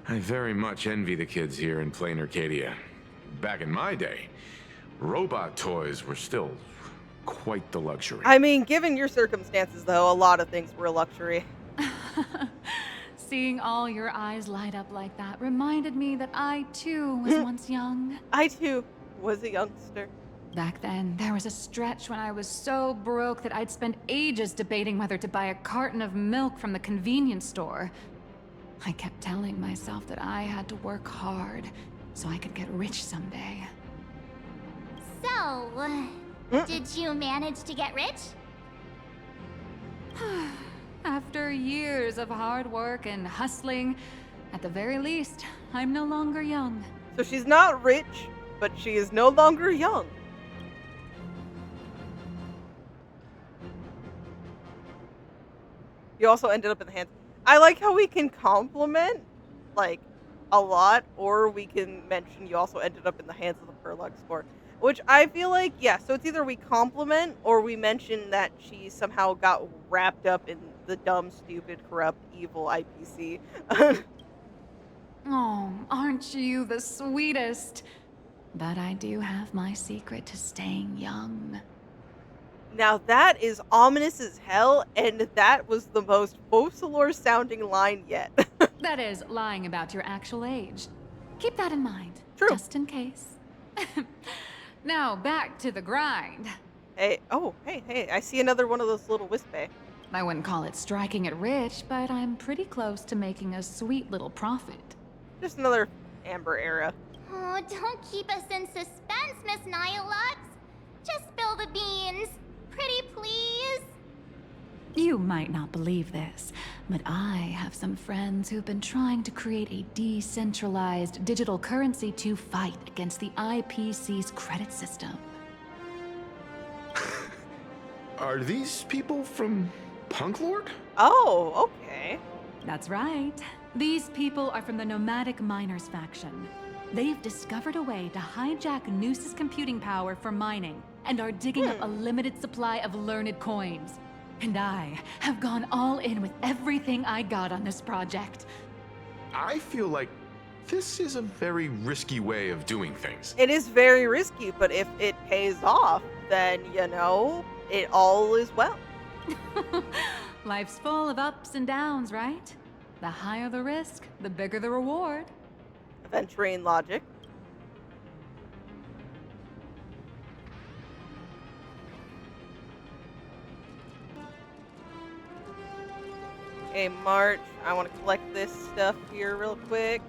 [SPEAKER 5] I very much envy the kids here in Plain Arcadia. Back in my day, robot toys were still quite the luxury.
[SPEAKER 1] I mean, given your circumstances, though, a lot of things were a luxury.
[SPEAKER 2] Seeing all your eyes light up like that reminded me that I, too, was once young.
[SPEAKER 1] I, too, was a youngster.
[SPEAKER 2] Back then, there was a stretch when I was so broke that I'd spend ages debating whether to buy a carton of milk from the convenience store. I kept telling myself that I had to work hard so I could get rich someday.
[SPEAKER 4] So, did you manage to get rich?
[SPEAKER 2] After years of hard work and hustling, at the very least, I'm no longer young.
[SPEAKER 1] So she's not rich, but she is no longer young. You also ended up in the hands. I like how we can compliment, like, a lot, or we can mention you also ended up in the hands of the Perlux Corp. Which I feel like, yeah, so it's either we compliment or we mention that she somehow got wrapped up in the dumb, stupid, corrupt, evil IPC.
[SPEAKER 2] Oh, aren't you the sweetest? But I do have my secret to staying young.
[SPEAKER 1] Now that is ominous as hell, and that was the most Focalor sounding line yet.
[SPEAKER 2] That is, lying about your actual age. Keep that in mind.
[SPEAKER 1] True.
[SPEAKER 2] Just in case. Now, back to the grind.
[SPEAKER 1] Hey, oh, hey, I see another one of those little wispy.
[SPEAKER 2] I wouldn't call it striking it rich, but I'm pretty close to making a sweet little profit.
[SPEAKER 1] Just another Amber era.
[SPEAKER 4] Oh, don't keep us in suspense, Miss Nihilux. Just spill the beans. Pretty please.
[SPEAKER 2] You might not believe this, but I have some friends who've been trying to create a decentralized digital currency to fight against the IPC's credit system.
[SPEAKER 5] Are these people from Punk Lord?
[SPEAKER 1] Oh, okay.
[SPEAKER 2] That's right. These people are from the Nomadic Miners faction. They've discovered a way to hijack Noose's computing power for mining and are digging up a limited supply of learned coins. And I have gone all in with everything I got on this project.
[SPEAKER 5] I feel like this is a very risky way of doing things.
[SPEAKER 1] It is very risky, but if it pays off, then, you know, it all is well.
[SPEAKER 2] Life's full of ups and downs, right? The higher the risk, the bigger the reward.
[SPEAKER 1] Aventurine logic. Okay, March. I want to collect this stuff here real quick.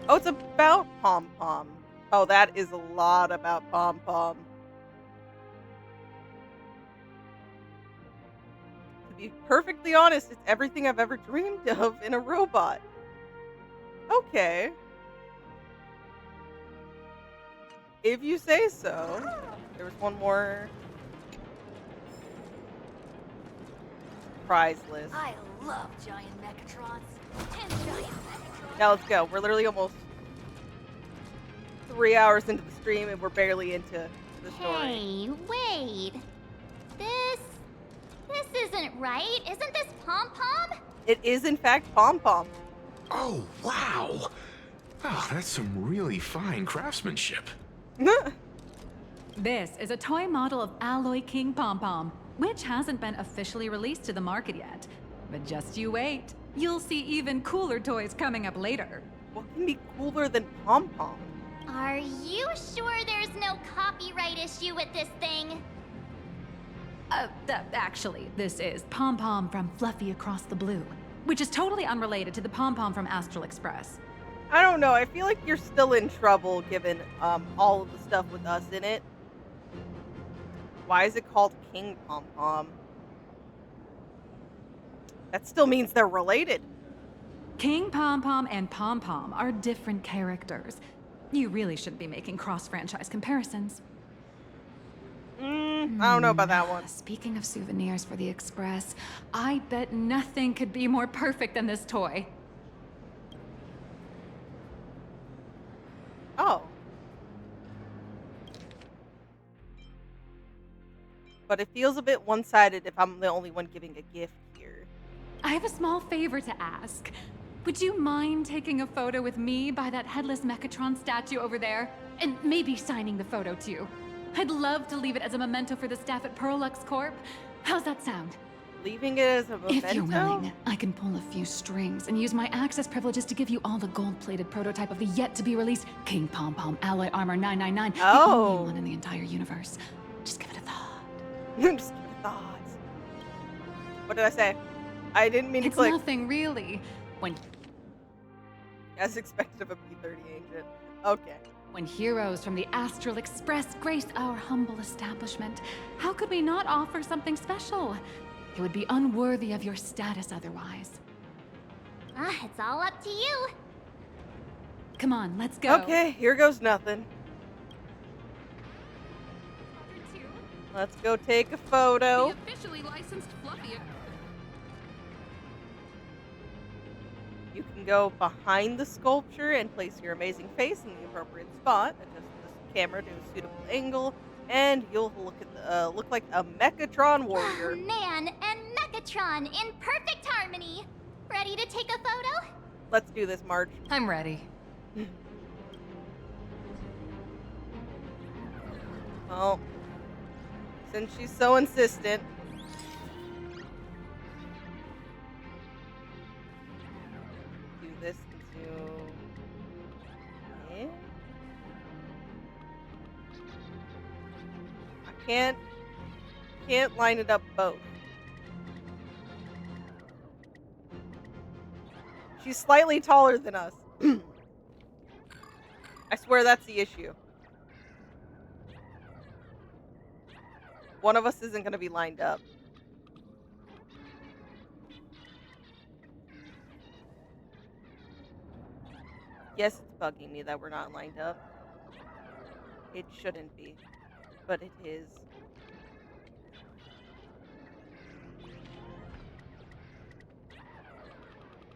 [SPEAKER 1] Oh, it's about Pom Pom. Oh, that is a lot about Pom Pom. To be perfectly honest, it's everything I've ever dreamed of in a robot. Okay. If you say so. There was one more prize list.
[SPEAKER 16] I love giant Mechatrons. 10 giant Mechatrons.
[SPEAKER 1] Now let's go. We're literally almost 3 hours into the stream and we're barely into the story.
[SPEAKER 4] Hey, wait. This isn't right. Isn't this Pom Pom?
[SPEAKER 1] It is in fact Pom Pom.
[SPEAKER 5] Oh, wow. Oh, that's some really fine craftsmanship.
[SPEAKER 2] This is a toy model of Alloy King Pom Pom, which hasn't been officially released to the market yet. But just you wait. You'll see even cooler toys coming up later.
[SPEAKER 1] What can be cooler than Pom Pom?
[SPEAKER 4] Are you sure there's no copyright issue with this thing?
[SPEAKER 2] Actually, this is Pom Pom from Fluffy Across the Blue, which is totally unrelated to the Pom Pom from Astral Express.
[SPEAKER 1] I don't know. I feel like you're still in trouble given all of the stuff with us in it. Why is it called King Pom Pom? That still means they're related.
[SPEAKER 2] King Pom Pom and Pom Pom are different characters. You really shouldn't be making cross-franchise comparisons.
[SPEAKER 1] I don't know about that one.
[SPEAKER 2] Speaking of souvenirs for the Express, I bet nothing could be more perfect than this toy.
[SPEAKER 1] Oh. But it feels a bit one-sided if I'm the only one giving a gift here.
[SPEAKER 2] I have a small favor to ask. Would you mind taking a photo with me by that headless Mechatron statue over there? And maybe signing the photo too. I'd love to leave it as a memento for the staff at Perlux Corp. How's that sound?
[SPEAKER 1] Leaving it as a memento?
[SPEAKER 2] If you're willing, I can pull a few strings and use my access privileges to give you all the gold-plated prototype of the yet-to-be-released King Pom Pom Alloy Armor 999, the only one in the entire universe. Just give it a thought.
[SPEAKER 1] Just give it a thought. What did I say? I didn't mean to click.
[SPEAKER 2] It's nothing, really. When...
[SPEAKER 1] As expected of a P-30 agent. Okay.
[SPEAKER 2] When heroes from the Astral Express grace our humble establishment, how could we not offer something special? It would be unworthy of your status otherwise.
[SPEAKER 4] It's all up to you.
[SPEAKER 2] Come on, let's go.
[SPEAKER 1] Okay, here goes nothing. Let's go take a photo.
[SPEAKER 16] The officially licensed Fluffy.
[SPEAKER 1] You can go behind the sculpture and place your amazing face in the appropriate spot. Adjust the camera to a suitable angle, and you'll look like a Mechatron warrior.
[SPEAKER 4] Man and Mechatron in perfect harmony. Ready to take a photo?
[SPEAKER 1] Let's do this, Marge.
[SPEAKER 2] I'm ready.
[SPEAKER 1] Well, since she's so insistent. Do this into... Eh? I can't line it up both. She's slightly taller than us. I swear that's the issue. One of us isn't going to be lined up. Yes, it's bugging me that we're not lined up. It shouldn't be, but it is.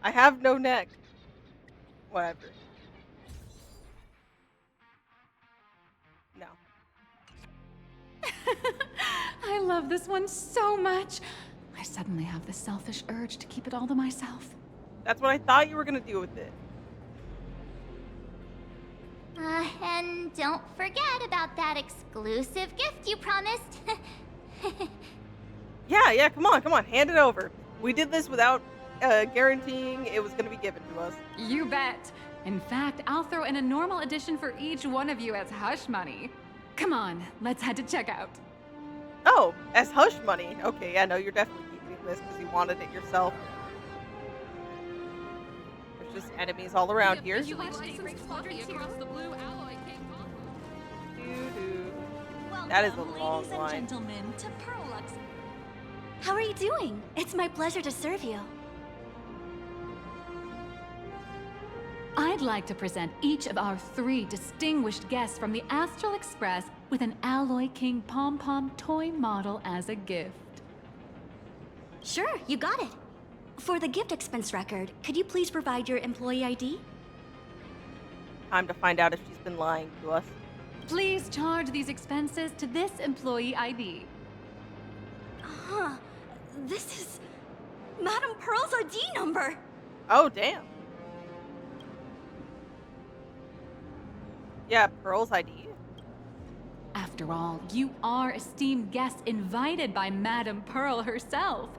[SPEAKER 1] I have no neck. Whatever. No.
[SPEAKER 2] I love this one so much. I suddenly have the selfish urge to keep it all to myself.
[SPEAKER 1] That's what I thought you were going to do with it.
[SPEAKER 4] And don't forget about that exclusive gift you promised.
[SPEAKER 1] Yeah, come on, hand it over. We did this without guaranteeing it was going to be given to us.
[SPEAKER 2] You bet. In fact, I'll throw in a normal edition for each one of you as hush money. Come on, let's head to checkout.
[SPEAKER 1] Oh, as hush money. Okay, yeah, no, you're definitely keeping this because you wanted it yourself. There's just enemies all around here. That is a long
[SPEAKER 16] ladies and
[SPEAKER 1] line.
[SPEAKER 16] gentlemen, to Perlux.
[SPEAKER 18] How are you doing? It's my pleasure to serve you.
[SPEAKER 2] I'd like to present each of our 3 distinguished guests from the Astral Express with an Alloy King pom-pom toy model as a gift.
[SPEAKER 18] Sure, you got it. For the gift expense record, could you please provide your employee ID?
[SPEAKER 1] Time to find out if she's been lying to us.
[SPEAKER 2] Please charge these expenses to this employee ID.
[SPEAKER 18] Huh. This is Madame Pearl's ID number.
[SPEAKER 1] Oh, damn. Yeah, Pearl's ID.
[SPEAKER 2] After all, you are esteemed guests invited by Madame Pearl herself.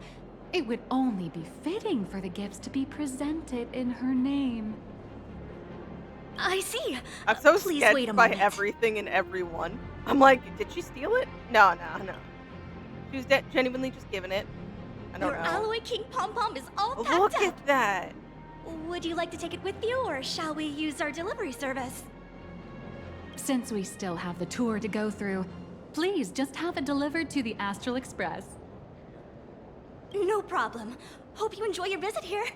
[SPEAKER 2] It would only be fitting for the gifts to be presented in her name.
[SPEAKER 18] I see.
[SPEAKER 1] I'm so
[SPEAKER 18] Please
[SPEAKER 1] sketched
[SPEAKER 18] wait a
[SPEAKER 1] by
[SPEAKER 18] moment.
[SPEAKER 1] everything and everyone. I'm like, did she steal it? No. She was genuinely just giving it. I don't
[SPEAKER 18] Your
[SPEAKER 1] know.
[SPEAKER 18] Alloy King pom-pom is all packed
[SPEAKER 1] Look
[SPEAKER 18] up.
[SPEAKER 1] at that.
[SPEAKER 18] Would you like to take it with you, or shall we use our delivery service?
[SPEAKER 2] Since we still have the tour to go through, please just have it delivered to the Astral Express.
[SPEAKER 18] No problem. Hope you enjoy your visit here.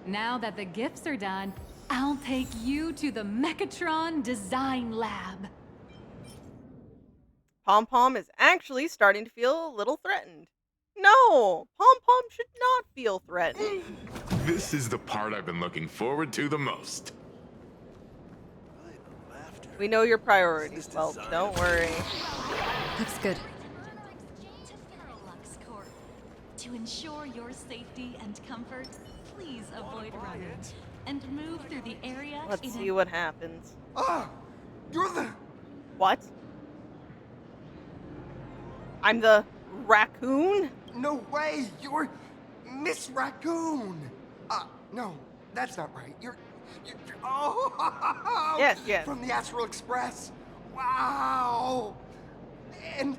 [SPEAKER 2] Now that the gifts are done, I'll take you to the Mechatron Design Lab.
[SPEAKER 1] Pom Pom is actually starting to feel a little threatened. No! Pom Pom should not feel threatened.
[SPEAKER 5] This is the part I've been looking forward to the most.
[SPEAKER 1] We know your priorities, Welt. Don't worry.
[SPEAKER 2] Looks good.
[SPEAKER 16] To ensure your safety and comfort, please avoid running and move through the area.
[SPEAKER 1] Let's see what happens.
[SPEAKER 19] Ah! You're the...
[SPEAKER 1] What? I'm the raccoon?
[SPEAKER 19] No way! You're Miss Raccoon! No, that's not right. You're oh!
[SPEAKER 1] Yes.
[SPEAKER 19] From the Astral Express. Wow! And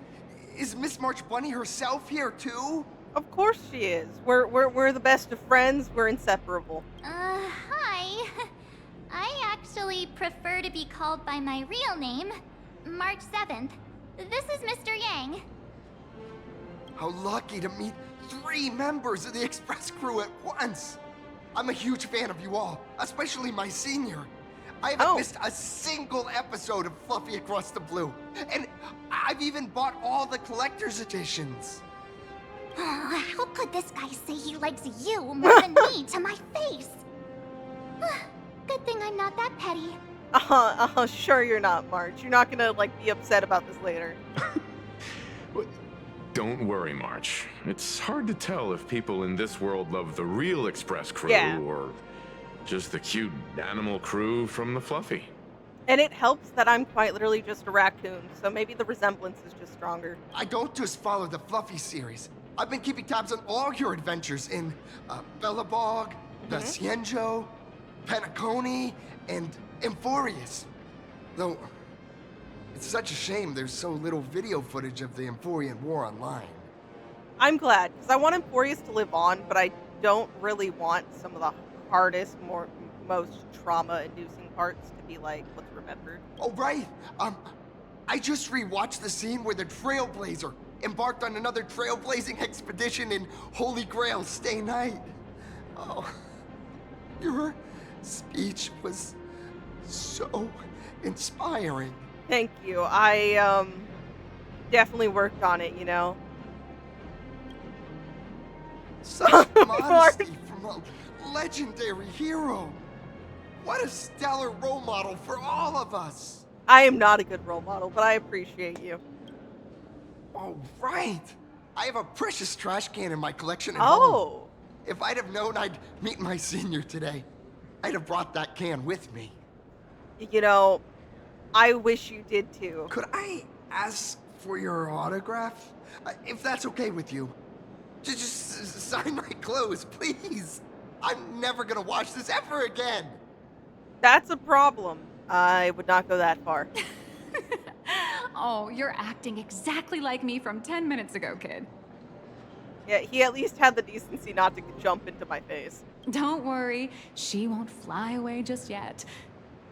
[SPEAKER 19] is Miss March Bunny herself here too?
[SPEAKER 1] Of course she is. We're the best of friends. We're inseparable.
[SPEAKER 4] Hi. I actually prefer to be called by my real name, March 7th. This is Mr. Yang.
[SPEAKER 19] How lucky to meet 3 members of the Express crew at once. I'm a huge fan of you all, especially my senior. I haven't missed a single episode of Fluffy Across the Blue. And I've even bought all the collector's editions.
[SPEAKER 4] Oh, how could this guy say he likes you more than me to my face? Good thing I'm not that petty.
[SPEAKER 1] Sure you're not, March. You're not gonna, be upset about this later.
[SPEAKER 5] Don't worry, March. It's hard to tell if people in this world love the real Express crew or just the cute animal crew from the Fluffy.
[SPEAKER 1] And it helps that I'm quite literally just a raccoon, so maybe the resemblance is just stronger.
[SPEAKER 19] I don't just follow the Fluffy series. I've been keeping tabs on all your adventures in Bellabog, the Cienjo, Penacony, and Emphorius. Though, it's such a shame there's so little video footage of the Emphorian War online.
[SPEAKER 1] I'm glad, because I want Emphorius to live on, but I don't really want some of the hardest, most trauma-inducing parts to be like what's remembered.
[SPEAKER 19] Oh, right. I just rewatched the scene where the Trailblazer embarked on another trailblazing expedition in Holy Grail Stay Night. Oh, your speech was so inspiring.
[SPEAKER 1] Thank you. I definitely worked on it, you know.
[SPEAKER 19] Such modesty from a legendary hero. What a stellar role model for all of us.
[SPEAKER 1] I am not a good role model, but I appreciate you.
[SPEAKER 19] Oh, right. I have a precious trash can in my collection at
[SPEAKER 1] home.
[SPEAKER 19] Oh. If I'd have known I'd meet my senior today, I'd have brought that can with me.
[SPEAKER 1] You know, I wish you did too.
[SPEAKER 19] Could I ask for your autograph? If that's okay with you. Just sign my clothes, please. I'm never gonna watch this ever again.
[SPEAKER 1] That's a problem. I would not go that far.
[SPEAKER 2] Oh, you're acting exactly like me from 10 minutes ago, kid.
[SPEAKER 1] Yeah, he at least had the decency not to jump into my face.
[SPEAKER 2] Don't worry, she won't fly away just yet.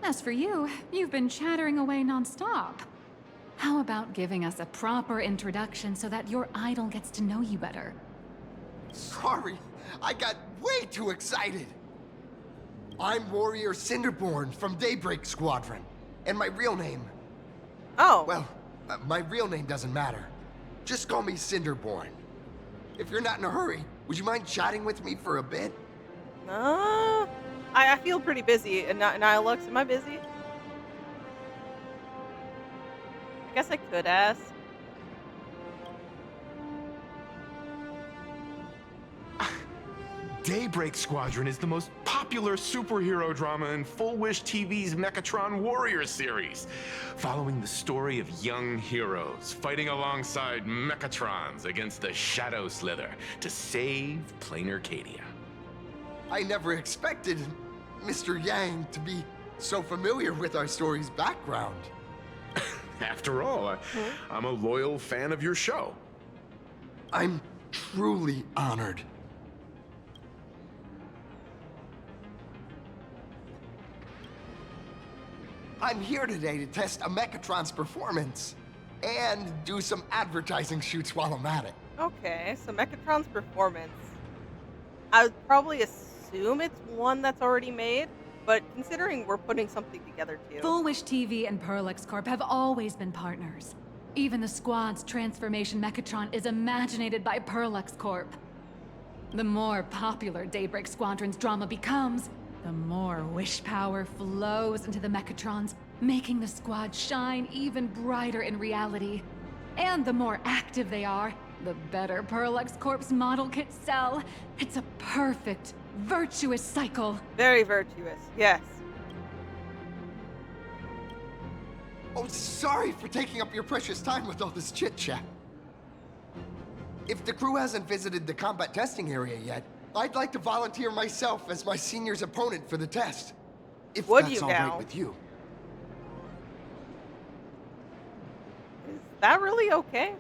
[SPEAKER 2] As for you, you've been chattering away nonstop. How about giving us a proper introduction so that your idol gets to know you better?
[SPEAKER 19] Sorry, I got way too excited. I'm Warrior Cinderborn from Daybreak Squadron, and my real name...
[SPEAKER 1] Oh.
[SPEAKER 19] Well, my real name doesn't matter. Just call me Cinderborn. If you're not in a hurry, would you mind chatting with me for a bit?
[SPEAKER 1] I feel pretty busy. And Nihilux, am I busy? I guess I could ask.
[SPEAKER 5] Daybreak Squadron is the most popular superhero drama in Full Wish TV's Mechatron Warrior series, following the story of young heroes fighting alongside Mechatrons against the Shadow Slither to save Plain Arcadia.
[SPEAKER 19] I never expected Mr. Yang to be so familiar with our story's background.
[SPEAKER 5] After all, I'm a loyal fan of your show.
[SPEAKER 19] I'm truly honored. I'm here today to test a Mechatron's performance and do some advertising shoots while I'm at it.
[SPEAKER 1] Okay, so Mechatron's performance. I would probably assume it's one that's already made, but considering we're putting something together too.
[SPEAKER 2] Full Wish TV and Parallax Corp have always been partners. Even the squad's transformation Mechatron is imaginated by Parallax Corp. The more popular Daybreak Squadron's drama becomes, the more wish power flows into the Mechatrons, making the squad shine even brighter in reality. And the more active they are, the better Parallax Corp's model kits sell. It's a perfect, virtuous cycle.
[SPEAKER 1] Very virtuous, yes.
[SPEAKER 19] Oh, sorry for taking up your precious time with all this chit-chat. If the crew hasn't visited the combat testing area yet, I'd like to volunteer myself as my senior's opponent for the test. If that's all right with you.
[SPEAKER 1] Is that really okay?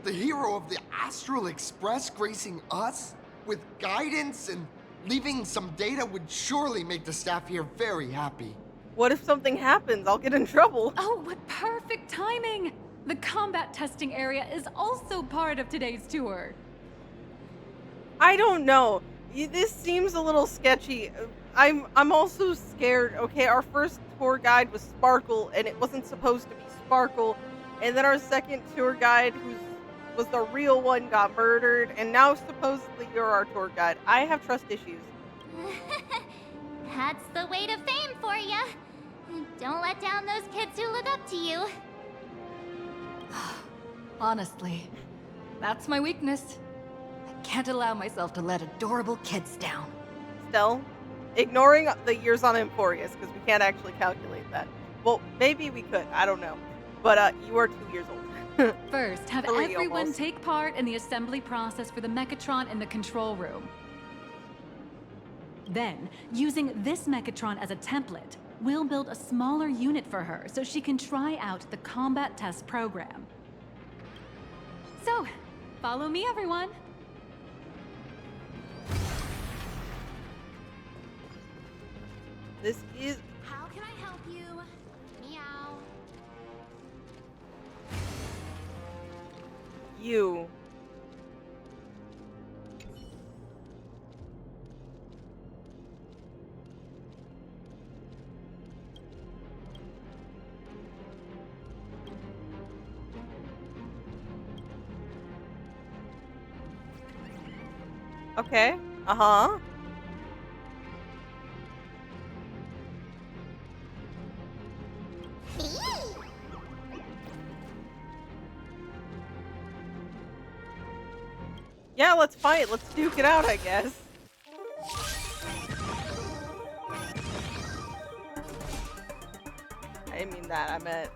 [SPEAKER 19] The hero of the Astral Express gracing us with guidance and leaving some data would surely make the staff here very happy.
[SPEAKER 1] What if something happens? I'll get in trouble.
[SPEAKER 2] Oh, what perfect timing! The combat testing area is also part of today's tour.
[SPEAKER 1] I don't know. This seems a little sketchy. I'm also scared. Okay, our first tour guide was Sparkle, and it wasn't supposed to be Sparkle. And then our second tour guide, who was the real one, got murdered. And now supposedly you're our tour guide. I have trust issues.
[SPEAKER 4] That's the way to fame for ya. Don't let down those kids who look up to you.
[SPEAKER 2] Honestly, That's my weakness. I can't allow myself to let adorable kids down.
[SPEAKER 1] Still, ignoring the years on Emporius, because we can't actually calculate that. Well, maybe we could. I don't know. But you are 2 years old.
[SPEAKER 2] First, have
[SPEAKER 1] 3
[SPEAKER 2] everyone
[SPEAKER 1] almost.
[SPEAKER 2] take part in the assembly process for the Mechatron in the control room. Then, using this Mechatron as a template, we'll build a smaller unit for her so she can try out the combat test program. So, follow me, everyone.
[SPEAKER 1] This is...
[SPEAKER 4] How can I help you? Meow.
[SPEAKER 1] you. Okay. Uh-huh. Yeah, let's fight. Let's duke it out, I guess. I didn't mean that. I meant...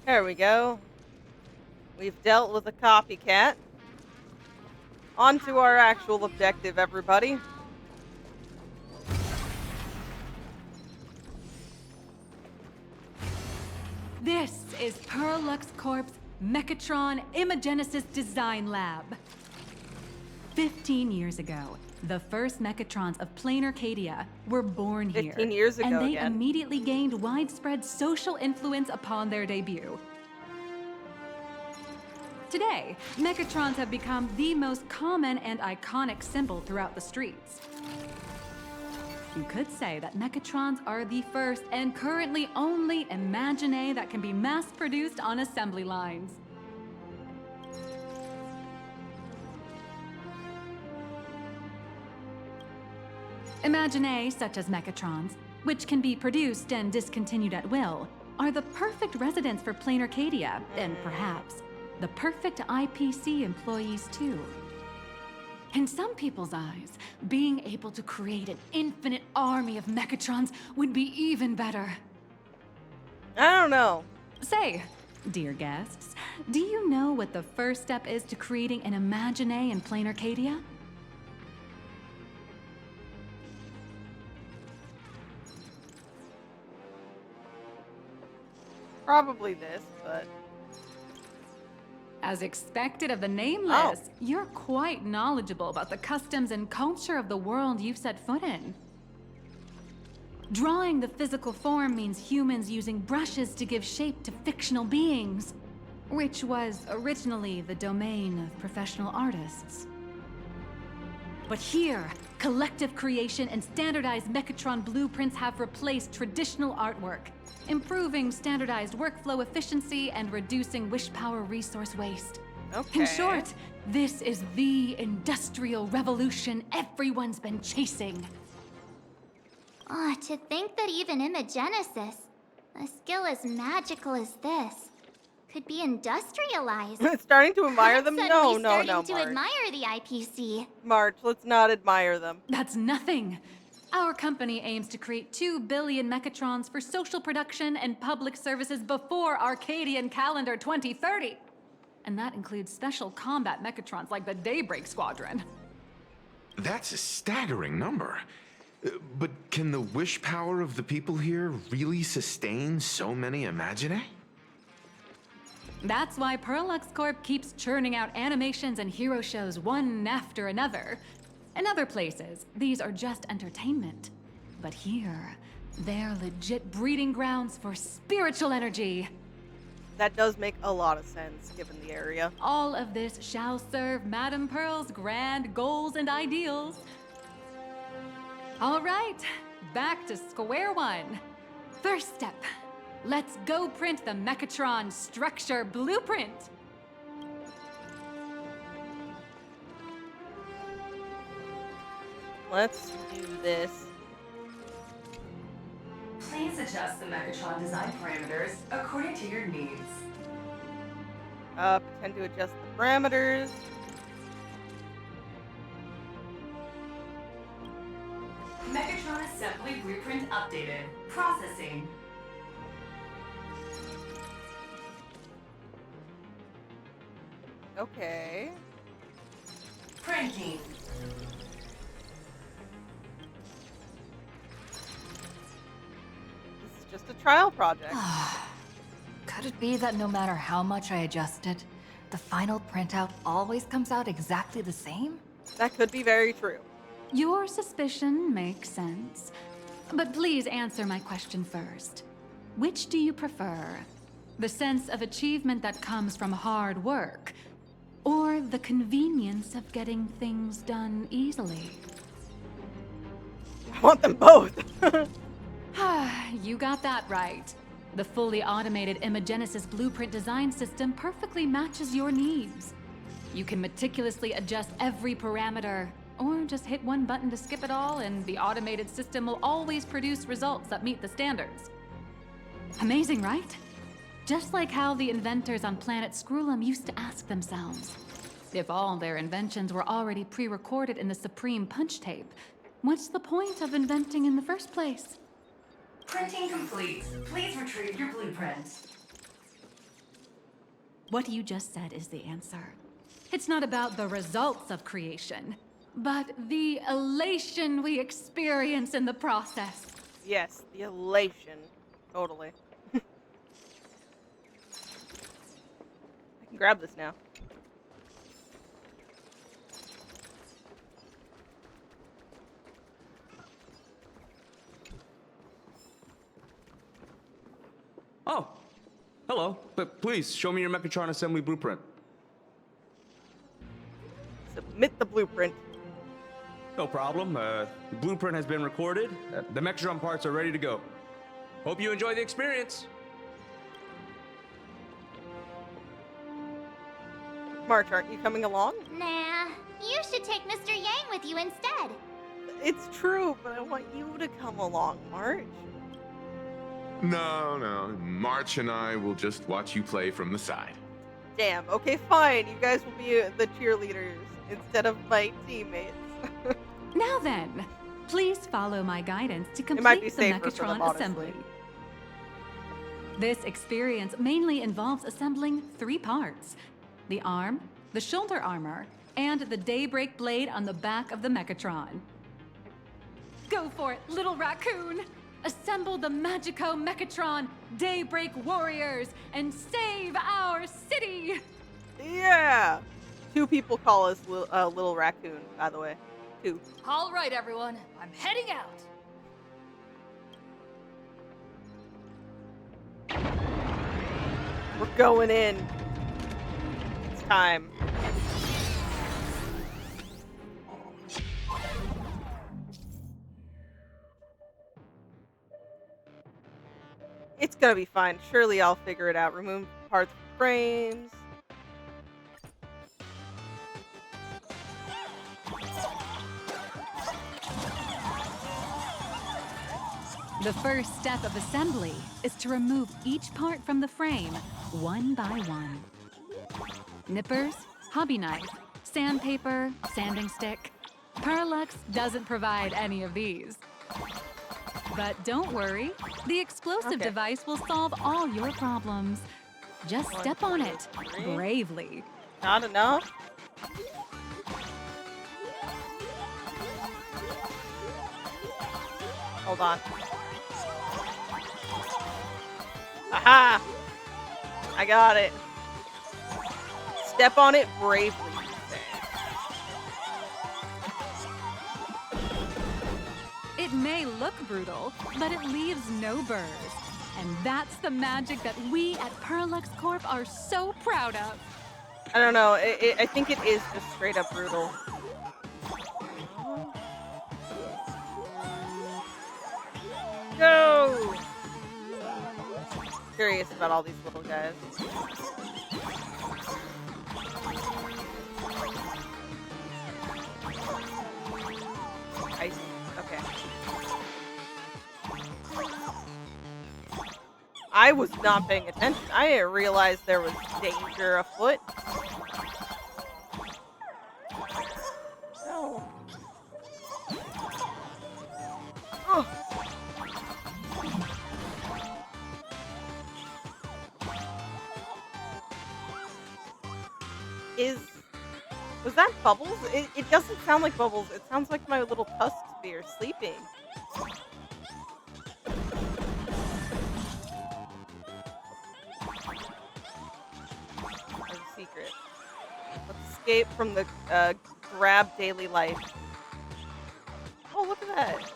[SPEAKER 1] There we go. We've dealt with a copycat. On to our actual objective, everybody.
[SPEAKER 2] This is Perlux Corp's Mechatron Imagenesis Design Lab. 15 years ago, the first Mechatrons of Planar Cadia were born here.
[SPEAKER 1] 15 years ago
[SPEAKER 2] and they
[SPEAKER 1] again.
[SPEAKER 2] immediately gained widespread social influence upon their debut. Today, Mechatrons have become the most common and iconic symbol throughout the streets. You could say that Mechatrons are the first and currently only Imagine that can be mass-produced on assembly lines. Imagine such as Mechatrons, which can be produced and discontinued at will, are the perfect residents for Planar Cadia, and perhaps the perfect IPC employees too. In some people's eyes, being able to create an infinite army of Mechatrons would be even better.
[SPEAKER 1] I don't know.
[SPEAKER 2] Say, dear guests, do you know what the first step is to creating an Imagine in Planar Cadia?
[SPEAKER 1] Probably this, but...
[SPEAKER 2] As expected of the nameless, you're quite knowledgeable about the customs and culture of the world you've set foot in. Drawing the physical form means humans using brushes to give shape to fictional beings, which was originally the domain of professional artists. But here, collective creation and standardized Mechatron blueprints have replaced traditional artwork, improving standardized workflow efficiency and reducing wish power resource waste.
[SPEAKER 1] Okay.
[SPEAKER 2] In short, this is the industrial revolution everyone's been chasing.
[SPEAKER 4] Oh, to think that even Imagenesis, a skill as magical as this, could be industrialized.
[SPEAKER 1] Starting to admire them? No,
[SPEAKER 4] I'm
[SPEAKER 1] no, no,
[SPEAKER 4] starting to
[SPEAKER 1] March.
[SPEAKER 4] admire the IPC.
[SPEAKER 1] March, let's not admire them.
[SPEAKER 2] That's nothing. Our company aims to create 2 billion Mechatrons for social production and public services before Arcadian calendar 2030. And that includes special combat Mechatrons like the Daybreak Squadron.
[SPEAKER 5] That's a staggering number. But can the wish power of the people here really sustain so many Imagine?
[SPEAKER 2] That's why Perlux Corp keeps churning out animations and hero shows one after another. In other places, these are just entertainment. But here, they're legit breeding grounds for spiritual energy.
[SPEAKER 1] That does make a lot of sense, given the area.
[SPEAKER 2] All of this shall serve Madame Pearl's grand goals and ideals. All right, back to square one. First step, Let's go print the Mechatron structure blueprint!
[SPEAKER 1] Let's do this.
[SPEAKER 20] Please adjust the Mechatron design parameters according to your needs.
[SPEAKER 1] Pretend to adjust the parameters.
[SPEAKER 20] Mechatron assembly blueprint updated. Processing.
[SPEAKER 1] Okay.
[SPEAKER 20] Printing.
[SPEAKER 1] This is just a trial project.
[SPEAKER 2] Could it be that no matter how much I adjust it, the final printout always comes out exactly the same?
[SPEAKER 1] That could be very true.
[SPEAKER 2] Your suspicion makes sense. But please answer my question first. Which do you prefer? The sense of achievement that comes from hard work, or the convenience of getting things done easily?
[SPEAKER 1] I want them both.
[SPEAKER 2] You got that right. The fully automated Imogenesis blueprint design system perfectly matches your needs. You can meticulously adjust every parameter, or just hit one button to skip it all, and the automated system will always produce results that meet the standards. Amazing, right? Just like how the inventors on planet Skrullum used to ask themselves, if all their inventions were already pre-recorded in the Supreme Punch Tape, what's the point of inventing in the first place?
[SPEAKER 20] Printing complete. Please retrieve your blueprint.
[SPEAKER 2] What you just said is the answer. It's not about the results of creation, but the elation we experience in the process.
[SPEAKER 1] Yes, the elation. Totally. I can grab this now.
[SPEAKER 21] Oh, hello. But please, show me your Mechatron assembly blueprint.
[SPEAKER 1] Submit the blueprint.
[SPEAKER 21] No problem. The blueprint has been recorded. The Mechatron parts are ready to go. Hope you enjoy the experience.
[SPEAKER 1] March, aren't you coming along?
[SPEAKER 4] Nah, you should take Mr. Yang with you instead.
[SPEAKER 1] It's true, but I want you to come along, March.
[SPEAKER 5] No. March and I will just watch you play from the side.
[SPEAKER 1] Damn, okay, fine. You guys will be the cheerleaders instead of my teammates.
[SPEAKER 2] Now then, please follow my guidance to
[SPEAKER 1] might be
[SPEAKER 2] complete the
[SPEAKER 1] safer for them,
[SPEAKER 2] Mechatron assembly. This experience mainly involves assembling 3 parts: the arm, the shoulder armor, and the daybreak blade on the back of the Mechatron. Go for it, little raccoon! Assemble the Magico Mechatron Daybreak Warriors and save our city!
[SPEAKER 1] Yeah! 2 people call us Little Raccoon, by the way. 2.
[SPEAKER 2] All right, everyone, I'm heading out.
[SPEAKER 1] We're going in. It's time. It's gonna be fine. Surely I'll figure it out. Remove parts from frames.
[SPEAKER 2] The first step of assembly is to remove each part from the frame, one by one. Nippers, hobby knife, sandpaper, sanding stick. Parallax doesn't provide any of these. But don't worry, the explosive device will solve all your problems. Just step on it, bravely.
[SPEAKER 1] Not enough? Hold on. Aha! I got it. Step on it bravely.
[SPEAKER 2] It may look brutal, but it leaves no burrs. And that's the magic that we at Parallax Corp are so proud of.
[SPEAKER 1] I don't know. I think it is just straight up brutal. Go! curious about all these little guys. Okay. I was not paying attention. I didn't realize there was danger afoot. No. Oh. Was that Bubbles? It doesn't sound like Bubbles. It sounds like my little tusk spear sleeping. There's a secret. Let's escape from the grab daily life. Oh, look at that.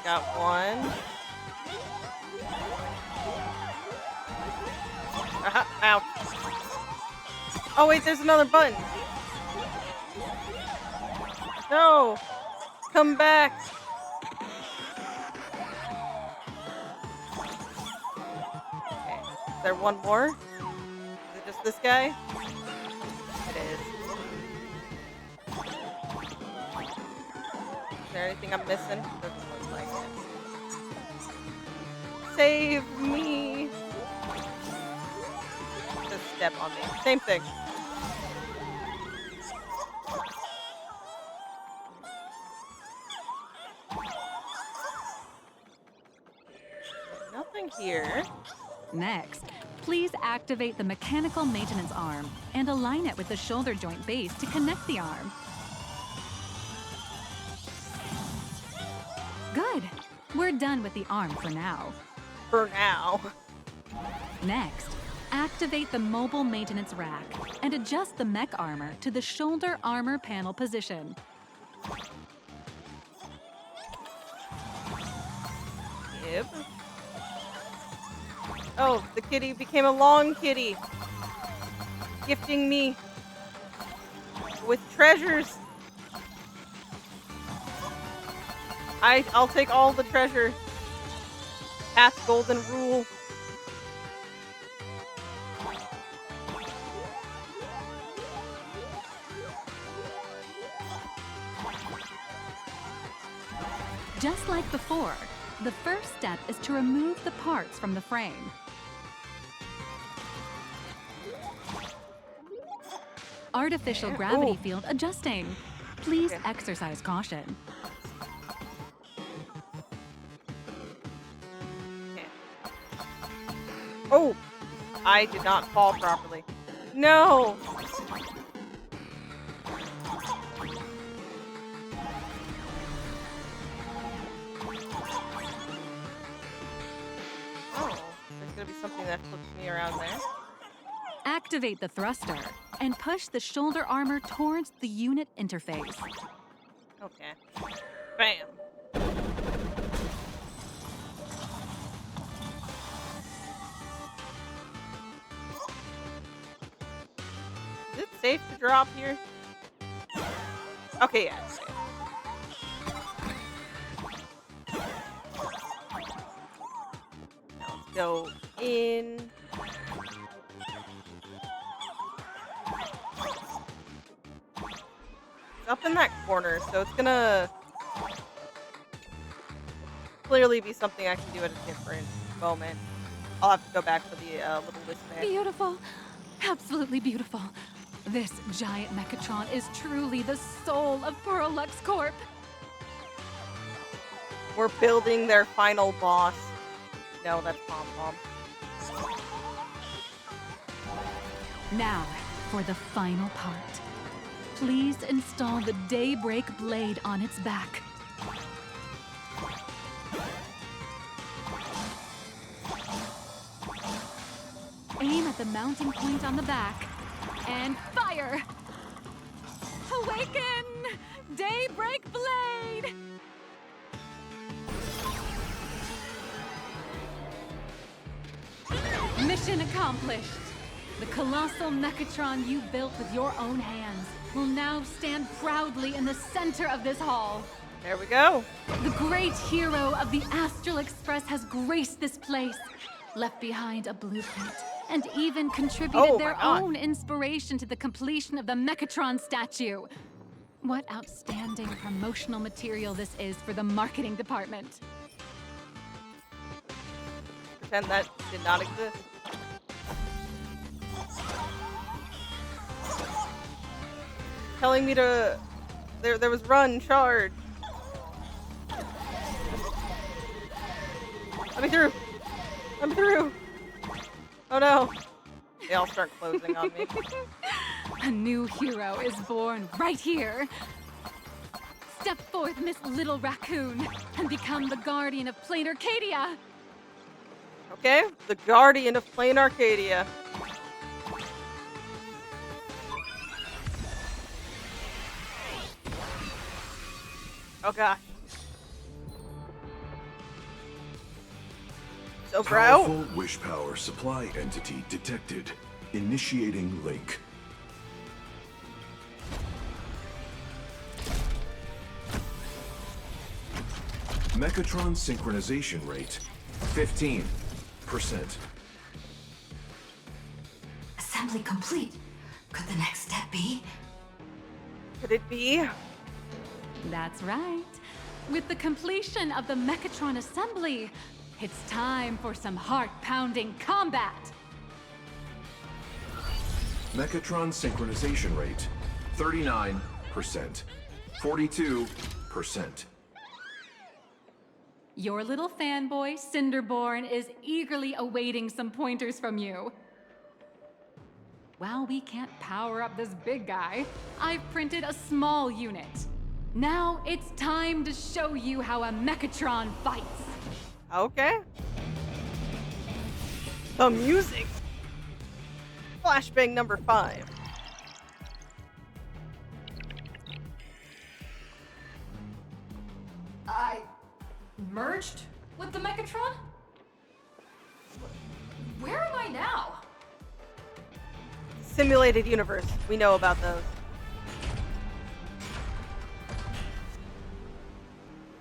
[SPEAKER 1] Got one. Ow. Oh wait, there's another button. No. Come back. Okay. Is there one more? Is it just this guy? It is. Is there anything I'm missing? Doesn't look like it. Save me! Just step on me. Same thing. Nothing here.
[SPEAKER 3] Next, please activate the mechanical maintenance arm and align it with the shoulder joint base to connect the arm. Good. We're done with the arm for now.
[SPEAKER 1] For now.
[SPEAKER 3] Next, activate the mobile maintenance rack and adjust the mech armor to the shoulder armor panel position.
[SPEAKER 1] Yep. Oh, the kitty became a long kitty. Gifting me with treasures. I'll take all the treasure. Path golden rule.
[SPEAKER 3] Just like before, the first step is to remove the parts from the frame. Artificial gravity field adjusting. Please exercise caution.
[SPEAKER 1] Oh! I did not fall properly. No! Oh, there's gonna be something that flips me around there.
[SPEAKER 3] Activate the thruster and push the shoulder armor towards the unit interface.
[SPEAKER 1] Okay. Bam! Is it safe to drop here? Okay, yeah, it's safe. Now let's go in. It's up in that corner, so it's gonna clearly be something I can do at a different moment. I'll have to go back for the little list there.
[SPEAKER 3] Beautiful. Absolutely beautiful. This giant Mechatron is truly the soul of Perlux Corp.
[SPEAKER 1] We're building their final boss. No, that's Pom Pom.
[SPEAKER 3] Now, for the final part. Please install the Daybreak blade on its back. Aim at the mounting point on the back and fire! Awaken! Daybreak blade! Mission accomplished. The colossal Mechatron you built with your own hands will now stand proudly in the center of this hall.
[SPEAKER 1] There we go.
[SPEAKER 3] The great hero of the Astral Express has graced this place, left behind a blueprint, and even contributed their own inspiration to the completion of the Mechatron statue. What outstanding promotional material this is for the marketing department.
[SPEAKER 1] Pretend that did not exist. Telling me to... There was run, charge. Let me through. Let me through. Oh no. They all start closing on me.
[SPEAKER 3] A new hero is born right here. Step forth, Miss Little Raccoon, and become the guardian of Plain Arcadia.
[SPEAKER 1] Okay, the guardian of Plain Arcadia. Oh gosh. So, bro.
[SPEAKER 15] Powerful wish power supply entity detected. Initiating link. Mechatron synchronization rate 15%.
[SPEAKER 18] Assembly complete. Could the next step be?
[SPEAKER 1] Could it be?
[SPEAKER 3] That's right. With the completion of the Mechatron assembly, it's time for some heart-pounding combat.
[SPEAKER 15] Mechatron synchronization rate 39%. 42%.
[SPEAKER 3] Your little fanboy, Cinderborn, is eagerly awaiting some pointers from you. While we can't power up this big guy, I've printed a small unit. Now it's time to show you how a Mechatron fights.
[SPEAKER 1] Okay. The music. Flashbang number 5.
[SPEAKER 2] I merged with the Mechatron? Where am I now?
[SPEAKER 1] Simulated universe. We know about those.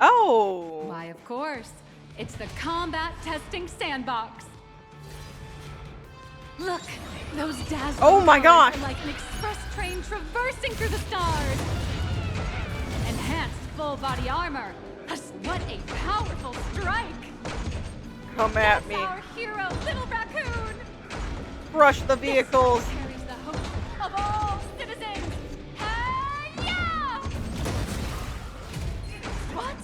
[SPEAKER 1] Oh!
[SPEAKER 3] Why, of course. It's the combat testing sandbox. Look, those dazzling
[SPEAKER 1] Oh my
[SPEAKER 3] colors
[SPEAKER 1] gosh!
[SPEAKER 3] are like an express train traversing through the stars. Enhanced full body armor. What a powerful strike!
[SPEAKER 1] Come at me.
[SPEAKER 3] Our hero, Little Raccoon.
[SPEAKER 1] Crush the vehicles.
[SPEAKER 3] Carries the hope of all citizens. Hey-ya! What?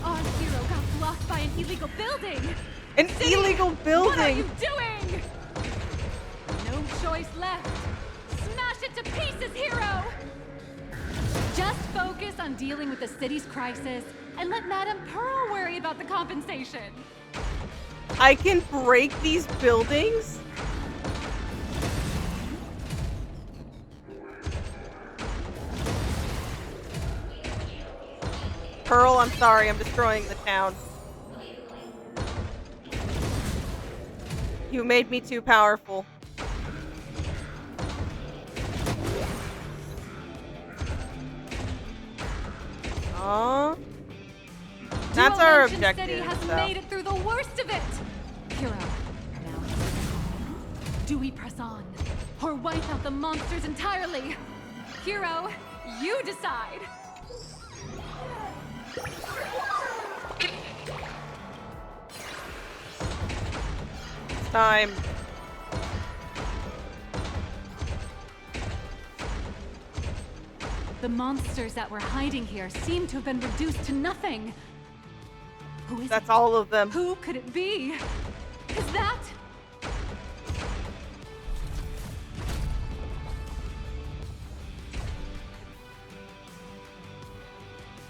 [SPEAKER 3] Our hero got blocked by an illegal building.
[SPEAKER 1] An
[SPEAKER 3] City,
[SPEAKER 1] illegal
[SPEAKER 3] what are you
[SPEAKER 1] building.
[SPEAKER 3] doing? No choice left. Smash it to pieces, hero! Just focus on dealing with the city's crisis and let Madame Pearl worry about the compensation.
[SPEAKER 1] I can break these buildings? Pearl, I'm sorry, I'm destroying the town. You made me too powerful. That's our
[SPEAKER 3] Duo Mansion
[SPEAKER 1] objective.
[SPEAKER 3] City has
[SPEAKER 1] so.
[SPEAKER 3] made it through the worst of it. Hero, now do we press on or wipe out the monsters entirely? Hero, you decide.
[SPEAKER 1] It's time.
[SPEAKER 3] The monsters that were hiding here seem to have been reduced to nothing. Who is
[SPEAKER 1] That's
[SPEAKER 3] it?
[SPEAKER 1] all of them.
[SPEAKER 3] Who could it be? Is that?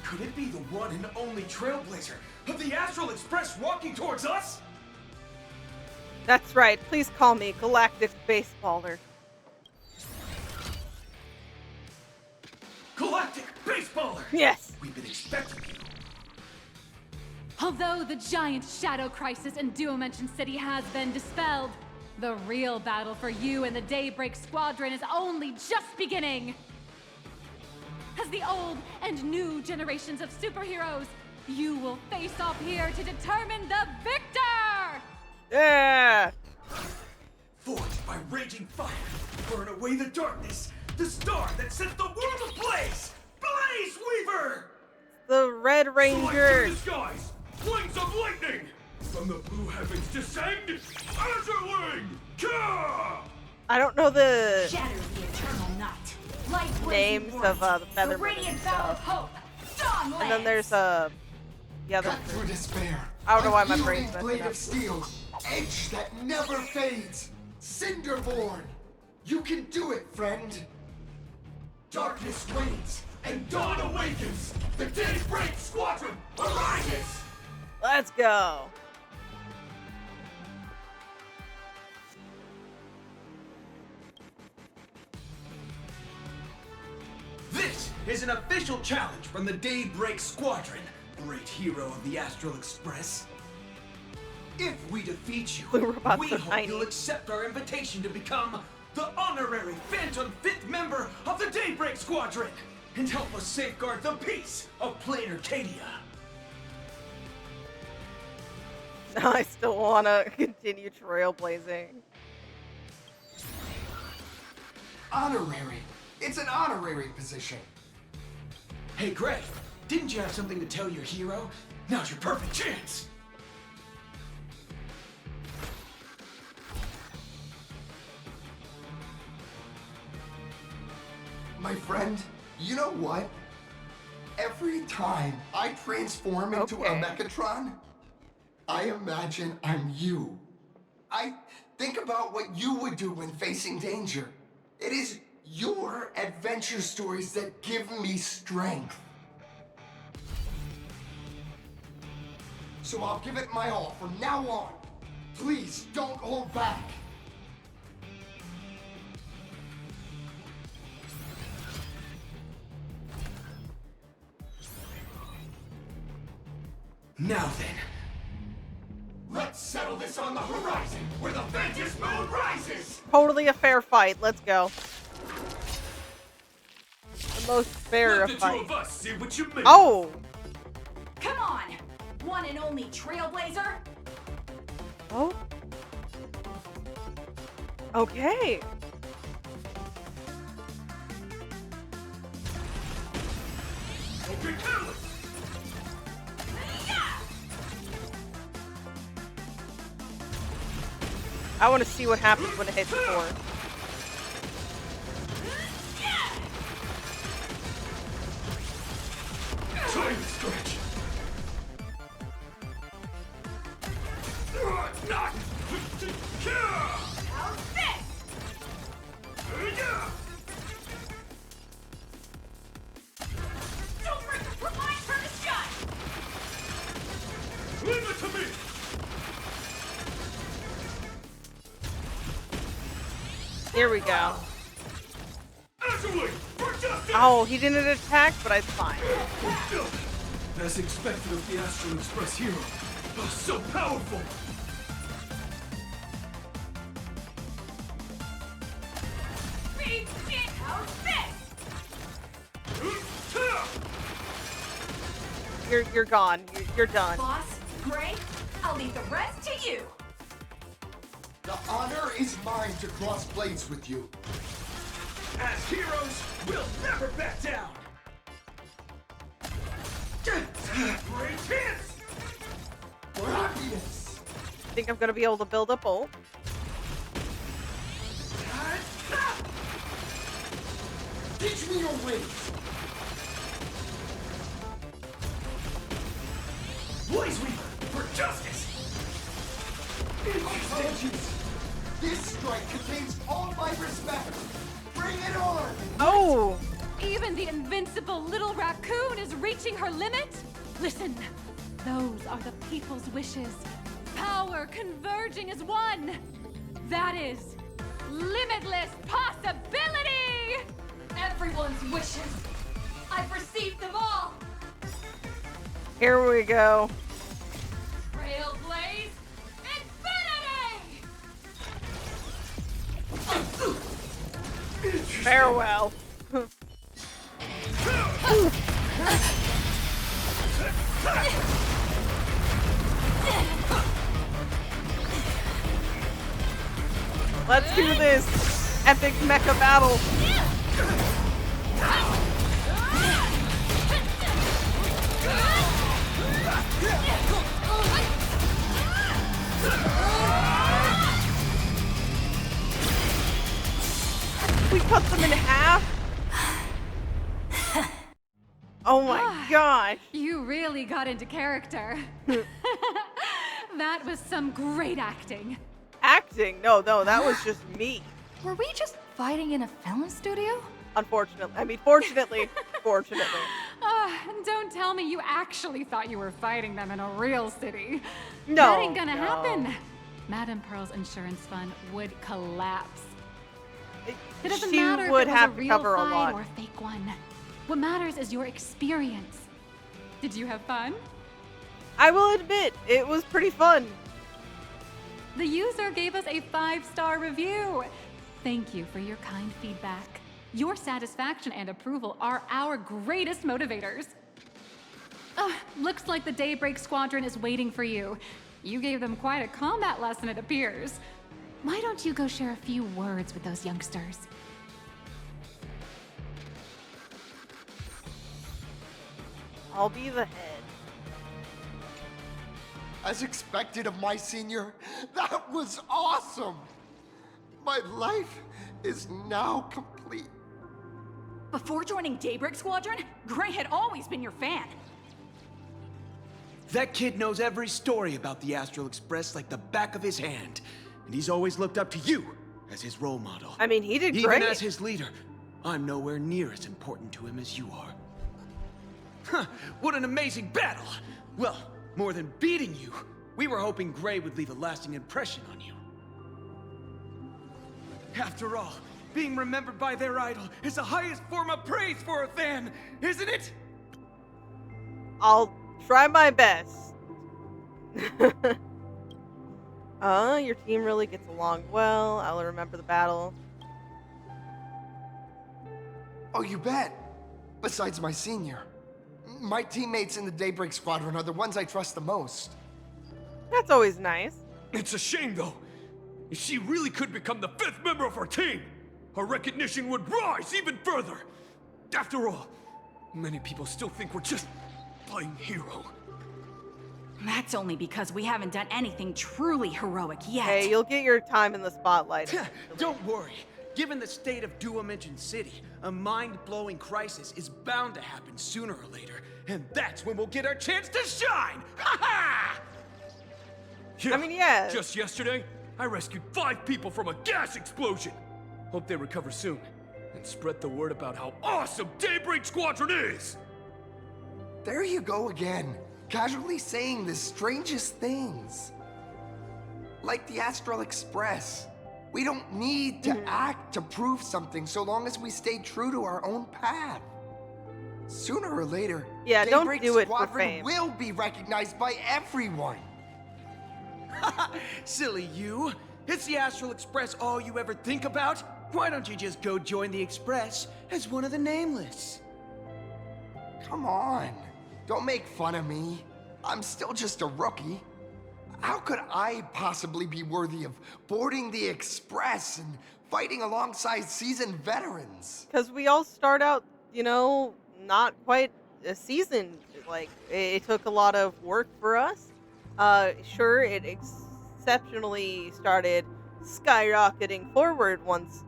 [SPEAKER 8] Could it be the one and only Trailblazer of the Astral Express walking towards us?
[SPEAKER 1] That's right. Please call me Galactic Baseballer.
[SPEAKER 8] Galactic Baseballer!
[SPEAKER 1] Yes!
[SPEAKER 8] We've been expecting you.
[SPEAKER 3] Although the giant shadow crisis in Duo Mansion City has been dispelled, The real battle for you and the Daybreak Squadron is only just beginning! As the old and new generations of superheroes, you will face off here to determine the victor!
[SPEAKER 1] Yeah!
[SPEAKER 8] Forged by raging fire, burn away the darkness, the star that sets the world ablaze! Blaze Weaver!
[SPEAKER 1] The Red Ranger!
[SPEAKER 8] Select the skies, wings of lightning! From the blue heavens descend, Azurling!
[SPEAKER 1] I don't know the
[SPEAKER 20] Shatter the eternal night. Light
[SPEAKER 1] names of the feather
[SPEAKER 20] the radiant bow of hope. Dawn
[SPEAKER 1] and then there's the other.
[SPEAKER 19] Cut through despair.
[SPEAKER 1] I don't know why my
[SPEAKER 19] Unyielding
[SPEAKER 1] brain's messing
[SPEAKER 19] blade
[SPEAKER 1] up.
[SPEAKER 19] of steel, edge that never fades. Cinderborn, you can do it, friend.
[SPEAKER 8] Darkness wanes, and dawn awakens! The Daybreak Squadron arises!
[SPEAKER 1] Let's go.
[SPEAKER 8] This is an official challenge from the Daybreak Squadron, great hero of the Astral Express. If we defeat you,
[SPEAKER 1] Blue robots
[SPEAKER 8] we
[SPEAKER 1] are
[SPEAKER 8] hope
[SPEAKER 1] tiny.
[SPEAKER 8] you'll accept our invitation to become the honorary Phantom 5th member of the Daybreak Squadron and help us safeguard the peace of Plain Arcadia.
[SPEAKER 1] I still want to continue trailblazing.
[SPEAKER 19] Honorary. It's an honorary position.
[SPEAKER 8] Hey, Greg, didn't you have something to tell your hero? Now's your perfect chance!
[SPEAKER 19] My friend, you know what? Every time I transform into a Mechatron, I imagine I'm you. I think about what you would do when facing danger. It is your adventure stories that give me strength. So I'll give it my all from now on. Please don't hold back.
[SPEAKER 8] Now then, let's settle this on the horizon where the Phantasmoon rises!
[SPEAKER 1] Totally a fair fight. Let's go. The most fair
[SPEAKER 8] Let the
[SPEAKER 1] fight.
[SPEAKER 8] two of us see what you made.
[SPEAKER 1] Oh!
[SPEAKER 20] Come on! One and only Trailblazer!
[SPEAKER 1] Oh? Okay.
[SPEAKER 8] Okay, Catalyst!
[SPEAKER 1] I want to see what happens when it hits 4.
[SPEAKER 8] Time stretch! Not!
[SPEAKER 20] How's this? Don't break the line, turn to shine!
[SPEAKER 8] Leave it to me!
[SPEAKER 1] Here we go.
[SPEAKER 8] Azurling, for justice!
[SPEAKER 1] Oh, he didn't attack, but it's fine.
[SPEAKER 8] As expected of the Astral Express hero. Oh, so powerful!
[SPEAKER 20] Big shit, how's this?
[SPEAKER 1] You're gone. You're done.
[SPEAKER 20] Boss, Gray, I'll leave the rest to you.
[SPEAKER 19] The honor is mine to cross blades with you.
[SPEAKER 8] As heroes, we'll never back down! Great chance!
[SPEAKER 19] For happiness!
[SPEAKER 1] Think I'm gonna be able to build up ult?
[SPEAKER 19] Teach me your ways!
[SPEAKER 8] Blaze Weaver, for justice!
[SPEAKER 19] Apologies! This strike contains all my respect! Bring it on!
[SPEAKER 1] Oh!
[SPEAKER 3] Even the invincible little raccoon is reaching her limit? Listen, those are the people's wishes. Power converging as one. That is limitless possibility!
[SPEAKER 20] Everyone's wishes. I've received them all.
[SPEAKER 1] Here we go.
[SPEAKER 20] Trailblaze Infinity!
[SPEAKER 1] Farewell. Let's do this epic mecha battle. We cut them in half. Oh my gosh.
[SPEAKER 3] You really got into character. That was some great acting.
[SPEAKER 1] Acting? No, that was just me.
[SPEAKER 2] Were we just fighting in a film studio?
[SPEAKER 1] Unfortunately. I mean, fortunately. Fortunately.
[SPEAKER 3] Don't tell me you actually thought you were fighting them in a real city.
[SPEAKER 1] No.
[SPEAKER 3] That ain't gonna happen. Madame Pearl's insurance fund would collapse. It doesn't matter if it was a real fight or a fake one. What matters is your experience. Did you have fun?
[SPEAKER 1] I will admit, it was pretty fun.
[SPEAKER 3] The user gave us a 5-star review. Thank you for your kind feedback. Your satisfaction and approval are our greatest motivators. Looks like the Daybreak Squadron is waiting for you. You gave them quite a combat lesson, it appears. Why don't you go share a few words with those youngsters?
[SPEAKER 1] I'll be the head.
[SPEAKER 19] As expected of my senior, that was awesome! My life is now complete.
[SPEAKER 7] Before joining Daybreak Squadron, Gray had always been your fan.
[SPEAKER 8] That kid knows every story about the Astral Express like the back of his hand. And he's always looked up to you as his role model.
[SPEAKER 1] I mean, he did great.
[SPEAKER 8] Even as his leader, I'm nowhere near as important to him as you are. Huh, what an amazing battle! Well, more than beating you, we were hoping Gray would leave a lasting impression on you. After all, being remembered by their idol is the highest form of praise for a fan, isn't it?
[SPEAKER 1] I'll try my best. Your team really gets along well. I'll remember the battle.
[SPEAKER 19] Oh, you bet. Besides my senior. My teammates in the Daybreak Squadron are the ones I trust the most.
[SPEAKER 1] That's always nice.
[SPEAKER 17] It's a shame, though. If she really could become the 5th member of our team, her recognition would rise even further. After all, many people still think we're just playing hero.
[SPEAKER 7] That's only because we haven't done anything truly heroic yet.
[SPEAKER 1] Hey, you'll get your time in the spotlight.
[SPEAKER 8] Don't worry. Given the state of Duomension City, a mind-blowing crisis is bound to happen sooner or later, and that's when we'll get our chance to shine! Ha ha!
[SPEAKER 1] I mean, yeah.
[SPEAKER 17] Just yesterday, I rescued 5 people from a gas explosion. Hope they recover soon, and spread the word about how awesome Daybreak Squadron is!
[SPEAKER 19] There you go again, casually saying the strangest things. Like the Astral Express. We don't need to act to prove something so long as we stay true to our own path. Sooner or later,
[SPEAKER 1] yeah,
[SPEAKER 19] Daybreak
[SPEAKER 1] don't do it
[SPEAKER 19] Squadron
[SPEAKER 1] for fame.
[SPEAKER 19] will be recognized by everyone.
[SPEAKER 8] Silly you. Is the Astral Express all you ever think about? Why don't you just go join the Express as one of the Nameless?
[SPEAKER 19] Come on. Don't make fun of me. I'm still just a rookie. How could I possibly be worthy of boarding the Express and fighting alongside seasoned veterans?
[SPEAKER 1] Because we all start out, you know, not quite a season. Like, it took a lot of work for us. Sure, it exceptionally started skyrocketing forward once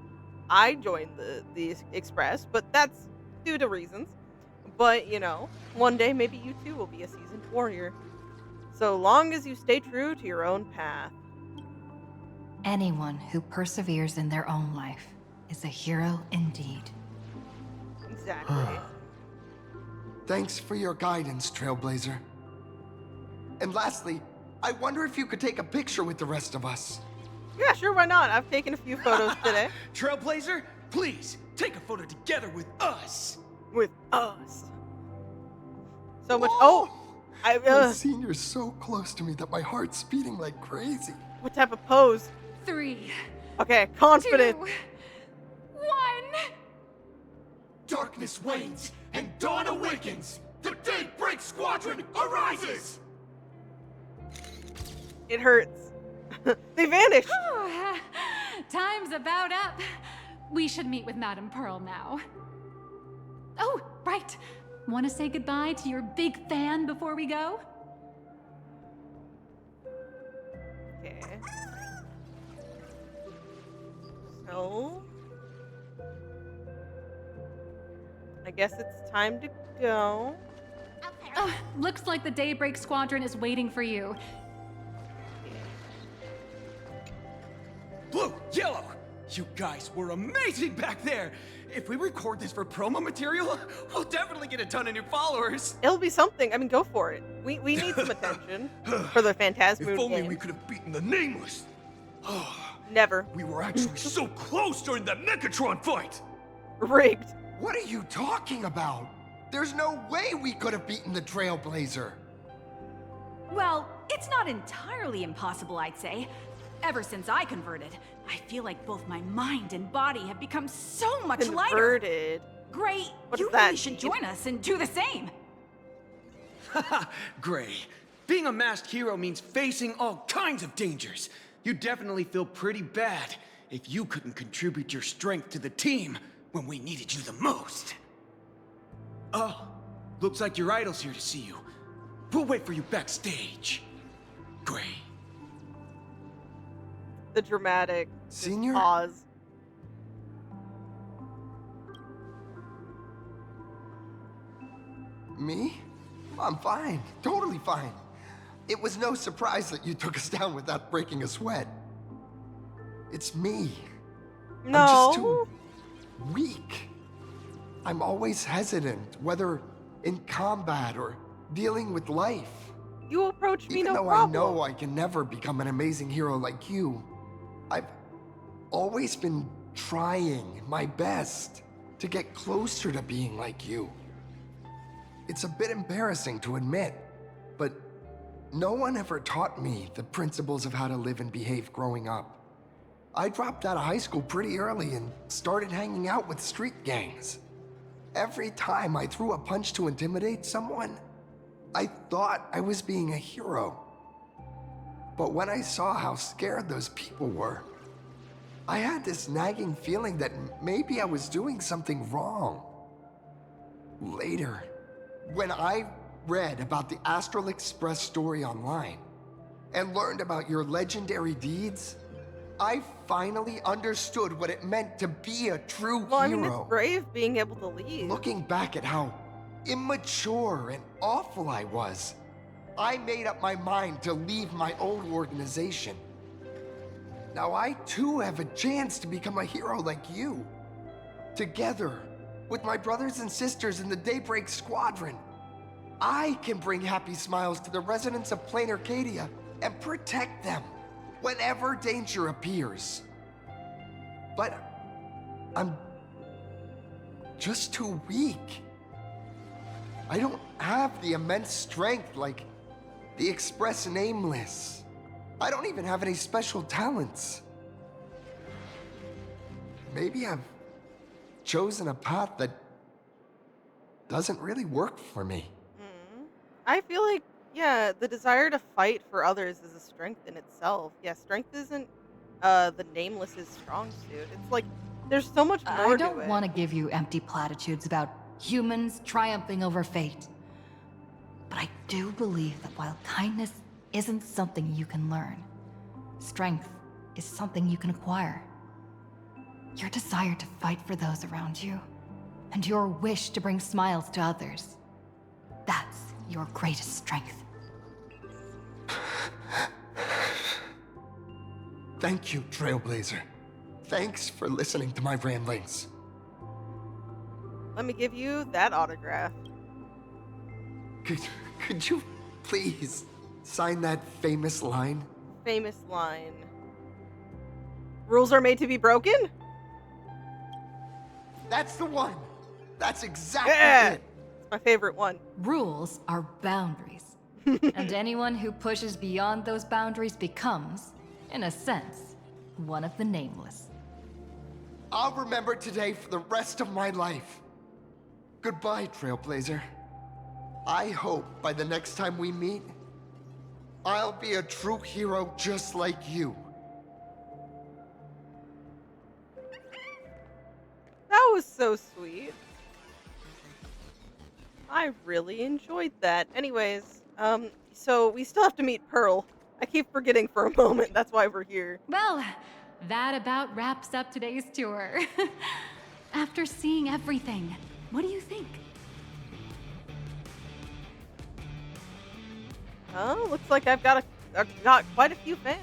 [SPEAKER 1] I joined the Express, but that's due to reasons. But, you know, one day maybe you too will be a seasoned warrior. So long as you stay true to your own path.
[SPEAKER 2] Anyone who perseveres in their own life is a hero indeed.
[SPEAKER 1] Exactly.
[SPEAKER 19] Thanks for your guidance, Trailblazer. And lastly, I wonder if you could take a picture with the rest of us.
[SPEAKER 1] Yeah, sure, why not? I've taken a few photos today.
[SPEAKER 8] Trailblazer, please, take a photo together with us.
[SPEAKER 1] With us. So much. Oh!
[SPEAKER 19] My senior's so close to me that my heart's beating like crazy.
[SPEAKER 1] What type of pose?
[SPEAKER 3] 3.
[SPEAKER 1] Okay, confident.
[SPEAKER 3] 2, 1.
[SPEAKER 19] darkness wanes and dawn awakens, the Daybreak Squadron arises!
[SPEAKER 1] It hurts. They vanished.
[SPEAKER 3] Time's about up. We should meet with Madame Pearl now. Oh, right. Want to say goodbye to your big fan before we go?
[SPEAKER 1] Okay. So... I guess it's time to go.
[SPEAKER 3] Looks like the Daybreak Squadron is waiting for you.
[SPEAKER 8] Blue, yellow! You guys were amazing back there! If we record this for promo material, we'll definitely get a ton of new followers!
[SPEAKER 1] It'll be something. I mean, go for it. We need some attention for the Phantasmoon
[SPEAKER 17] If only
[SPEAKER 1] game.
[SPEAKER 17] we could have beaten the Nameless!
[SPEAKER 1] Never.
[SPEAKER 17] We were actually so close during that Mechatron fight!
[SPEAKER 1] Rigged.
[SPEAKER 19] What are you talking about? There's no way we could have beaten the Trailblazer.
[SPEAKER 7] Well, it's not entirely impossible, I'd say. Ever since I converted, I feel like both my mind and body have become so much lighter.
[SPEAKER 1] Converted?
[SPEAKER 7] Gray,
[SPEAKER 1] What
[SPEAKER 7] you
[SPEAKER 1] does that
[SPEAKER 7] really should
[SPEAKER 1] mean?
[SPEAKER 7] join us and do the same.
[SPEAKER 8] Haha, Gray. Being a masked hero means facing all kinds of dangers. You'd definitely feel pretty bad if you couldn't contribute your strength to the team when we needed you the most. Oh, looks like your idol's here to see you. We'll wait for you backstage. Gray.
[SPEAKER 1] The dramatic
[SPEAKER 19] Senior?
[SPEAKER 1] pause.
[SPEAKER 19] Me? I'm fine. Totally fine. It was no surprise that you took us down without breaking a sweat. It's me.
[SPEAKER 1] No.
[SPEAKER 19] I'm just too weak. I'm always hesitant, whether in combat or dealing with life.
[SPEAKER 1] You approach me
[SPEAKER 19] Even
[SPEAKER 1] no
[SPEAKER 19] though
[SPEAKER 1] problem.
[SPEAKER 19] I know I can never become an amazing hero like you, I've always been trying my best to get closer to being like you. It's a bit embarrassing to admit, but no one ever taught me the principles of how to live and behave growing up. I dropped out of high school pretty early and started hanging out with street gangs. Every time I threw a punch to intimidate someone, I thought I was being a hero. But when I saw how scared those people were, I had this nagging feeling that maybe I was doing something wrong. Later, when I read about the Astral Express story online and learned about your legendary deeds, I finally understood what it meant to be a true
[SPEAKER 1] Well, I
[SPEAKER 19] hero.
[SPEAKER 1] mean, it's brave being able to leave.
[SPEAKER 19] Looking back at how immature and awful I was, I made up my mind to leave my old organization. Now I too have a chance to become a hero like you. Together, with my brothers and sisters in the Daybreak Squadron, I can bring happy smiles to the residents of Plain Arcadia and protect them whenever danger appears. But I'm just too weak. I don't have the immense strength like the Express Nameless. I don't even have any special talents. Maybe I've chosen a path that doesn't really work for me.
[SPEAKER 1] I feel like, yeah, the desire to fight for others is a strength in itself. Yeah, strength isn't the Nameless's strong suit. It's like, there's so much more
[SPEAKER 2] I
[SPEAKER 1] to
[SPEAKER 2] don't
[SPEAKER 1] it.
[SPEAKER 2] want to give you empty platitudes about humans triumphing over fate. But I do believe that while kindness isn't something you can learn, strength is something you can acquire. Your desire to fight for those around you, and your wish to bring smiles to others, that's your greatest strength.
[SPEAKER 19] Thank you, Trailblazer. Thanks for listening to my ramblings.
[SPEAKER 1] Let me give you that autograph.
[SPEAKER 19] Could you please sign that famous line?
[SPEAKER 1] Famous line. Rules are made to be broken?
[SPEAKER 19] That's the one. That's exactly it.
[SPEAKER 1] It's my favorite one.
[SPEAKER 2] Rules are boundaries. And anyone who pushes beyond those boundaries becomes, in a sense, one of the Nameless.
[SPEAKER 19] I'll remember today for the rest of my life. Goodbye, Trailblazer. I hope by the next time we meet, I'll be a true hero just like you.
[SPEAKER 1] That was so sweet. I really enjoyed that. Anyways, so we still have to meet Pearl. I keep forgetting for a moment. That's why we're here.
[SPEAKER 3] Well, that about wraps up today's tour. After seeing everything, what do you think?
[SPEAKER 1] Oh, looks like I've got quite a few fans.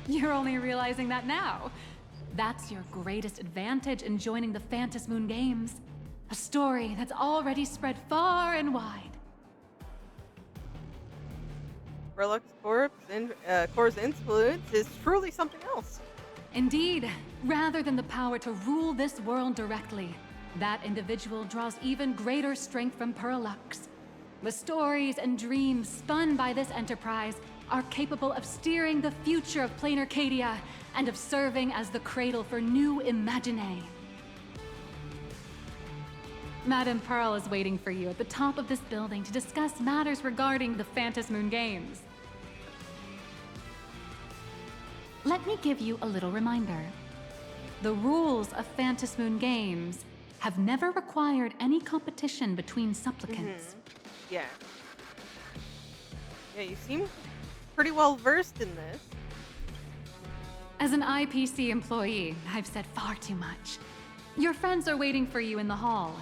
[SPEAKER 3] You're only realizing that now. That's your greatest advantage in joining the Phantasmoon Games. A story that's already spread far and wide.
[SPEAKER 1] Perlux Corp's influence is truly something else.
[SPEAKER 3] Indeed, rather than the power to rule this world directly, that individual draws even greater strength from Perlux. The stories and dreams spun by this enterprise are capable of steering the future of Plain Arcadia and of serving as the cradle for new imaginae. Madame Pearl is waiting for you at the top of this building to discuss matters regarding the Phantasmoon Games. Let me give you a little reminder. The rules of Phantasmoon Games have never required any competition between supplicants.
[SPEAKER 1] Yeah. Yeah, you seem pretty well versed in this.
[SPEAKER 3] As an IPC employee, I've said far too much. Your friends are waiting for you in the hall.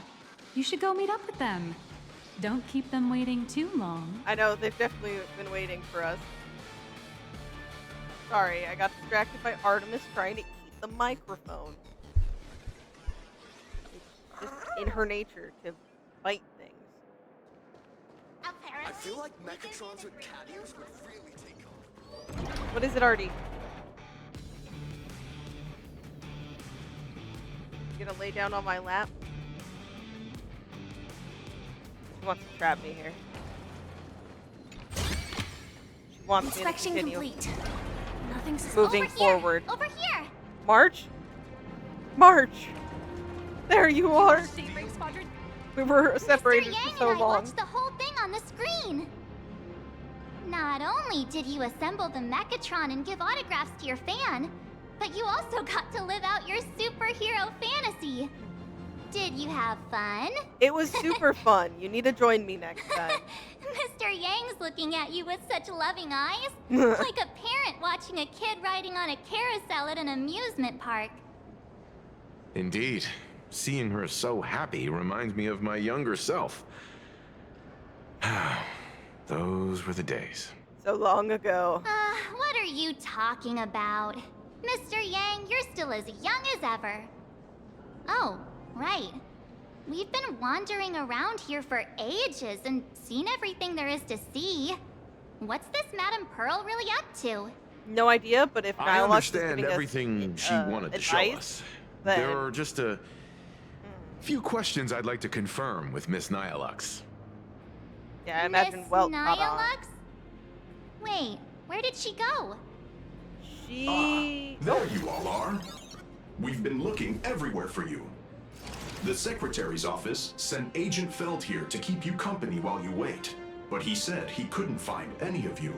[SPEAKER 3] You should go meet up with them. Don't keep them waiting too long.
[SPEAKER 1] I know, they've definitely been waiting for us. Sorry, I got distracted by Artemis trying to eat the microphone. It's just in her nature to bite things.
[SPEAKER 19] I feel like Mechatrons with cat ears would really take off.
[SPEAKER 1] What is it, Artie? You gonna lay down on my lap? She wants to trap me here. She wants
[SPEAKER 4] Inspection
[SPEAKER 1] me to continue.
[SPEAKER 4] complete. Nothing's
[SPEAKER 1] Moving forward.
[SPEAKER 4] Over here.
[SPEAKER 1] March? March! There you are!
[SPEAKER 4] Daybreak Squadron.
[SPEAKER 1] We were separated
[SPEAKER 4] Mr. Yang
[SPEAKER 1] for so
[SPEAKER 4] and I
[SPEAKER 1] long.
[SPEAKER 4] watched the whole thing on the screen. Not only did you assemble the Mechatron and give autographs to your fan, but you also got to live out your superhero fantasy. Did you have fun?
[SPEAKER 1] It was super fun. You need to join me next time.
[SPEAKER 4] Mr. Yang's looking at you with such loving eyes, like a parent watching a kid riding on a carousel at an amusement park.
[SPEAKER 5] Indeed. Seeing her so happy reminds me of my younger self. Those were the days.
[SPEAKER 1] So long ago.
[SPEAKER 4] What are you talking about? Mr. Yang, you're still as young as ever. Oh, right. We've been wandering around here for ages and seen everything there is to see. What's this Madame Pearl really up to?
[SPEAKER 1] No idea, but if
[SPEAKER 5] I
[SPEAKER 1] Nihilux is
[SPEAKER 5] understand
[SPEAKER 1] giving
[SPEAKER 5] everything
[SPEAKER 1] us,
[SPEAKER 5] she wanted to show
[SPEAKER 1] advice,
[SPEAKER 5] us.
[SPEAKER 1] then...
[SPEAKER 5] There are just a few questions I'd like to confirm with Miss Nihilux.
[SPEAKER 1] Yeah, I imagine
[SPEAKER 4] Miss
[SPEAKER 1] Welt caught on.
[SPEAKER 4] Nihilux? Wait, where did she go?
[SPEAKER 1] She...
[SPEAKER 15] There you all are. We've been looking everywhere for you. The Secretary's office sent Agent Feld here to keep you company while you wait, but he said he couldn't find any of you.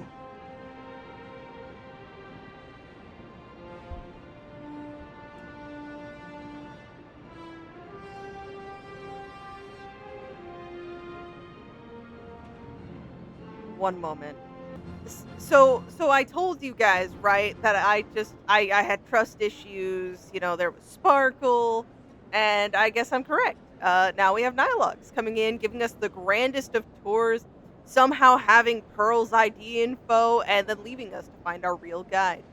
[SPEAKER 1] One moment. So I told you guys, right, that I had trust issues, you know, there was Sparkle, and I guess I'm correct. Now we have Nihilux coming in, giving us the grandest of tours, somehow having Pearl's ID info, and then leaving us to find our real guide.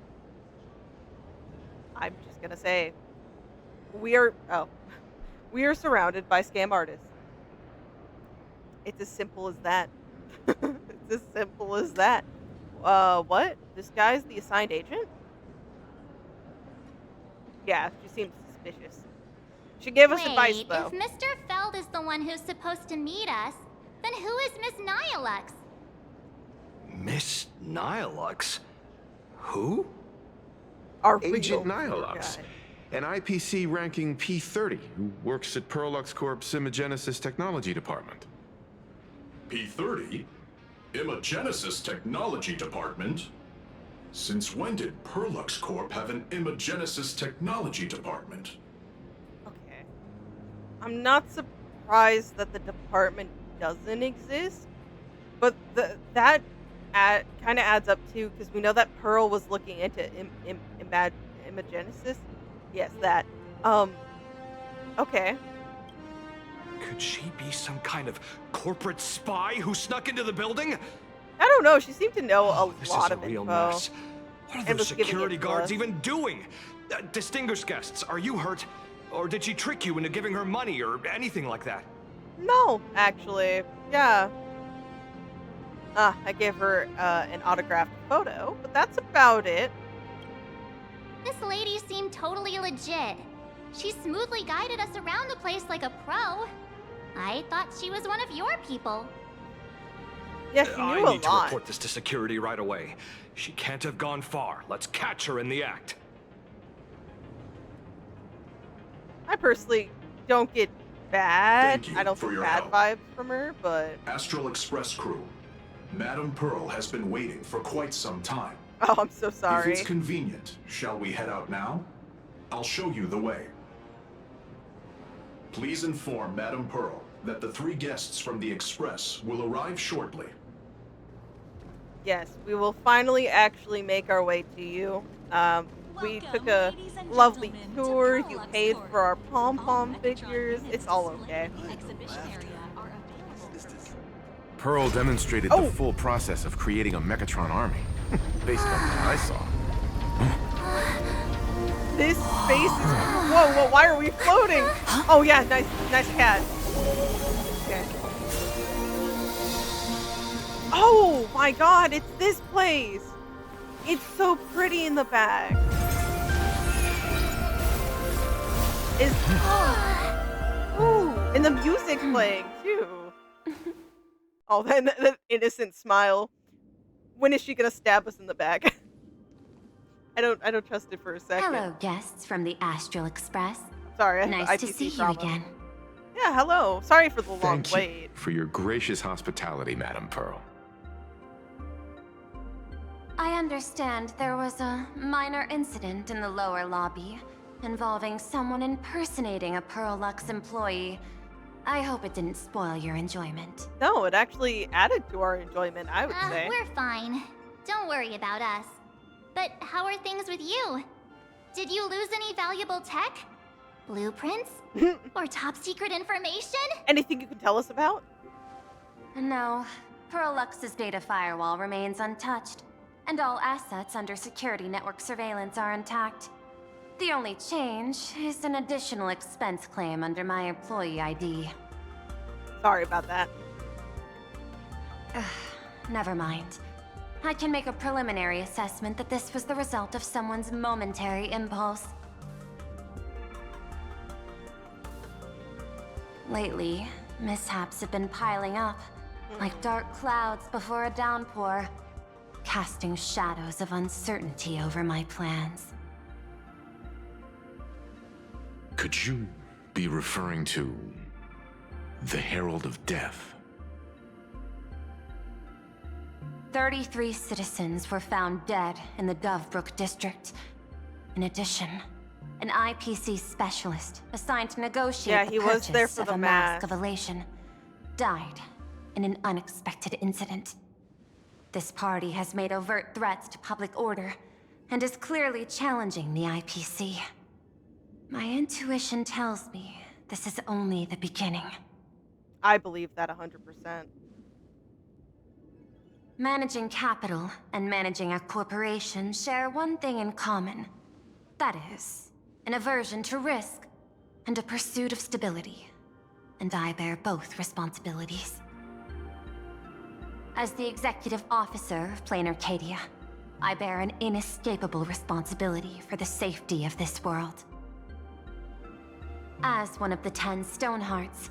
[SPEAKER 1] I'm just gonna say, we are surrounded by scam artists. It's as simple as that. It's as simple as that. What? This guy's the assigned agent? Yeah, she seems suspicious. She gave us advice, though.
[SPEAKER 4] If Mr. Feld is the one who's supposed to meet us, then who is Miss Nihilux?
[SPEAKER 11] Miss Nihilux? Who?
[SPEAKER 1] Our
[SPEAKER 5] Agent Nihilux. an IPC ranking P30 who works at Perlux Corp's Imagenesis Technology Department.
[SPEAKER 15] P30? Imagenesis Technology Department? Since when did Perlux Corp have an Imagenesis Technology Department?
[SPEAKER 1] Okay. I'm not surprised that the department doesn't exist, but that kind of adds up too, because we know that Pearl was looking into Imagenesis. Yes, that. Okay.
[SPEAKER 17] Could she be some kind of corporate spy who snuck into the building?
[SPEAKER 1] I don't know. She seemed to know a
[SPEAKER 17] This
[SPEAKER 1] lot
[SPEAKER 17] is a
[SPEAKER 1] of
[SPEAKER 17] real
[SPEAKER 1] info.
[SPEAKER 17] mess. What are
[SPEAKER 1] and
[SPEAKER 17] those
[SPEAKER 1] was giving
[SPEAKER 17] security
[SPEAKER 1] it to
[SPEAKER 17] guards
[SPEAKER 1] us.
[SPEAKER 17] even doing? Distinguished guests, are you hurt? Or did she trick you into giving her money or anything like that?
[SPEAKER 1] No, actually. Yeah. I gave her an autographed photo, but that's about it.
[SPEAKER 4] This lady seemed totally legit. She smoothly guided us around the place like a pro. I thought she was one of your people.
[SPEAKER 1] Yeah, she knew
[SPEAKER 17] I
[SPEAKER 1] a
[SPEAKER 17] need to
[SPEAKER 1] lot.
[SPEAKER 17] report this to security right away. She can't have gone far. Let's catch her in the act.
[SPEAKER 1] I personally don't get bad.
[SPEAKER 15] Thank you
[SPEAKER 1] I don't
[SPEAKER 15] for
[SPEAKER 1] get
[SPEAKER 15] your
[SPEAKER 1] bad
[SPEAKER 15] help.
[SPEAKER 1] vibes from her, but
[SPEAKER 15] Astral Express crew, Madam Pearl has been waiting for quite some time.
[SPEAKER 1] oh, I'm so
[SPEAKER 15] If
[SPEAKER 1] sorry.
[SPEAKER 15] it's convenient, shall we head out now? I'll show you the way. Please inform Madam Pearl that the 3 guests from the Express will arrive shortly.
[SPEAKER 1] Yes, we will finally actually make our way to you. We took a lovely tour. You paid for our pom-pom figures. It's all okay.
[SPEAKER 5] Pearl demonstrated the full process of creating a Mechatron army, based on what I saw.
[SPEAKER 1] This space is... Whoa, why are we floating? Oh yeah, nice cat. Okay. Oh my god, it's this place. It's so pretty in the back. Ooh, and the music's playing too. Oh, then the innocent smile. When is she gonna stab us in the back? I don't trust it for a second.
[SPEAKER 10] Hello, guests from the Astral Express.
[SPEAKER 1] Sorry, I have
[SPEAKER 10] Nice to
[SPEAKER 1] IPC
[SPEAKER 10] see you
[SPEAKER 1] trauma.
[SPEAKER 10] again.
[SPEAKER 1] Yeah, hello. Sorry for the long
[SPEAKER 5] Thank you
[SPEAKER 1] wait.
[SPEAKER 5] for your gracious hospitality, Madam Pearl.
[SPEAKER 10] I understand there was a minor incident in the lower lobby involving someone impersonating a Perlux employee. I hope it didn't spoil your enjoyment.
[SPEAKER 1] No, it actually added to our enjoyment, I would say.
[SPEAKER 4] We're fine. Don't worry about us. But how are things with you? Did you lose any valuable tech? Blueprints? Or top secret information?
[SPEAKER 1] Anything you can tell us about?
[SPEAKER 10] No, Perlux's data firewall remains untouched, and all assets under security network surveillance are intact. The only change is an additional expense claim under my employee ID.
[SPEAKER 1] Sorry about that.
[SPEAKER 10] Never mind. I can make a preliminary assessment that this was the result of someone's momentary impulse. Lately, mishaps have been piling up, like dark clouds before a downpour, casting shadows of uncertainty over my plans.
[SPEAKER 5] Could you be referring to the Herald of Death?
[SPEAKER 10] 33 citizens were found dead in the Dovebrook district. In addition, an IPC specialist assigned to negotiate the
[SPEAKER 1] was there
[SPEAKER 10] purchase
[SPEAKER 1] for
[SPEAKER 10] of
[SPEAKER 1] the
[SPEAKER 10] a mask
[SPEAKER 1] mask.
[SPEAKER 10] of elation died in an unexpected incident. This party has made overt threats to public order and is clearly challenging the IPC. My intuition tells me this is only the beginning.
[SPEAKER 1] I believe that 100%.
[SPEAKER 10] Managing capital and managing a corporation share one thing in common. That is, an aversion to risk and a pursuit of stability. And I bear both responsibilities. As the executive officer of Plain Arcadia, I bear an inescapable responsibility for the safety of this world. As one of the 10 Stonehearts,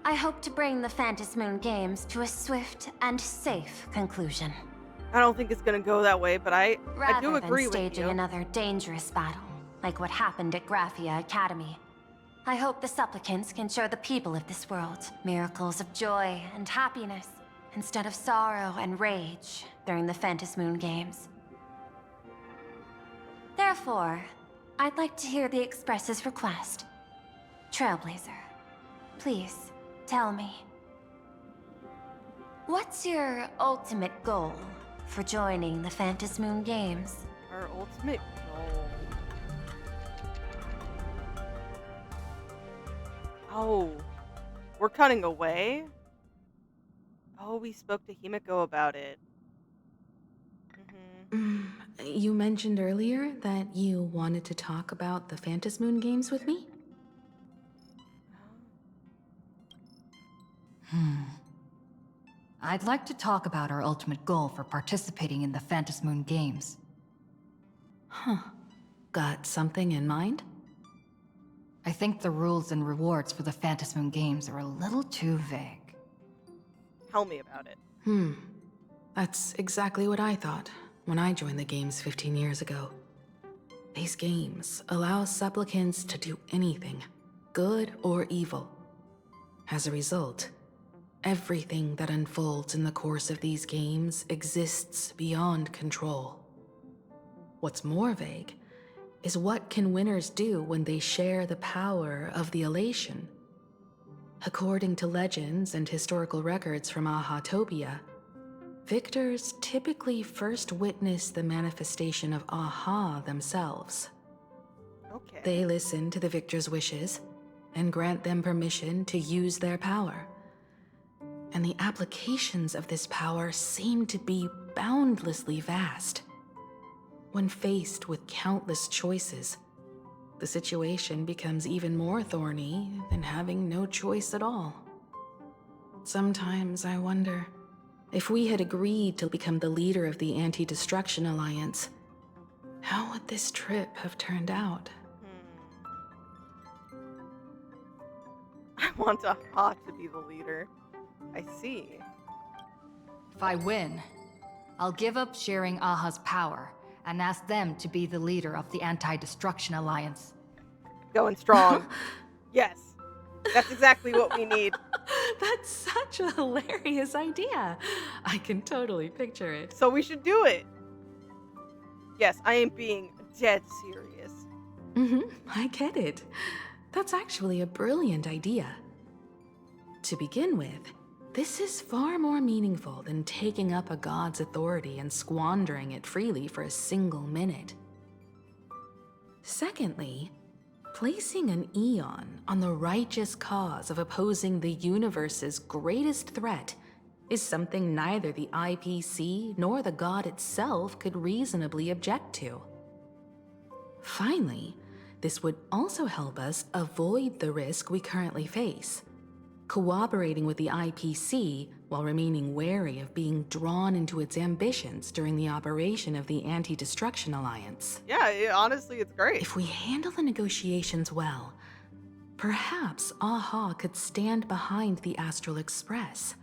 [SPEAKER 10] I hope to bring the Phantasmoon games to a swift and safe conclusion.
[SPEAKER 1] I don't think it's gonna go that way, but I do
[SPEAKER 10] Rather
[SPEAKER 1] agree
[SPEAKER 10] than
[SPEAKER 1] with
[SPEAKER 10] staging
[SPEAKER 1] you.
[SPEAKER 10] another dangerous battle like what happened at Graphia Academy. I hope the supplicants can show the people of this world miracles of joy and happiness, instead of sorrow and rage during the Phantasmoon games. Therefore, I'd like to hear the Express's request. Trailblazer, please, tell me. What's your ultimate goal for joining the Phantasmoon games?
[SPEAKER 1] Our ultimate goal. Oh, we're cutting away? Oh, we spoke to Himeko about it.
[SPEAKER 9] You mentioned earlier that you wanted to talk about the Phantasmoon games with me?
[SPEAKER 2] I'd like to talk about our ultimate goal for participating in the Phantasmoon games.
[SPEAKER 9] Huh. Got something in mind?
[SPEAKER 2] I think the rules and rewards for the Phantasmoon games are a little too vague.
[SPEAKER 1] Tell me about it.
[SPEAKER 9] That's exactly what I thought when I joined the games 15 years ago. These games allow supplicants to do anything, good or evil. As a result, everything that unfolds in the course of these games exists beyond control. What's more vague is what can winners do when they share the power of the elation. According to legends and historical records from Aha-topia, victors typically first witness the manifestation of Aha themselves.
[SPEAKER 1] Okay.
[SPEAKER 9] They listen to the victor's wishes and grant them permission to use their power. And the applications of this power seem to be boundlessly vast. When faced with countless choices, the situation becomes even more thorny than having no choice at all. Sometimes I wonder, if we had agreed to become the leader of the Anti-Destruction Alliance, how would this trip have turned out?
[SPEAKER 1] I want Aha to be the leader. I see.
[SPEAKER 2] If I win, I'll give up sharing Aha's power and ask them to be the leader of the Anti-Destruction Alliance.
[SPEAKER 1] Going strong. Yes. That's exactly what we need.
[SPEAKER 9] That's such a hilarious idea. I can totally picture it.
[SPEAKER 1] So we should do it. Yes, I am being dead serious.
[SPEAKER 9] I get it. That's actually a brilliant idea. To begin with, this is far more meaningful than taking up a god's authority and squandering it freely for a single minute. Secondly, placing an Aeon on the righteous cause of opposing the universe's greatest threat is something neither the IPC nor the god itself could reasonably object to. Finally, this would also help us avoid the risk we currently face. Cooperating with the IPC while remaining wary of being drawn into its ambitions during the operation of the Anti-Destruction Alliance.
[SPEAKER 1] Yeah, honestly, it's great.
[SPEAKER 9] If we handle the negotiations well, perhaps Aha could stand behind the Astral Express.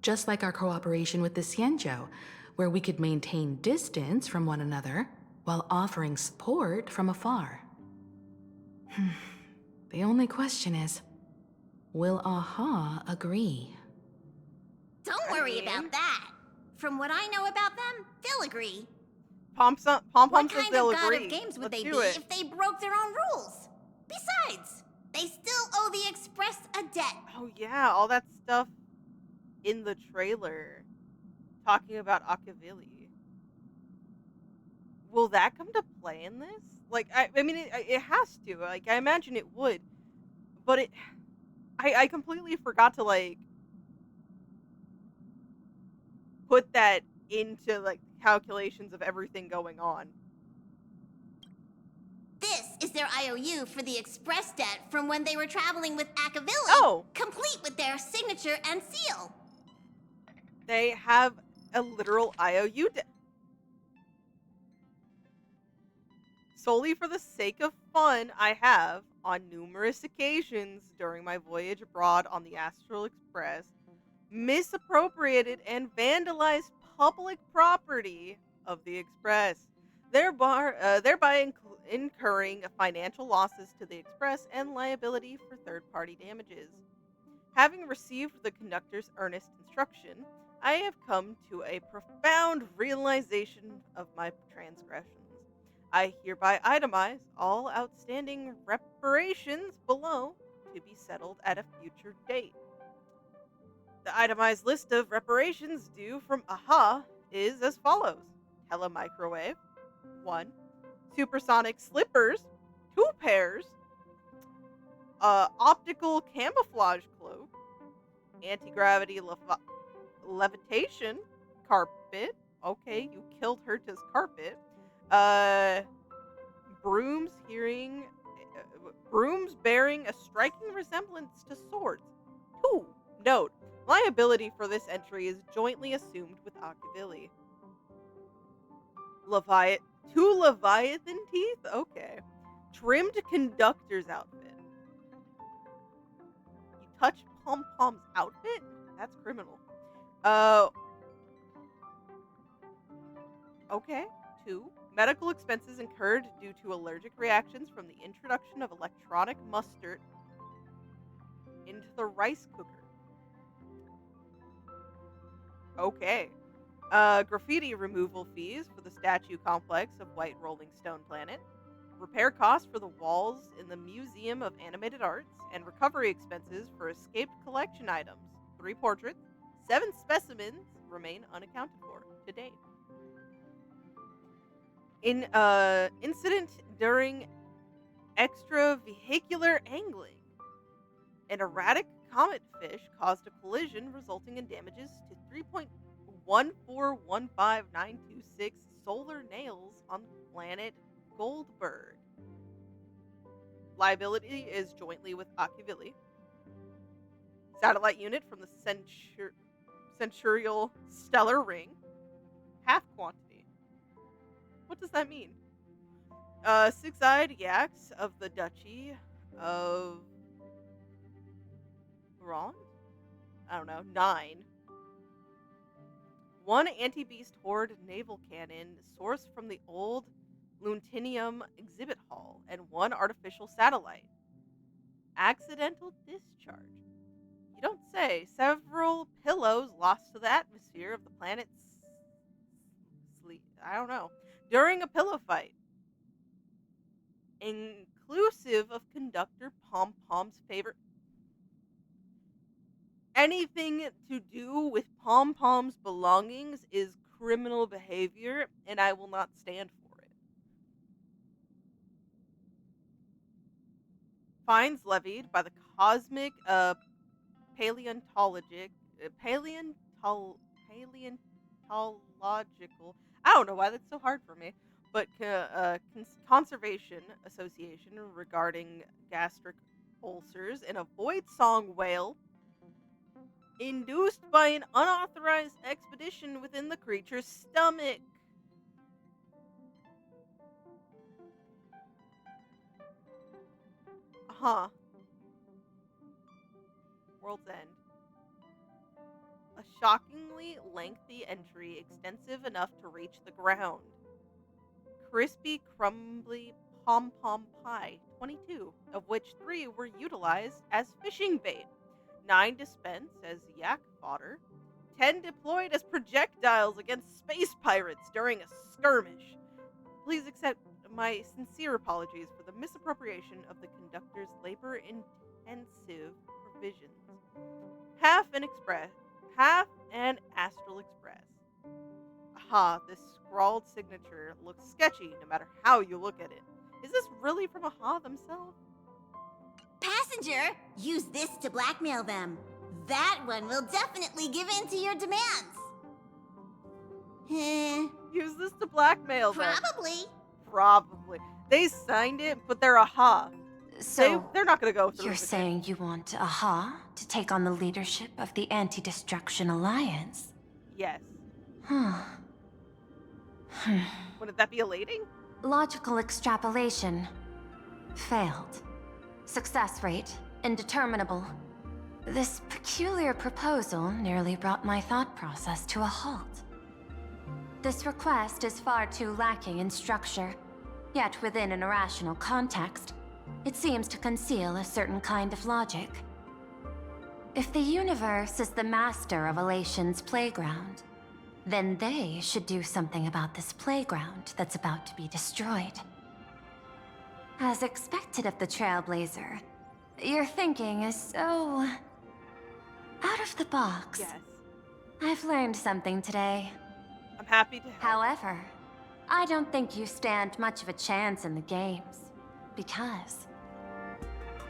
[SPEAKER 9] Just like our cooperation with the Xianzhou, where we could maintain distance from one another while offering support from afar. The only question is, will Aha agree?
[SPEAKER 22] Don't worry about that. From what I know about them, they'll agree.
[SPEAKER 1] Pom-Pom says they'll
[SPEAKER 22] What kind
[SPEAKER 1] agree.
[SPEAKER 22] of god of games would
[SPEAKER 1] Let's
[SPEAKER 22] they
[SPEAKER 1] do
[SPEAKER 22] be
[SPEAKER 1] it.
[SPEAKER 22] if they broke their own rules? Besides, they still owe the Express a debt.
[SPEAKER 1] Oh yeah, all that stuff in the trailer talking about Akavili. Will that come to play in this? Like, I mean, it has to. Like, I imagine it would. But I completely forgot to, like, put that into, like, calculations of everything going on.
[SPEAKER 22] This is their IOU for the Express debt from when they were traveling with Akavili.
[SPEAKER 1] Oh!
[SPEAKER 22] Complete with their signature and seal.
[SPEAKER 1] They have a literal IOU debt. Solely for the sake of fun, I have, on numerous occasions during my voyage abroad on the Astral Express, misappropriated and vandalized public property of the Express. thereby incurring financial losses to the Express and liability for third-party damages. Having received the conductor's earnest instruction, I have come to a profound realization of my transgressions. I hereby itemize all outstanding reparations below to be settled at a future date. The itemized list of reparations due from AHA is as follows: telemicrowave, 1; supersonic slippers, 2 pairs; optical camouflage cloak; anti-gravity levitation carpet. Okay, you killed Herta's carpet. Brooms brooms bearing a striking resemblance to swords. 2. Note: liability for this entry is jointly assumed with Akavili. 2 Leviathan teeth? Okay. Trimmed conductor's outfit. You touch Pom Pom's outfit? That's criminal. Okay. 2. Medical expenses incurred due to allergic reactions from the introduction of electronic mustard into the rice cooker. Okay. Graffiti removal fees for the statue complex of White Rolling Stone Planet. Repair costs for the walls in the Museum of Animated Arts, and recovery expenses for escaped collection items. 3 portraits, 7 specimens remain unaccounted for to date. Incident during extravehicular angling. An erratic comet fish caused a collision resulting in damages to 3.1415926 solar nails on planet Goldberg. Liability is jointly with Akavili. Satellite unit from the Centurial Stellar Ring. Half quantity. What does that mean? 6-eyed yaks of the Duchy of Ron? I don't know. 9. 1 anti-beast horde naval cannon sourced from the old Luntinium exhibit hall, and 1 artificial satellite. Accidental discharge. You don't say. Several pillows lost to the atmosphere of the planet's sleep. I don't know. During a pillow fight. Inclusive of conductor Pom Pom's favorite. Anything to do with Pom Pom's belongings is criminal behavior, and I will not stand for it. Fines levied by the Cosmic Paleontological. I don't know why that's so hard for me. But Conservation Association regarding gastric ulcers and a void song whale induced by an unauthorized expedition within the creature's stomach. World's End. A shockingly lengthy entry extensive enough to reach the ground. Crispy, crumbly pom-pom pie, 22, of which 3 were utilized as fishing bait. 9 dispensed as yak fodder. 10 deployed as projectiles against space pirates during a skirmish. Please accept my sincere apologies for the misappropriation of the conductor's labor-intensive provisions. Half an Astral Express. Aha, this scrawled signature looks sketchy no matter how you look at it. Is this really from Aha themselves?
[SPEAKER 22] Passenger, use this to blackmail them. That one will definitely give in to your demands.
[SPEAKER 1] Use this to blackmail them.
[SPEAKER 22] Probably.
[SPEAKER 1] They signed it, but they're Aha.
[SPEAKER 10] So
[SPEAKER 1] they're not going to go through.
[SPEAKER 10] You're saying you want Aha to take on the leadership of the Anti-Destruction Alliance?
[SPEAKER 1] Yes.
[SPEAKER 10] Hmm.
[SPEAKER 1] Wouldn't that be elating?
[SPEAKER 10] Logical extrapolation. Failed. Success rate indeterminable. This peculiar proposal nearly brought my thought process to a halt. This request is far too lacking in structure, yet within an irrational context, it seems to conceal a certain kind of logic. If the universe is the master of Elation's playground, then they should do something about this playground that's about to be destroyed. As expected of the Trailblazer, your thinking is so... out of the box.
[SPEAKER 1] Yes.
[SPEAKER 10] I've learned something today.
[SPEAKER 1] I'm happy to help.
[SPEAKER 10] However, I don't think you stand much of a chance in the games, because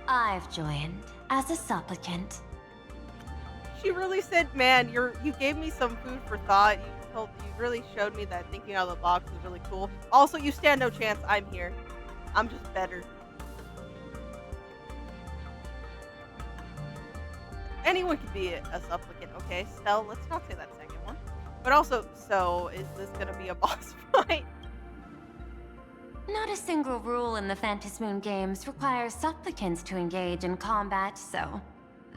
[SPEAKER 10] I've joined as a supplicant.
[SPEAKER 1] She really said, man, you gave me some food for thought. You really showed me that thinking out of the box was really cool. Also, you stand no chance. I'm here. I'm just better. Anyone could be a supplicant, okay? Stell, let's not say that second one. But also, so, is this gonna be a boss fight?
[SPEAKER 10] Not a single rule in the Phantasmoon games requires supplicants to engage in combat, so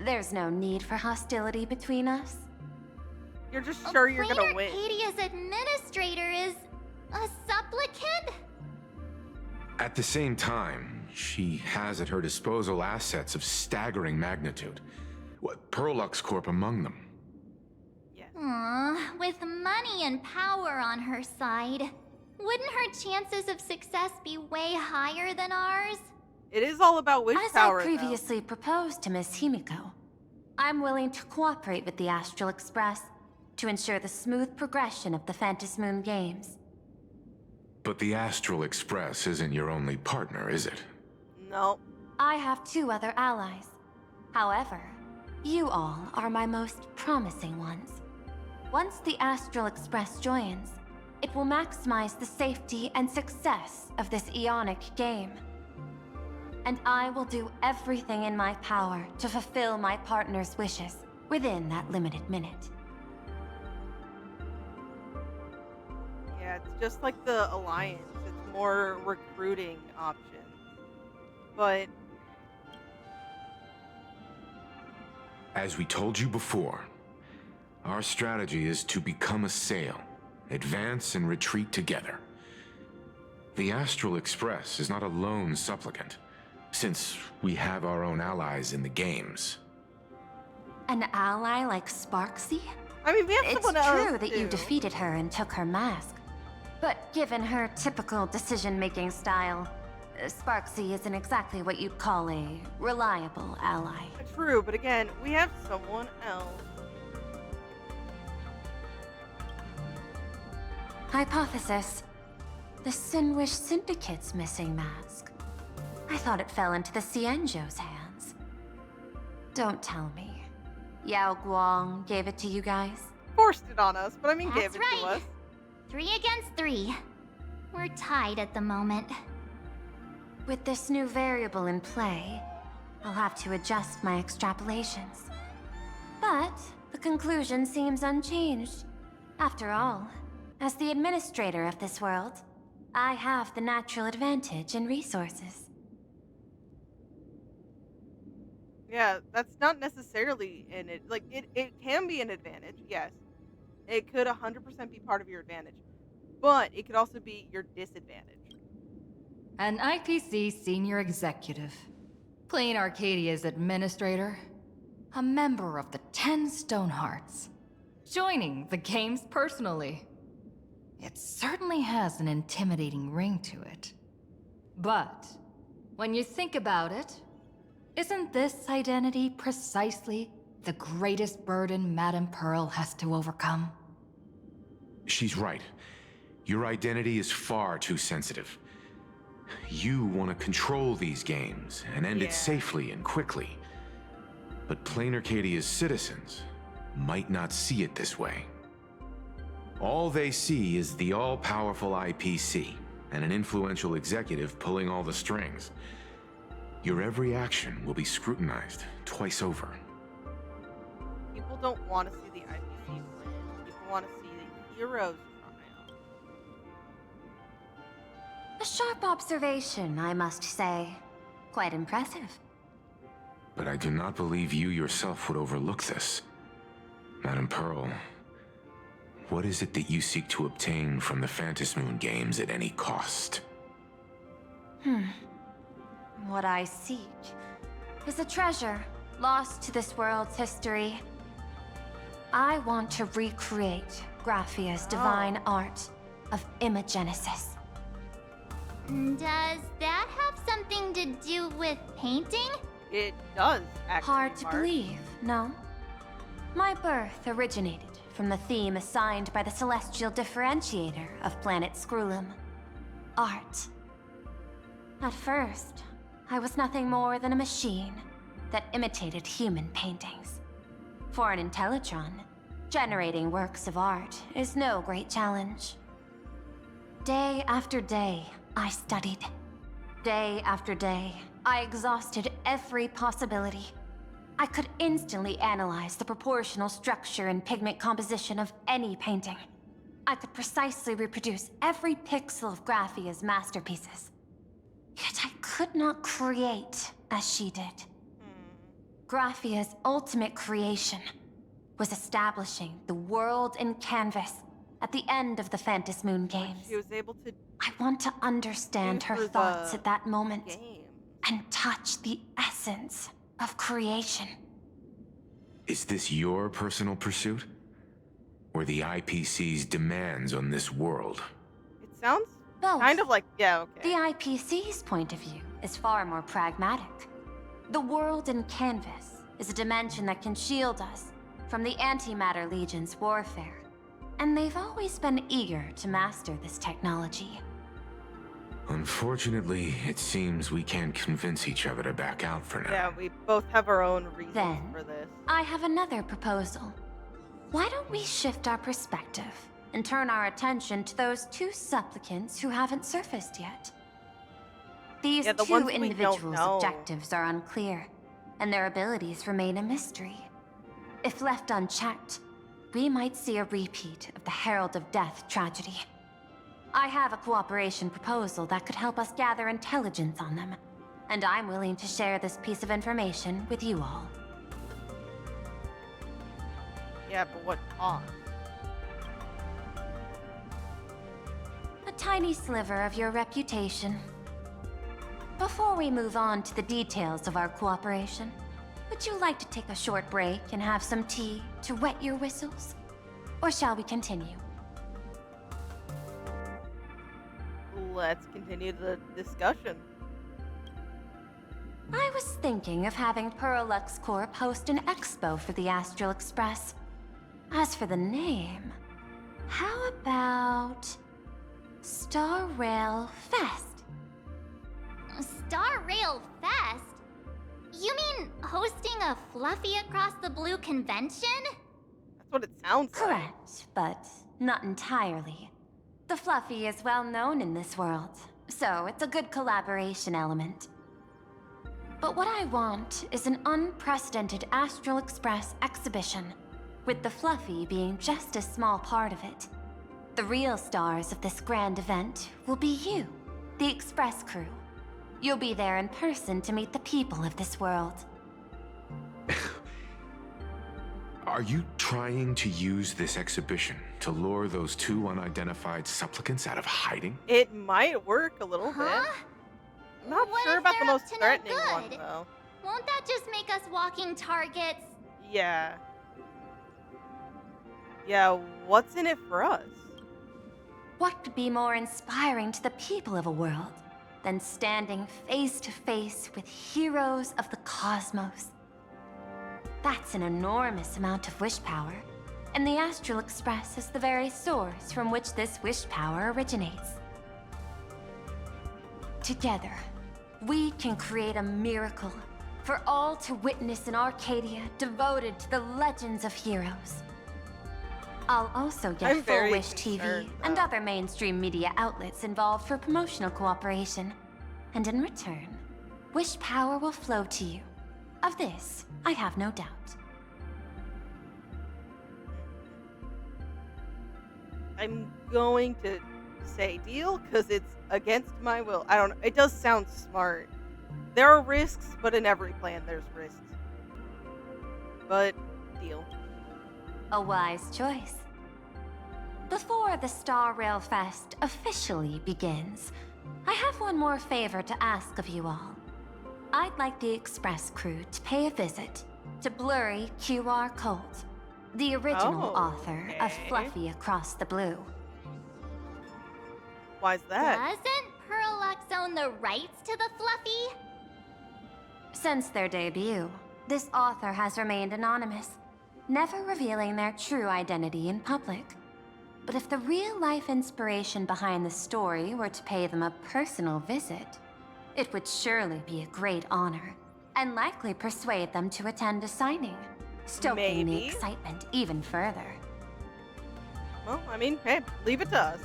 [SPEAKER 10] there's no need for hostility between us.
[SPEAKER 1] You're just sure you're gonna win.
[SPEAKER 4] Arcadia's administrator is a supplicant?
[SPEAKER 5] At the same time, she has at her disposal assets of staggering magnitude. What, Perlux Corp among them.
[SPEAKER 4] Aww, with money and power on her side, wouldn't her chances of success be way higher than ours?
[SPEAKER 1] It is all about wish power,
[SPEAKER 10] As I previously proposed to Miss Himeko, I'm willing to cooperate with the Astral Express to ensure the smooth progression of the Phantasmoon games.
[SPEAKER 5] But the Astral Express isn't your only partner, is it?
[SPEAKER 1] No.
[SPEAKER 10] I have 2 other allies. However, you all are my most promising ones. Once the Astral Express joins, it will maximize the safety and success of this Ionic game. And I will do everything in my power to fulfill my partner's wishes within that limited minute.
[SPEAKER 1] Yeah, it's just like the Alliance. It's more recruiting options. But
[SPEAKER 5] as we told you before, our strategy is to become a sail, advance and retreat together. The Astral Express is not a lone supplicant, since we have our own allies in the games.
[SPEAKER 10] An ally like Sparksy?
[SPEAKER 1] I mean, we have someone else.
[SPEAKER 10] It's true that you defeated her and took her mask. But given her typical decision-making style, Sparksy isn't exactly what you'd call a reliable ally.
[SPEAKER 1] True, but again, we have someone else.
[SPEAKER 10] Hypothesis. The Sinwish Syndicate's missing mask. I thought it fell into the Cienjo's hands. Don't tell me. Yao Guang gave it to you guys?
[SPEAKER 1] Forced it on us, but I mean
[SPEAKER 4] That's
[SPEAKER 1] gave it to us.
[SPEAKER 4] 3 against 3. We're tied at the moment.
[SPEAKER 10] With this new variable in play, I'll have to adjust my extrapolations. But the conclusion seems unchanged. After all, as the administrator of this world, I have the natural advantage in resources.
[SPEAKER 1] Yeah, that's not necessarily it can be an advantage, yes. It could 100% be part of your advantage. But it could also be your disadvantage.
[SPEAKER 2] An IPC senior executive, Plain Arcadia's administrator, a member of the 10 Stonehearts, joining the games personally. It certainly has an intimidating ring to it. But when you think about it, isn't this identity precisely the greatest burden Madame Pearl has to overcome?
[SPEAKER 5] She's right. Your identity is far too sensitive. You want to control these games and end it safely and quickly. But Plain Arcadia's citizens might not see it this way. All they see is the all-powerful IPC and an influential executive pulling all the strings. Your every action will be scrutinized twice over.
[SPEAKER 1] People don't want to see the IPC win. People want to see the heroes triumph.
[SPEAKER 10] A sharp observation, I must say. Quite impressive.
[SPEAKER 5] But I do not believe you yourself would overlook this. Madame Pearl What is it that you seek to obtain from the Phantasmoon games at any cost?
[SPEAKER 10] What I seek is a treasure lost to this world's history. I want to recreate Graphia's divine art of imagenesis.
[SPEAKER 4] Does that have something to do with painting?
[SPEAKER 1] It does, actually.
[SPEAKER 10] Hard to believe, no? My birth originated from the theme assigned by the celestial differentiator of planet Scrulum, art. At first, I was nothing more than a machine that imitated human paintings. For an Intellitron, generating works of art is no great challenge. Day after day, I studied. Day after day, I exhausted every possibility. I could instantly analyze the proportional structure and pigment composition of any painting. I could precisely reproduce every pixel of Graphia's masterpieces. Yet I could not create as she did. Graphia's ultimate creation was establishing the world in canvas at the end of the Phantasmoon games.
[SPEAKER 1] She was able to.
[SPEAKER 10] I want to understand her thoughts at that moment and touch the essence of creation.
[SPEAKER 5] Is this your personal pursuit? Or the IPC's demands on this world?
[SPEAKER 1] It sounds
[SPEAKER 10] Both.
[SPEAKER 1] kind of like, yeah, okay.
[SPEAKER 10] The IPC's point of view is far more pragmatic. The world in canvas is a dimension that can shield us from the Antimatter Legion's warfare, and they've always been eager to master this technology.
[SPEAKER 5] Unfortunately, it seems we can't convince each other to back out for now.
[SPEAKER 1] Yeah, we both have our own reasons
[SPEAKER 10] Then,
[SPEAKER 1] for this.
[SPEAKER 10] I have another proposal. Why don't we shift our perspective and turn our attention to those two supplicants who haven't surfaced yet? These
[SPEAKER 1] Yeah, the
[SPEAKER 10] two
[SPEAKER 1] ones we don't
[SPEAKER 10] individuals'
[SPEAKER 1] know.
[SPEAKER 10] objectives are unclear, and their abilities remain a mystery. If left unchecked, we might see a repeat of the Herald of Death tragedy. I have a cooperation proposal that could help us gather intelligence on them, and I'm willing to share this piece of information with you all.
[SPEAKER 1] Yeah, but what cost?
[SPEAKER 10] A tiny sliver of your reputation. Before we move on to the details of our cooperation, would you like to take a short break and have some tea to wet your whistles? Or shall we continue?
[SPEAKER 1] Let's continue the discussion.
[SPEAKER 10] I was thinking of having Perlux Corp host an expo for the Astral Express. As for the name, how about Star Rail Fest?
[SPEAKER 4] Star Rail Fest? You mean hosting a Fluffy Across the Blue convention?
[SPEAKER 1] That's what it sounds like.
[SPEAKER 10] Correct, but not entirely. The Fluffy is well known in this world, so it's a good collaboration element. But what I want is an unprecedented Astral Express exhibition, with the Fluffy being just a small part of it. The real stars of this grand event will be you, the Express crew. You'll be there in person to meet the people of this world.
[SPEAKER 5] Are you trying to use this exhibition to lure those two unidentified supplicants out of hiding?
[SPEAKER 1] It might work a little bit. I'm not
[SPEAKER 4] What
[SPEAKER 1] sure
[SPEAKER 4] if
[SPEAKER 1] about the
[SPEAKER 4] they're
[SPEAKER 1] most
[SPEAKER 4] up to no
[SPEAKER 1] threatening one,
[SPEAKER 4] good?
[SPEAKER 1] though.
[SPEAKER 4] Won't that just make us walking targets?
[SPEAKER 1] Yeah. Yeah, what's in it for us?
[SPEAKER 10] What could be more inspiring to the people of a world than standing face to face with heroes of the cosmos? That's an enormous amount of wish power, and the Astral Express is the very source from which this wish power originates. Together, we can create a miracle for all to witness in Arcadia devoted to the legends of heroes. I'll also get
[SPEAKER 1] I'm
[SPEAKER 10] Full
[SPEAKER 1] very
[SPEAKER 10] Wish TV
[SPEAKER 1] concerned,
[SPEAKER 10] and other mainstream media outlets involved for promotional cooperation. And in return, wish power will flow to you. Of this, I have no doubt.
[SPEAKER 1] I'm going to say deal because it's against my will. I don't know. It does sound smart. There are risks, but in every plan there's risks. But deal.
[SPEAKER 10] A wise choice. Before the Star Rail Fest officially begins, I have one more favor to ask of you all. I'd like the Express crew to pay a visit to Blurry QR Colt, the original author of Fluffy Across the Blue.
[SPEAKER 1] Why's that?
[SPEAKER 4] Doesn't Perlux own the rights to the Fluffy?
[SPEAKER 10] Since their debut, this author has remained anonymous, never revealing their true identity in public. But if the real-life inspiration behind the story were to pay them a personal visit, it would surely be a great honor, and likely persuade them to attend a signing, stoking the excitement even further.
[SPEAKER 1] Well, I mean, hey, leave it to us.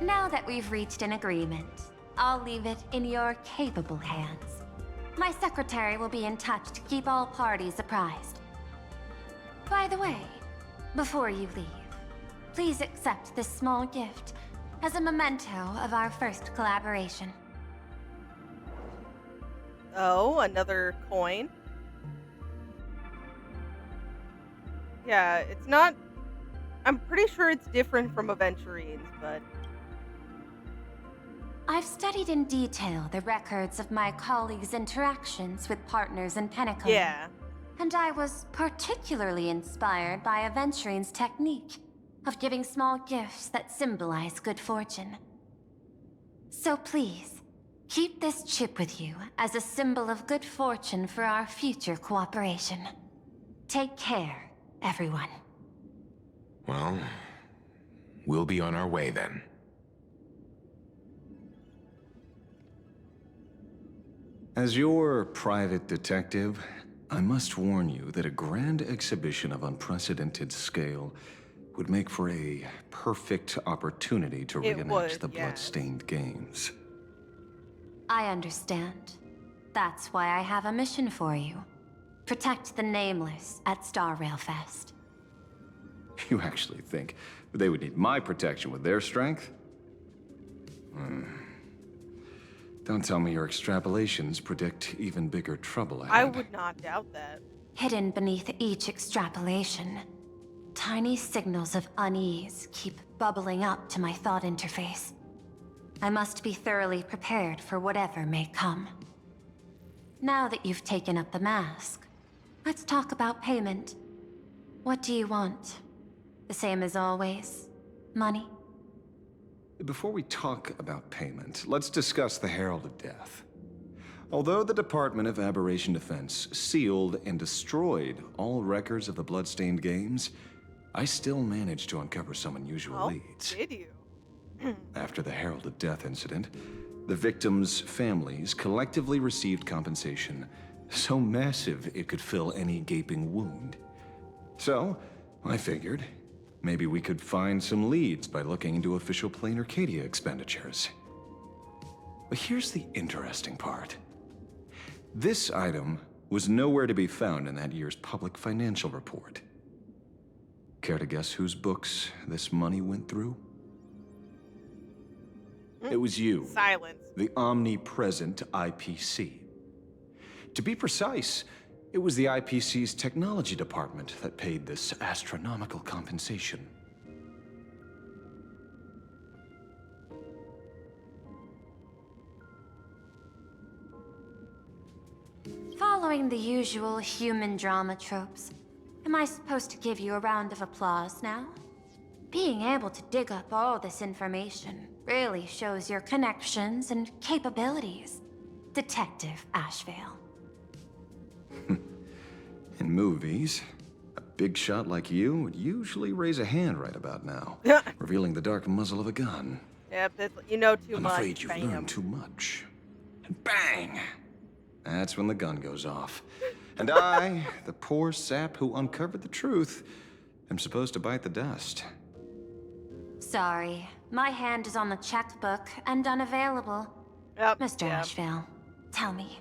[SPEAKER 10] Now that we've reached an agreement, I'll leave it in your capable hands. My secretary will be in touch to keep all parties apprised. By the way, before you leave, please accept this small gift as a memento of our first collaboration.
[SPEAKER 1] Oh, another coin? Yeah, it's not... I'm pretty sure it's different from Aventurines, but...
[SPEAKER 10] I've studied in detail the records of my colleagues' interactions with partners in Himeko.
[SPEAKER 1] Yeah.
[SPEAKER 10] And I was particularly inspired by Aventurine's technique of giving small gifts that symbolize good fortune. So please, keep this chip with you as a symbol of good fortune for our future cooperation. Take care, everyone.
[SPEAKER 5] Well, we'll be on our way then.
[SPEAKER 14] As your private detective, I must warn you that a grand exhibition of unprecedented scale would make for a perfect opportunity to reenact the blood-stained games.
[SPEAKER 10] I understand. That's why I have a mission for you. Protect the Nameless at Star Rail Fest.
[SPEAKER 14] You actually think they would need my protection with their strength? Don't tell me your extrapolations predict even bigger trouble ahead.
[SPEAKER 1] I would not doubt that.
[SPEAKER 10] Hidden beneath each extrapolation, tiny signals of unease keep bubbling up to my thought interface. I must be thoroughly prepared for whatever may come. Now that you've taken up the mask, let's talk about payment. What do you want? The same as always? Money?
[SPEAKER 14] Before we talk about payment, let's discuss the Herald of Death. Although the Department of Aberration Defense sealed and destroyed all records of the Bloodstained Games, I still managed to uncover some unusual leads.
[SPEAKER 1] Did you?
[SPEAKER 14] After the Herald of Death incident, the victims' families collectively received compensation so massive it could fill any gaping wound. So, I figured, maybe we could find some leads by looking into official Plain Arcadia expenditures. But here's the interesting part. This item was nowhere to be found in that year's public financial report. Care to guess whose books this money went through? It was you.
[SPEAKER 1] Silence.
[SPEAKER 14] The omnipresent IPC. To be precise, it was the IPC's technology department that paid this astronomical compensation.
[SPEAKER 10] Following the usual human drama tropes, am I supposed to give you a round of applause now? Being able to dig up all this information really shows your connections and capabilities, Detective Ashvale.
[SPEAKER 14] In movies, a big shot like you would usually raise a hand right about now, revealing the dark muzzle of a gun.
[SPEAKER 1] Yep, you know too much.
[SPEAKER 14] I'm afraid you've learned too much. And bang! That's when the gun goes off. And I, the poor sap who uncovered the truth, am supposed to bite the dust.
[SPEAKER 10] Sorry, my hand is on the checkbook and unavailable. Mr. Ashvale, tell me,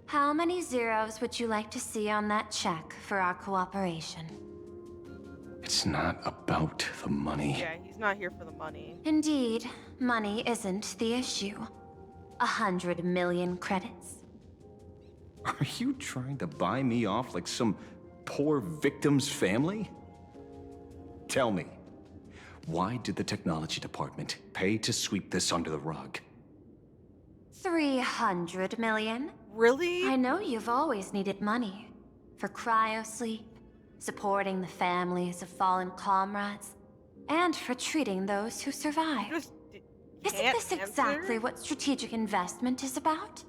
[SPEAKER 10] how many zeros would you like to see on that check for our cooperation?
[SPEAKER 14] It's not about the money.
[SPEAKER 1] Yeah, he's not here for the money.
[SPEAKER 10] Indeed, money isn't the issue. 100 million credits.
[SPEAKER 14] Are you trying to buy me off like some poor victim's family? Tell me, Why did the technology department pay to sweep this under the rug?
[SPEAKER 10] 300 million?
[SPEAKER 1] Really?
[SPEAKER 10] I know you've always needed money. For cryosleep, supporting the families of fallen comrades, and for treating those who survived. Isn't this exactly what strategic investment is about?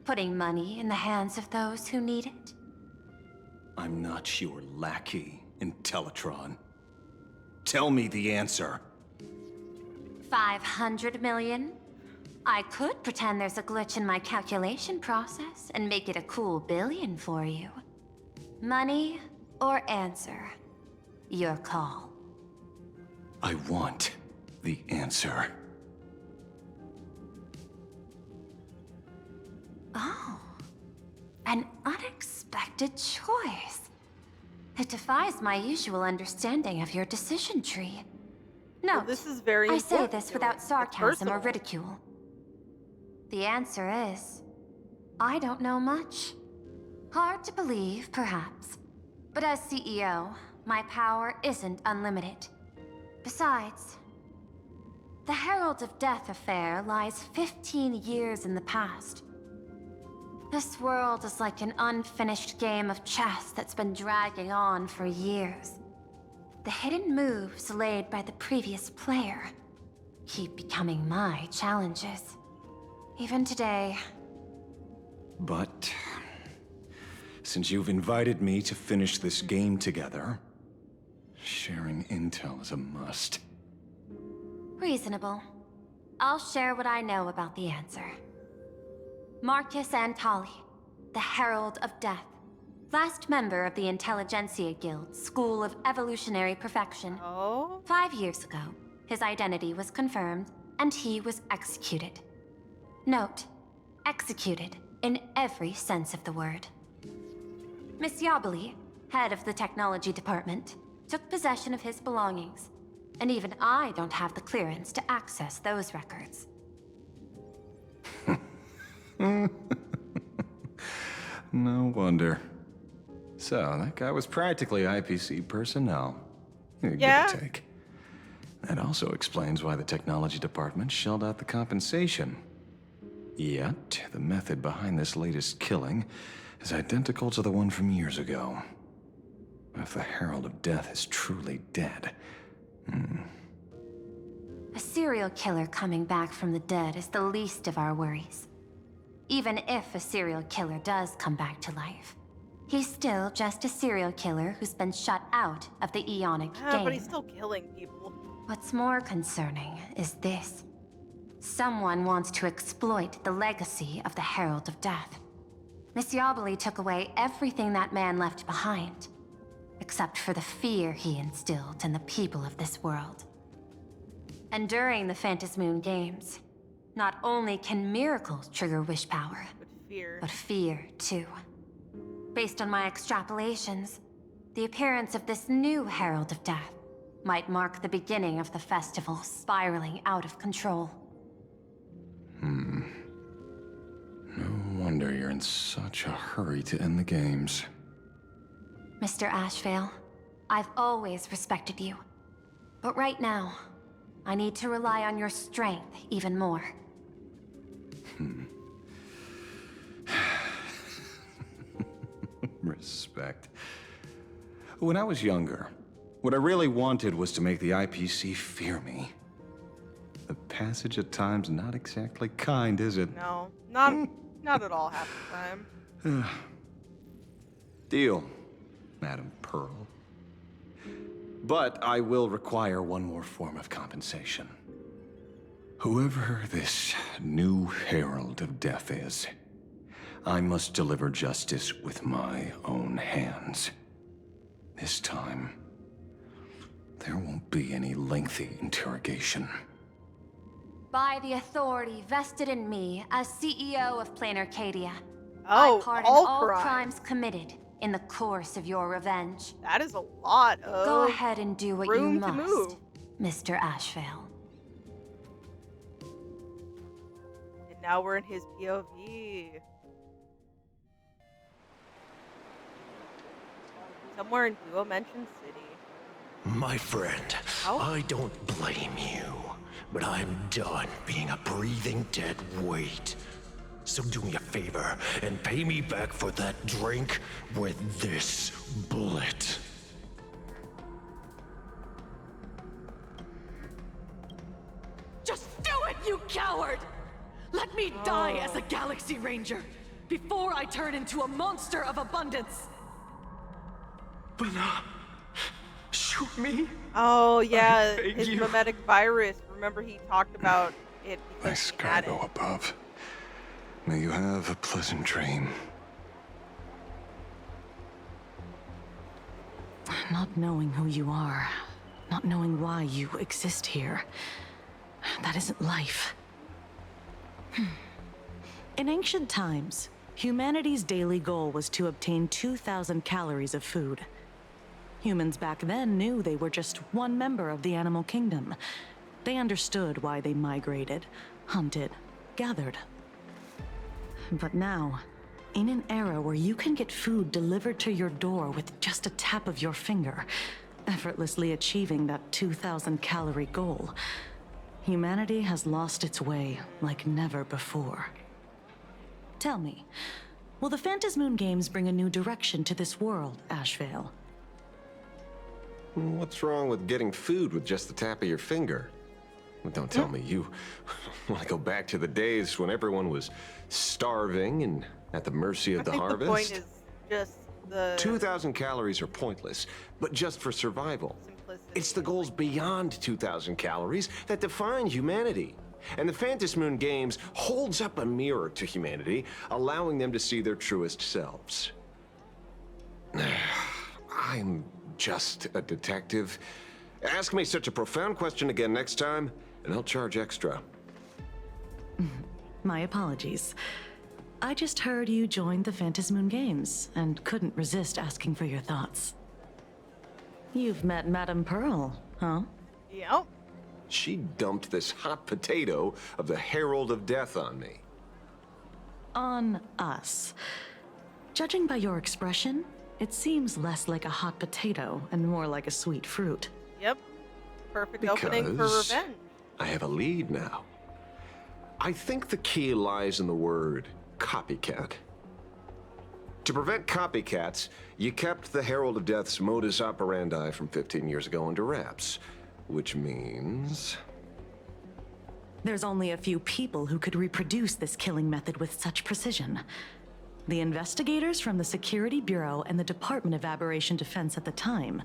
[SPEAKER 10] Putting money in the hands of those who need it?
[SPEAKER 14] I'm not your lackey, Intellitron. Tell me the answer.
[SPEAKER 10] 500 million? I could pretend there's a glitch in my calculation process and make it a cool billion for you. Money or answer? Your call.
[SPEAKER 14] I want the answer.
[SPEAKER 10] Oh, an unexpected choice. It defies my usual understanding of your decision tree. No,
[SPEAKER 1] well, this is very
[SPEAKER 10] I say
[SPEAKER 1] important
[SPEAKER 10] this
[SPEAKER 1] to
[SPEAKER 10] without
[SPEAKER 1] me.
[SPEAKER 10] sarcasm or ridicule. The answer is, I don't know much. Hard to believe, perhaps. But as CEO, my power isn't unlimited. Besides, the Herald of Death affair lies 15 years in the past. This world is like an unfinished game of chess that's been dragging on for years. The hidden moves laid by the previous player keep becoming my challenges. Even today.
[SPEAKER 14] But since you've invited me to finish this game together, sharing intel is a must.
[SPEAKER 10] Reasonable. I'll share what I know about the answer. Marcus Antali, the Herald of Death. Last member of the Intelligentsia Guild, School of Evolutionary Perfection.
[SPEAKER 1] Oh?
[SPEAKER 10] 5 years ago, his identity was confirmed, and he was executed. Note, executed in every sense of the word. Miss Yabali, head of the technology department, took possession of his belongings, and even I don't have the clearance to access those records.
[SPEAKER 14] No wonder. So, that guy was practically IPC personnel. Give or take. That also explains why the technology department shelled out the compensation. Yet, the method behind this latest killing is identical to the one from years ago. If the Herald of Death is truly dead...
[SPEAKER 10] A serial killer coming back from the dead is the least of our worries. Even if a serial killer does come back to life, he's still just a serial killer who's been shut out of the Eonic game.
[SPEAKER 1] But he's still killing people.
[SPEAKER 10] What's more concerning is this. Someone wants to exploit the legacy of the Herald of Death. Miss Yabali took away everything that man left behind, except for the fear he instilled in the people of this world. And during the Phantasmoon games, not only can miracles trigger wish power, but fear too. Based on my extrapolations, the appearance of this new Herald of Death might mark the beginning of the festival spiraling out of control.
[SPEAKER 14] No wonder you're in such a hurry to end the games.
[SPEAKER 10] Mr. Ashvale, I've always respected you. But right now, I need to rely on your strength even more.
[SPEAKER 14] Respect. When I was younger, what I really wanted was to make the IPC fear me. The passage at times not exactly kind, is it?
[SPEAKER 1] No, not at all half the time.
[SPEAKER 14] Deal, Madam Pearl. But I will require one more form of compensation. Whoever this new Herald of Death is, I must deliver justice with my own hands. This time, there won't be any lengthy interrogation.
[SPEAKER 10] By the authority vested in me as CEO of Plain Arcadia,
[SPEAKER 1] I
[SPEAKER 10] pardon all crimes committed in the course of your revenge.
[SPEAKER 1] That is a lot of
[SPEAKER 10] Go ahead and do what you
[SPEAKER 1] room to
[SPEAKER 10] must,
[SPEAKER 1] move.
[SPEAKER 10] Mr. Ashvale.
[SPEAKER 1] And now we're in his POV. Somewhere in Duo Mention City.
[SPEAKER 6] My friend, I don't blame you, but I'm done being a breathing dead weight. So do me a favor and pay me back for that drink with this bullet.
[SPEAKER 12] Just do it, you coward! Let me die as a Galaxy Ranger before I turn into a monster of abundance.
[SPEAKER 6] But shoot me.
[SPEAKER 1] Oh yeah, his
[SPEAKER 6] you.
[SPEAKER 1] mimetic virus. Remember he talked about it because he had it.
[SPEAKER 14] Skybo above. May you have a pleasant dream.
[SPEAKER 9] Not knowing who you are, not knowing why you exist here, that isn't life. In ancient times, humanity's daily goal was to obtain 2,000 calories of food. Humans back then knew they were just one member of the animal kingdom. They understood why they migrated, hunted, gathered. But now, in an era where you can get food delivered to your door with just a tap of your finger, effortlessly achieving that 2,000 calorie goal, humanity has lost its way like never before. Tell me, will the Phantasmoon games bring a new direction to this world, Ashvale?
[SPEAKER 14] What's wrong with getting food with just the tap of your finger? Don't tell me you want to go back to the days when everyone was starving and at the mercy of the harvest.
[SPEAKER 1] The point is just the
[SPEAKER 14] 2,000 calories are pointless, but just for survival.
[SPEAKER 1] Simplicity.
[SPEAKER 14] It's the goals beyond 2,000 calories that define humanity. And the Phantasmoon games holds up a mirror to humanity, allowing them to see their truest selves. I'm just a detective. Ask me such a profound question again next time, and I'll charge extra.
[SPEAKER 9] My apologies. I just heard you joined the Phantasmoon games and couldn't resist asking for your thoughts. You've met Madame Pearl, huh?
[SPEAKER 1] Yep.
[SPEAKER 14] She dumped this hot potato of the Herald of Death on me.
[SPEAKER 9] On us. Judging by your expression, it seems less like a hot potato and more like a sweet fruit.
[SPEAKER 1] Yep. Perfect opening for revenge.
[SPEAKER 14] I have a lead now. I think the key lies in the word copycat. To prevent copycats, you kept the Herald of Death's modus operandi from 15 years ago under wraps, which means...
[SPEAKER 9] There's only a few people who could reproduce this killing method with such precision. The investigators from the Security Bureau and the Department of Aberration Defense at the time,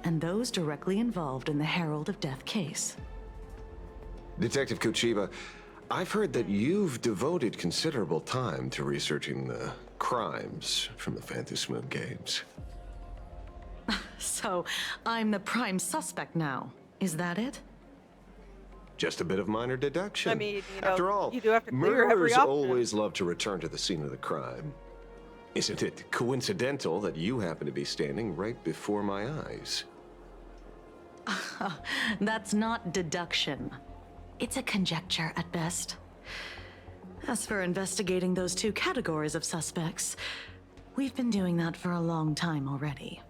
[SPEAKER 9] and those directly involved in the Herald of Death case.
[SPEAKER 14] Detective Kochiba, I've heard that you've devoted considerable time to researching the crimes from the Phantasmoon games.
[SPEAKER 9] So, I'm the prime suspect now. Is that it?
[SPEAKER 14] Just a bit of minor deduction.
[SPEAKER 1] I mean, you know,
[SPEAKER 14] after all,
[SPEAKER 1] you do have to clear every
[SPEAKER 14] murderers
[SPEAKER 1] option.
[SPEAKER 14] always love to return to the scene of the crime. Isn't it coincidental that you happen to be standing right before my eyes?
[SPEAKER 9] That's not deduction. It's a conjecture at best. As for investigating those two categories of suspects, we've been doing that for a long time already.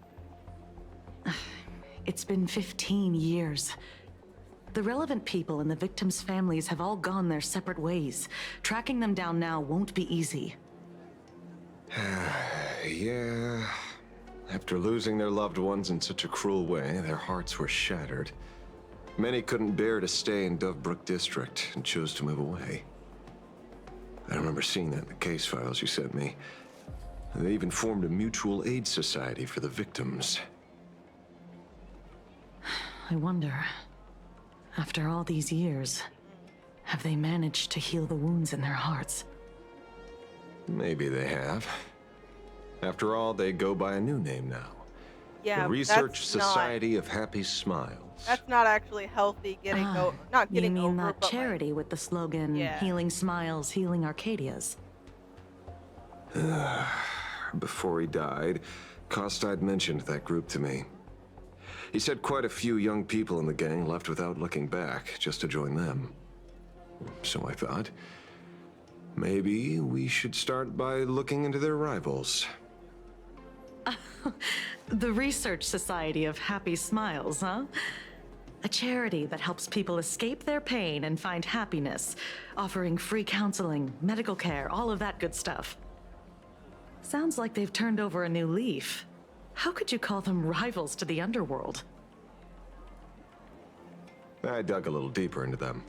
[SPEAKER 9] It's been 15 years. The relevant people and the victims' families have all gone their separate ways. Tracking them down now won't be easy.
[SPEAKER 14] Yeah. After losing their loved ones in such a cruel way, their hearts were shattered. Many couldn't bear to stay in Dovebrook District and chose to move away. I remember seeing that in the case files you sent me. They even formed a mutual aid society for the victims.
[SPEAKER 9] I wonder, after all these years, have they managed to heal the wounds in their hearts?
[SPEAKER 14] Maybe they have. After all, they go by a new name now.
[SPEAKER 1] Yeah,
[SPEAKER 14] the Research
[SPEAKER 1] that's
[SPEAKER 14] Society of Happy Smiles.
[SPEAKER 1] That's not actually healthy getting not getting
[SPEAKER 9] you mean
[SPEAKER 1] over,
[SPEAKER 9] that
[SPEAKER 1] but
[SPEAKER 9] charity with the slogan,
[SPEAKER 1] Yeah.
[SPEAKER 9] Healing Smiles, Healing Arcadias?
[SPEAKER 14] Before he died, Kostide mentioned that group to me. He said quite a few young people in the gang left without looking back, just to join them. So I thought, maybe we should start by looking into their rivals.
[SPEAKER 13] The Research Society of Happy Smiles, huh? A charity that helps people escape their pain and find happiness, offering free counseling, medical care, all of that good stuff. Sounds like they've turned over a new leaf. How could you call them rivals to the underworld?
[SPEAKER 14] I dug a little deeper into them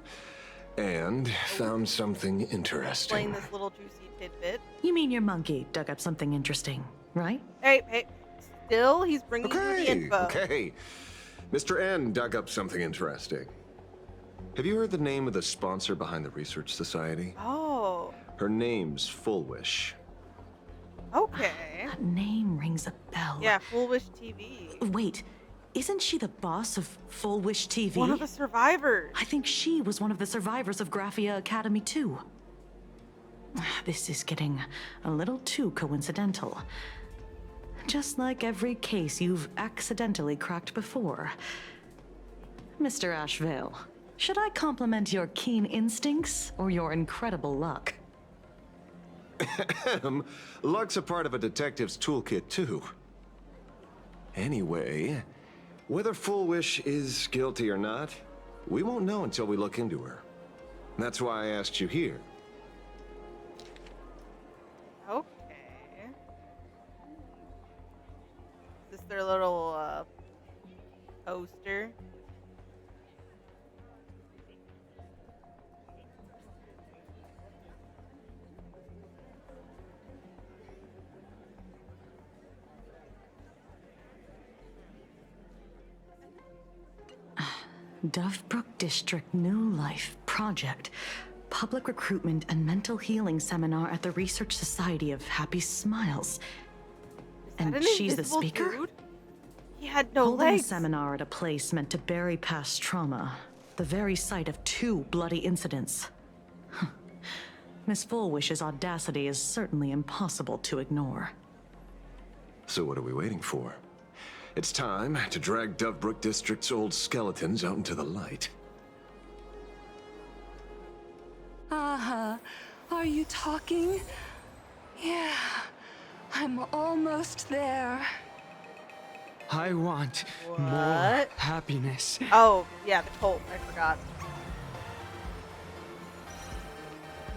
[SPEAKER 14] and found something interesting.
[SPEAKER 1] Explain this little juicy tidbit.
[SPEAKER 13] You mean your monkey dug up something interesting, right?
[SPEAKER 1] Hey, still, he's bringing you the info.
[SPEAKER 14] Okay. Mr. N dug up something interesting. Have you heard the name of the sponsor behind the Research Society?
[SPEAKER 1] Oh.
[SPEAKER 14] Her name's Full Wish.
[SPEAKER 1] Okay.
[SPEAKER 13] That name rings a bell.
[SPEAKER 1] Yeah, Full Wish TV.
[SPEAKER 13] Wait, isn't she the boss of Full Wish TV?
[SPEAKER 1] One of the survivors.
[SPEAKER 13] I think she was one of the survivors of Graphia Academy too. This is getting a little too coincidental. Just like every case you've accidentally cracked before. Mr. Ashvale, should I compliment your keen instincts or your incredible luck?
[SPEAKER 14] Luck's a part of a detective's toolkit, too. Anyway, whether Full Wish is guilty or not, we won't know until we look into her. That's why I asked you here.
[SPEAKER 1] Okay. Is this their little, poster?
[SPEAKER 13] Dovebrook District New Life Project. Public Recruitment and Mental Healing Seminar at the Research Society of Happy Smiles. And she's the speaker?
[SPEAKER 1] Dude? He had no
[SPEAKER 13] Holding
[SPEAKER 1] legs.
[SPEAKER 13] a seminar at a place meant to bury past trauma. The very site of 2 bloody incidents. Miss Fullwish's audacity is certainly impossible to ignore.
[SPEAKER 14] So what are we waiting for? It's time to drag Dovebrook District's old skeletons out into the light.
[SPEAKER 16] Are you talking? Yeah, I'm almost there.
[SPEAKER 23] I want more happiness.
[SPEAKER 1] Oh, yeah, the cult. I forgot.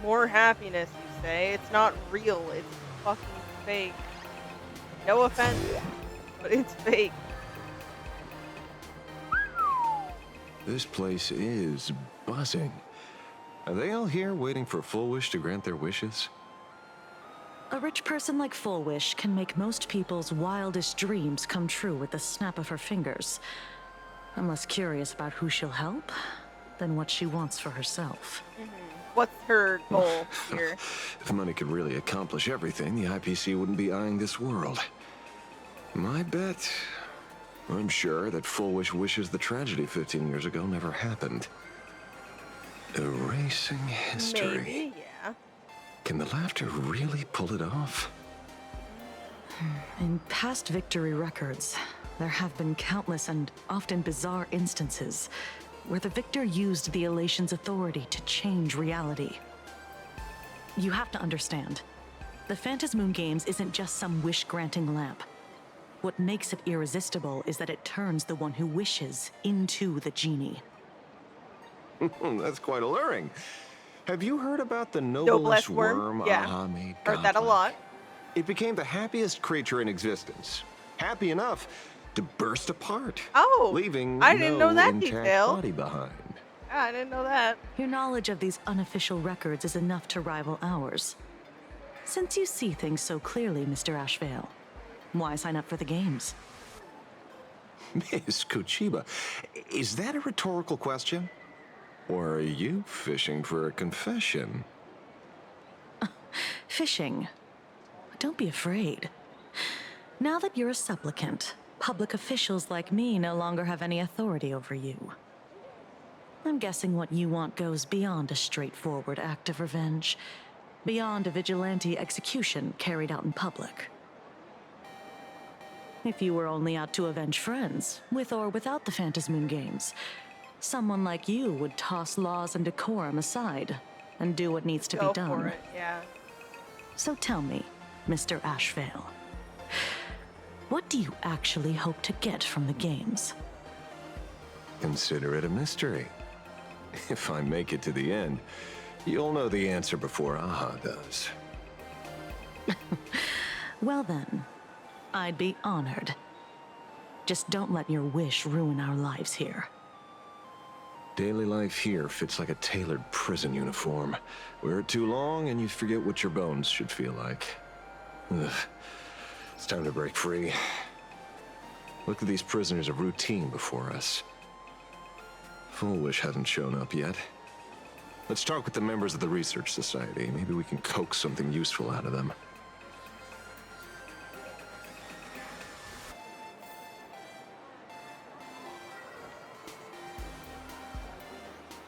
[SPEAKER 1] More happiness, you say? It's not real. It's fucking fake. No offense, but it's fake.
[SPEAKER 14] This place is buzzing. Are they all here waiting for Full Wish to grant their wishes?
[SPEAKER 13] A rich person like Full Wish can make most people's wildest dreams come true with the snap of her fingers. I'm less curious about who she'll help than what she wants for herself.
[SPEAKER 1] What's her goal here?
[SPEAKER 14] If money could really accomplish everything, the IPC wouldn't be eyeing this world. My bet, I'm sure that Full Wish wishes the tragedy 15 years ago never happened. Erasing history.
[SPEAKER 1] Maybe, yeah.
[SPEAKER 14] Can the laughter really pull it off?
[SPEAKER 13] In past victory records, there have been countless and often bizarre instances where the victor used the elation's authority to change reality. You have to understand, the Phantasmoon games isn't just some wish-granting lamp. What makes it irresistible is that it turns the one who wishes into the genie.
[SPEAKER 14] That's quite alluring. Have you heard about the noblest worm
[SPEAKER 1] Yeah.
[SPEAKER 14] Aha made
[SPEAKER 1] Heard that a
[SPEAKER 14] godlike?
[SPEAKER 1] lot.
[SPEAKER 14] It became the happiest creature in existence. Happy enough to burst apart.
[SPEAKER 1] Oh,
[SPEAKER 14] leaving
[SPEAKER 1] I didn't know that
[SPEAKER 14] intact
[SPEAKER 1] detail.
[SPEAKER 14] body behind.
[SPEAKER 1] Yeah, I didn't know that.
[SPEAKER 13] Your knowledge of these unofficial records is enough to rival ours. Since you see things so clearly, Mr. Ashvale, why sign up for the games?
[SPEAKER 14] Miss Kochiba, is that a rhetorical question? Or are you fishing for a confession?
[SPEAKER 13] Fishing. Don't be afraid. Now that you're a supplicant, public officials like me no longer have any authority over you. I'm guessing what you want goes beyond a straightforward act of revenge, beyond a vigilante execution carried out in public. If you were only out to avenge friends, with or without the Phantasmoon games, someone like you would toss laws and decorum aside and do what needs to be done.
[SPEAKER 1] Go for it, yeah.
[SPEAKER 13] So tell me, Mr. Ashvale, What do you actually hope to get from the games?
[SPEAKER 14] Consider it a mystery. If I make it to the end, you'll know the answer before Aha does.
[SPEAKER 13] Well then, I'd be honored. Just don't let your wish ruin our lives here.
[SPEAKER 14] Daily life here fits like a tailored prison uniform. Wear it too long and you forget what your bones should feel like. Ugh. It's time to break free. Look at these prisoners of routine before us. Full Wish hasn't shown up yet. Let's talk with the members of the Research Society. Maybe we can coax something useful out of them.